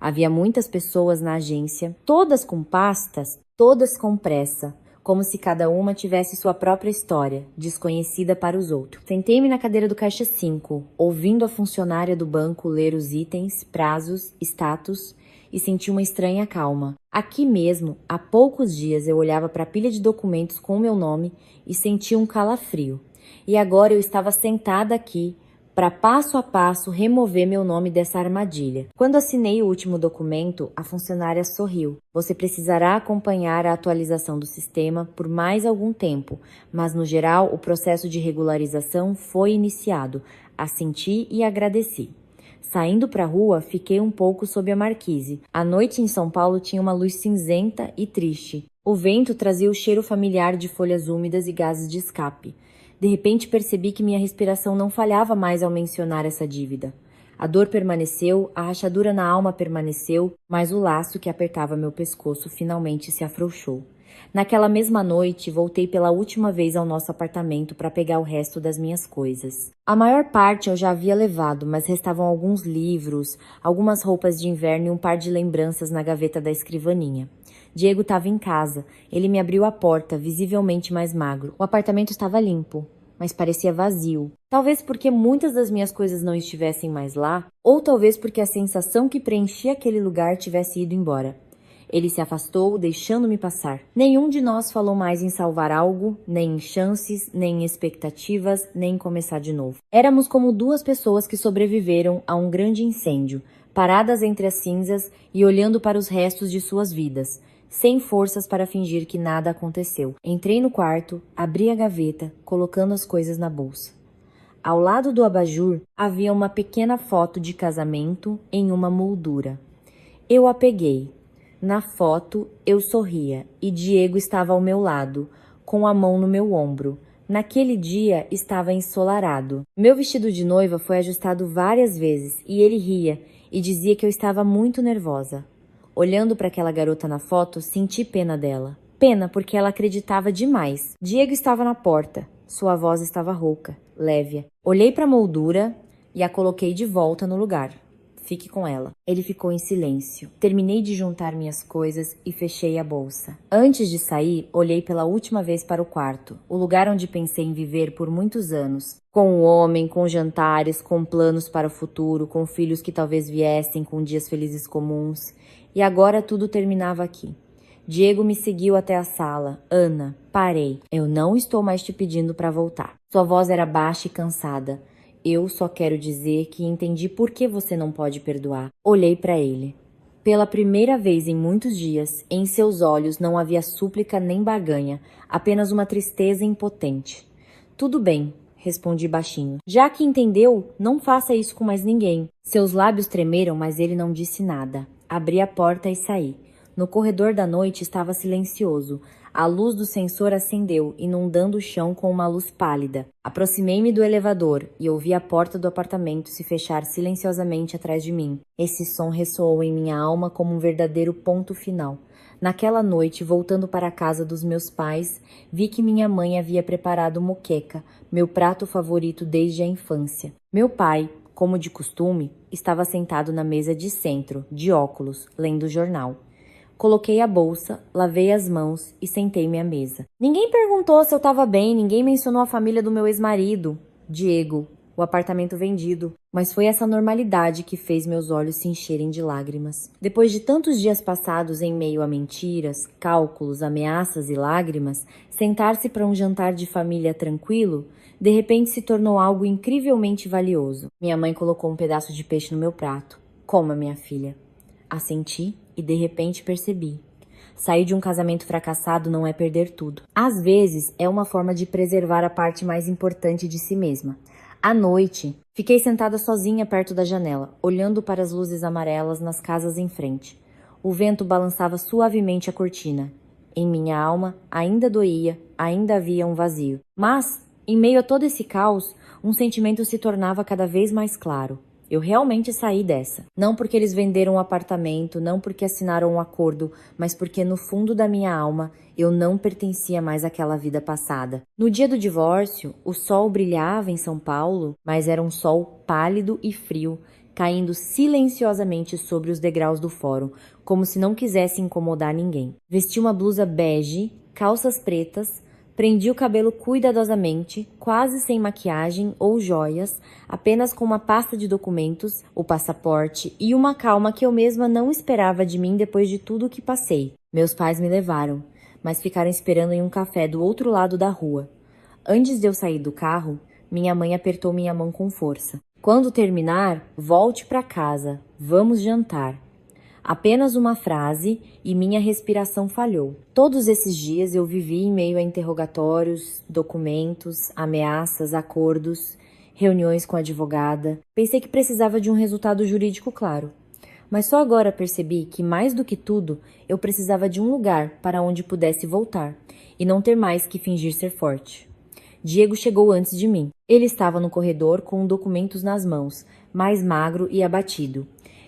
Speaker 1: Havia muitas pessoas na agência, todas com pastas, todas com pressa, como se cada uma tivesse sua própria história, desconhecida para os outros. Sentei-me na cadeira do caixa 5, ouvindo a funcionária do banco ler os itens, prazos, status, e senti uma estranha calma. Aqui mesmo, há poucos dias eu olhava para a pilha de documentos com o meu nome e sentia um calafrio. E agora eu estava sentada aqui, para passo a passo remover meu nome dessa armadilha. Quando assinei o último documento, a funcionária sorriu. Você precisará acompanhar a atualização do sistema por mais algum tempo, mas no geral o processo de regularização foi iniciado. Assenti e agradeci. Saindo para a rua, fiquei um pouco sob a marquise. A noite em São Paulo tinha uma luz cinzenta e triste. O vento trazia o cheiro familiar de folhas úmidas e gases de escape. De repente percebi que minha respiração não falhava mais ao mencionar essa dívida. A dor permaneceu, a rachadura na alma permaneceu, mas o laço que apertava meu pescoço finalmente se afrouxou. Naquela mesma noite, voltei pela última vez ao nosso apartamento para pegar o resto das minhas coisas. A maior parte eu já havia levado, mas restavam alguns livros, algumas roupas de inverno e um par de lembranças na gaveta da escrivaninha. Diego estava em casa. Ele me abriu a porta, visivelmente mais magro. O apartamento estava limpo, mas parecia vazio. Talvez porque muitas das minhas coisas não estivessem mais lá, ou talvez porque a sensação que preenchia aquele lugar tivesse ido embora. Ele se afastou, deixando-me passar. Nenhum de nós falou mais em salvar algo, nem em chances, nem em expectativas, nem em começar de novo. Éramos como 2 pessoas que sobreviveram a um grande incêndio, paradas entre as cinzas e olhando para os restos de suas vidas, sem forças para fingir que nada aconteceu. Entrei no quarto, abri a gaveta, colocando as coisas na bolsa. Ao lado do abajur havia uma pequena foto de casamento em uma moldura. Eu a peguei. Na foto, eu sorria e Diego estava ao meu lado, com a mão no meu ombro. Naquele dia, estava ensolarado. Meu vestido de noiva foi ajustado várias vezes e ele ria e dizia que eu estava muito nervosa. Olhando para aquela garota na foto, senti pena dela. Pena porque ela acreditava demais. Diego estava na porta. Sua voz estava rouca, leve. Olhei para a moldura e a coloquei de volta no lugar. Fique com ela. Ele ficou em silêncio. Terminei de juntar minhas coisas e fechei a bolsa. Antes de sair, olhei pela última vez para o quarto, o lugar onde pensei em viver por muitos anos. Com um homem, com jantares, com planos para o futuro, com filhos que talvez viessem, com dias felizes comuns. E agora tudo terminava aqui. Diego me seguiu até a sala. Ana, parei. Eu não estou mais te pedindo para voltar. Sua voz era baixa e cansada. Eu só quero dizer que entendi por que você não pode perdoar. Olhei para ele. Pela primeira vez em muitos dias, em seus olhos não havia súplica nem barganha, apenas uma tristeza impotente. Tudo bem, respondi baixinho. Já que entendeu, não faça isso com mais ninguém. Seus lábios tremeram, mas ele não disse nada. Abri a porta e saí. No corredor da noite estava silencioso. A luz do sensor acendeu, inundando o chão com uma luz pálida. Aproximei-me do elevador e ouvi a porta do apartamento se fechar silenciosamente atrás de mim. Esse som ressoou em minha alma como um verdadeiro ponto final. Naquela noite, voltando para a casa dos meus pais, vi que minha mãe havia preparado moqueca, meu prato favorito desde a infância. Meu pai, como de costume, estava sentado na mesa de centro, de óculos, lendo o jornal. Coloquei a bolsa, lavei as mãos e sentei-me à mesa. Ninguém perguntou se eu estava bem, ninguém mencionou a família do meu ex-marido, Diego, o apartamento vendido. Mas foi essa normalidade que fez meus olhos se encherem de lágrimas. Depois de tantos dias passados em meio a mentiras, cálculos, ameaças e lágrimas, sentar-se para um jantar de família tranquilo, de repente se tornou algo incrivelmente valioso. Minha mãe colocou um pedaço de peixe no meu prato. Coma, minha filha. Assenti e de repente percebi. Sair de um casamento fracassado não é perder tudo. Às vezes, é uma forma de preservar a parte mais importante de si mesma. À noite, fiquei sentada sozinha perto da janela, olhando para as luzes amarelas nas casas em frente. O vento balançava suavemente a cortina. Em minha alma, ainda doía, ainda havia um vazio. Mas, em meio a todo esse caos, um sentimento se tornava cada vez mais claro. Eu realmente saí dessa. Não porque eles venderam um apartamento, não porque assinaram um acordo, mas porque no fundo da minha alma eu não pertencia mais àquela vida passada. No dia do divórcio, o sol brilhava em São Paulo, mas era um sol pálido e frio, caindo silenciosamente sobre os degraus do fórum, como se não quisesse incomodar ninguém. Vesti uma blusa bege, calças pretas, prendi o cabelo cuidadosamente, quase sem maquiagem ou joias, apenas com uma pasta de documentos, o passaporte e uma calma que eu mesma não esperava de mim depois de tudo o que passei. Meus pais me levaram, mas ficaram esperando em um café do outro lado da rua. Antes de eu sair do carro, minha mãe apertou minha mão com força. Quando terminar, volte para casa. Vamos jantar. Apenas uma frase e minha respiração falhou. Todos esses dias eu vivi em meio a interrogatórios, documentos, ameaças, acordos, reuniões com a advogada. Pensei que precisava de um resultado jurídico claro. Mas só agora percebi que, mais do que tudo, eu precisava de um lugar para onde pudesse voltar e não ter mais que fingir ser forte. Diego chegou antes de mim. Ele estava no corredor com documentos nas mãos, mais magro e abatido.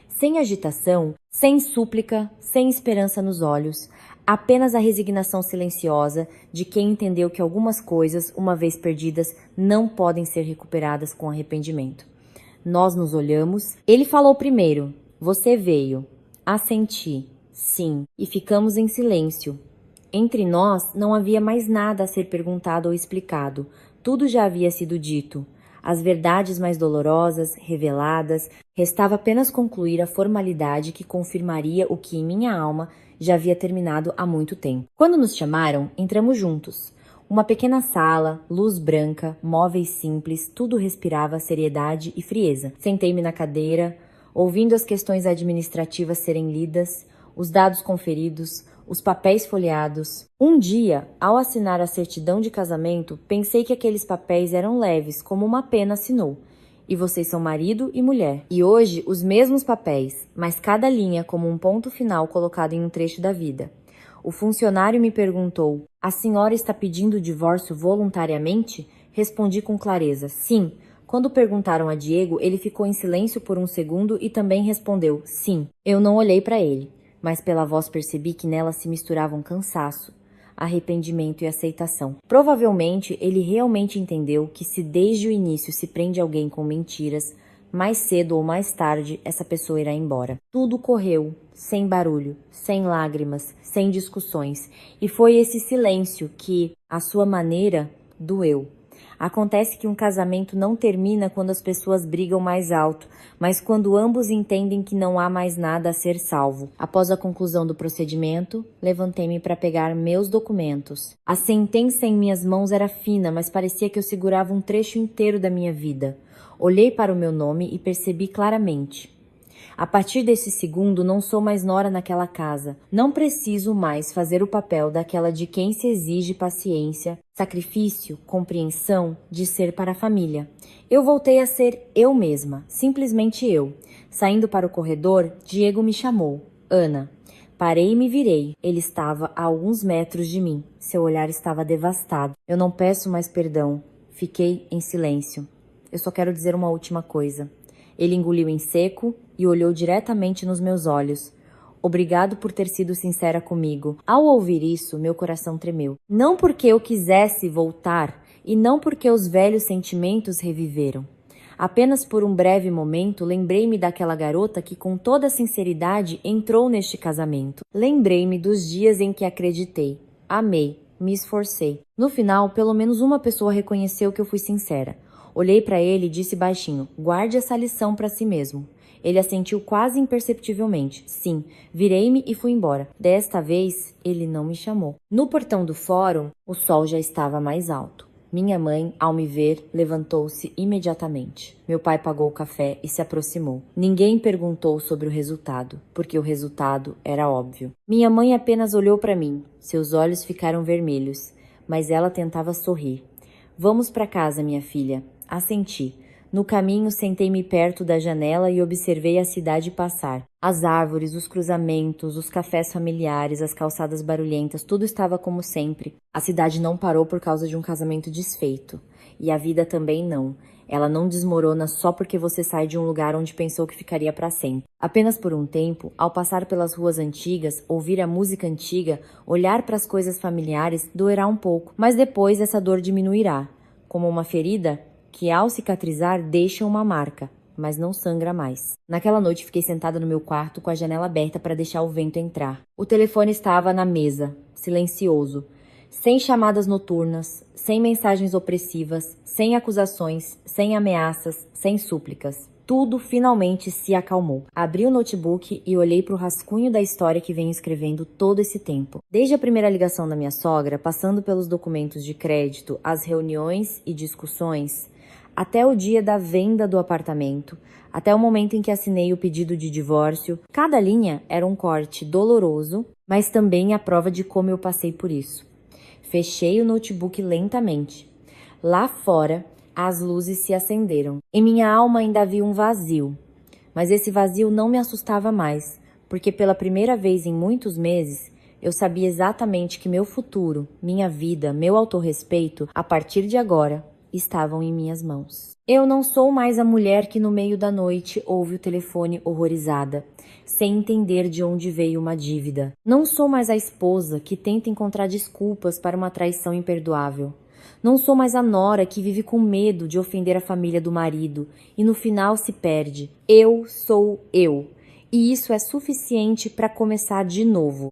Speaker 1: Sem agitação, sem súplica, sem esperança nos olhos, apenas a resignação silenciosa de quem entendeu que algumas coisas, uma vez perdidas, não podem ser recuperadas com arrependimento. Nós nos olhamos. Ele falou primeiro. Você veio. Assenti. Sim. E ficamos em silêncio. Entre nós não havia mais nada a ser perguntado ou explicado. Tudo já havia sido dito. As verdades mais dolorosas, reveladas, restava apenas concluir a formalidade que confirmaria o que em minha alma já havia terminado há muito tempo. Quando nos chamaram, entramos juntos. Uma pequena sala, luz branca, móveis simples, tudo respirava seriedade e frieza. Sentei-me na cadeira, ouvindo as questões administrativas serem lidas, os dados conferidos, os papéis folheados. Um dia, ao assinar a certidão de casamento, pensei que aqueles papéis eram leves, como uma pena assinou. E vocês são marido e mulher. E hoje, os mesmos papéis, mas cada linha como um ponto final colocado em um trecho da vida. O funcionário me perguntou: a senhora está pedindo o divórcio voluntariamente? Respondi com clareza: sim. Quando perguntaram a Diego, ele ficou em silêncio por um segundo e também respondeu: sim. Eu não olhei para ele, mas pela voz percebi que nela se misturavam cansaço, arrependimento e aceitação. Provavelmente ele realmente entendeu que se desde o início se prende alguém com mentiras, mais cedo ou mais tarde essa pessoa irá embora. Tudo correu, sem barulho, sem lágrimas, sem discussões, e foi esse silêncio que, à sua maneira, doeu. Acontece que um casamento não termina quando as pessoas brigam mais alto, mas quando ambos entendem que não há mais nada a ser salvo. Após a conclusão do procedimento, levantei-me para pegar meus documentos. A sentença em minhas mãos era fina, mas parecia que eu segurava um trecho inteiro da minha vida. Olhei para o meu nome e percebi claramente. A partir desse segundo, não sou mais nora naquela casa. Não preciso mais fazer o papel daquela de quem se exige paciência, sacrifício, compreensão, de ser para a família. Eu voltei a ser eu mesma, simplesmente eu. Saindo para o corredor, Diego me chamou. Ana. Parei e me virei. Ele estava a alguns metros de mim. Seu olhar estava devastado. Eu não peço mais perdão. Fiquei em silêncio. Eu só quero dizer uma última coisa. Ele engoliu em seco e olhou diretamente nos meus olhos. Obrigado por ter sido sincera comigo. Ao ouvir isso, meu coração tremeu. Não porque eu quisesse voltar e não porque os velhos sentimentos reviveram. Apenas por um breve momento, lembrei-me daquela garota que com toda sinceridade entrou neste casamento. Lembrei-me dos dias em que acreditei, amei, me esforcei. No final, pelo menos uma pessoa reconheceu que eu fui sincera. Olhei para ele e disse baixinho: guarde essa lição para si mesmo. Ele assentiu quase imperceptivelmente. Sim, virei-me e fui embora. Desta vez, ele não me chamou. No portão do fórum, o sol já estava mais alto. Minha mãe, ao me ver, levantou-se imediatamente. Meu pai pagou o café e se aproximou. Ninguém perguntou sobre o resultado, porque o resultado era óbvio. Minha mãe apenas olhou para mim. Seus olhos ficaram vermelhos, mas ela tentava sorrir. Vamos para casa, minha filha. Assenti. No caminho, sentei-me perto da janela e observei a cidade passar. As árvores, os cruzamentos, os cafés familiares, as calçadas barulhentas, tudo estava como sempre. A cidade não parou por causa de um casamento desfeito. E a vida também não. Ela não desmorona só porque você sai de um lugar onde pensou que ficaria para sempre. Apenas por um tempo, ao passar pelas ruas antigas, ouvir a música antiga, olhar para as coisas familiares, doerá um pouco. Mas depois essa dor diminuirá. Como uma ferida que ao cicatrizar deixa uma marca, mas não sangra mais. Naquela noite fiquei sentada no meu quarto com a janela aberta para deixar o vento entrar. O telefone estava na mesa, silencioso, sem chamadas noturnas, sem mensagens opressivas, sem acusações, sem ameaças, sem súplicas. Tudo finalmente se acalmou. Abri o notebook e olhei para o rascunho da história que venho escrevendo todo esse tempo. Desde a primeira ligação da minha sogra, passando pelos documentos de crédito, as reuniões e discussões, até o dia da venda do apartamento, até o momento em que assinei o pedido de divórcio, cada linha era um corte doloroso, mas também a prova de como eu passei por isso. Fechei o notebook lentamente. Lá fora, as luzes se acenderam. Em minha alma ainda havia um vazio, mas esse vazio não me assustava mais, porque pela primeira vez em muitos meses, eu sabia exatamente que meu futuro, minha vida, meu autorrespeito, a partir de agora, estavam em minhas mãos. Eu não sou mais a mulher que no meio da noite ouve o telefone horrorizada, sem entender de onde veio uma dívida. Não sou mais a esposa que tenta encontrar desculpas para uma traição imperdoável. Não sou mais a nora que vive com medo de ofender a família do marido e no final se perde. Eu sou eu. E isso é suficiente para começar de novo.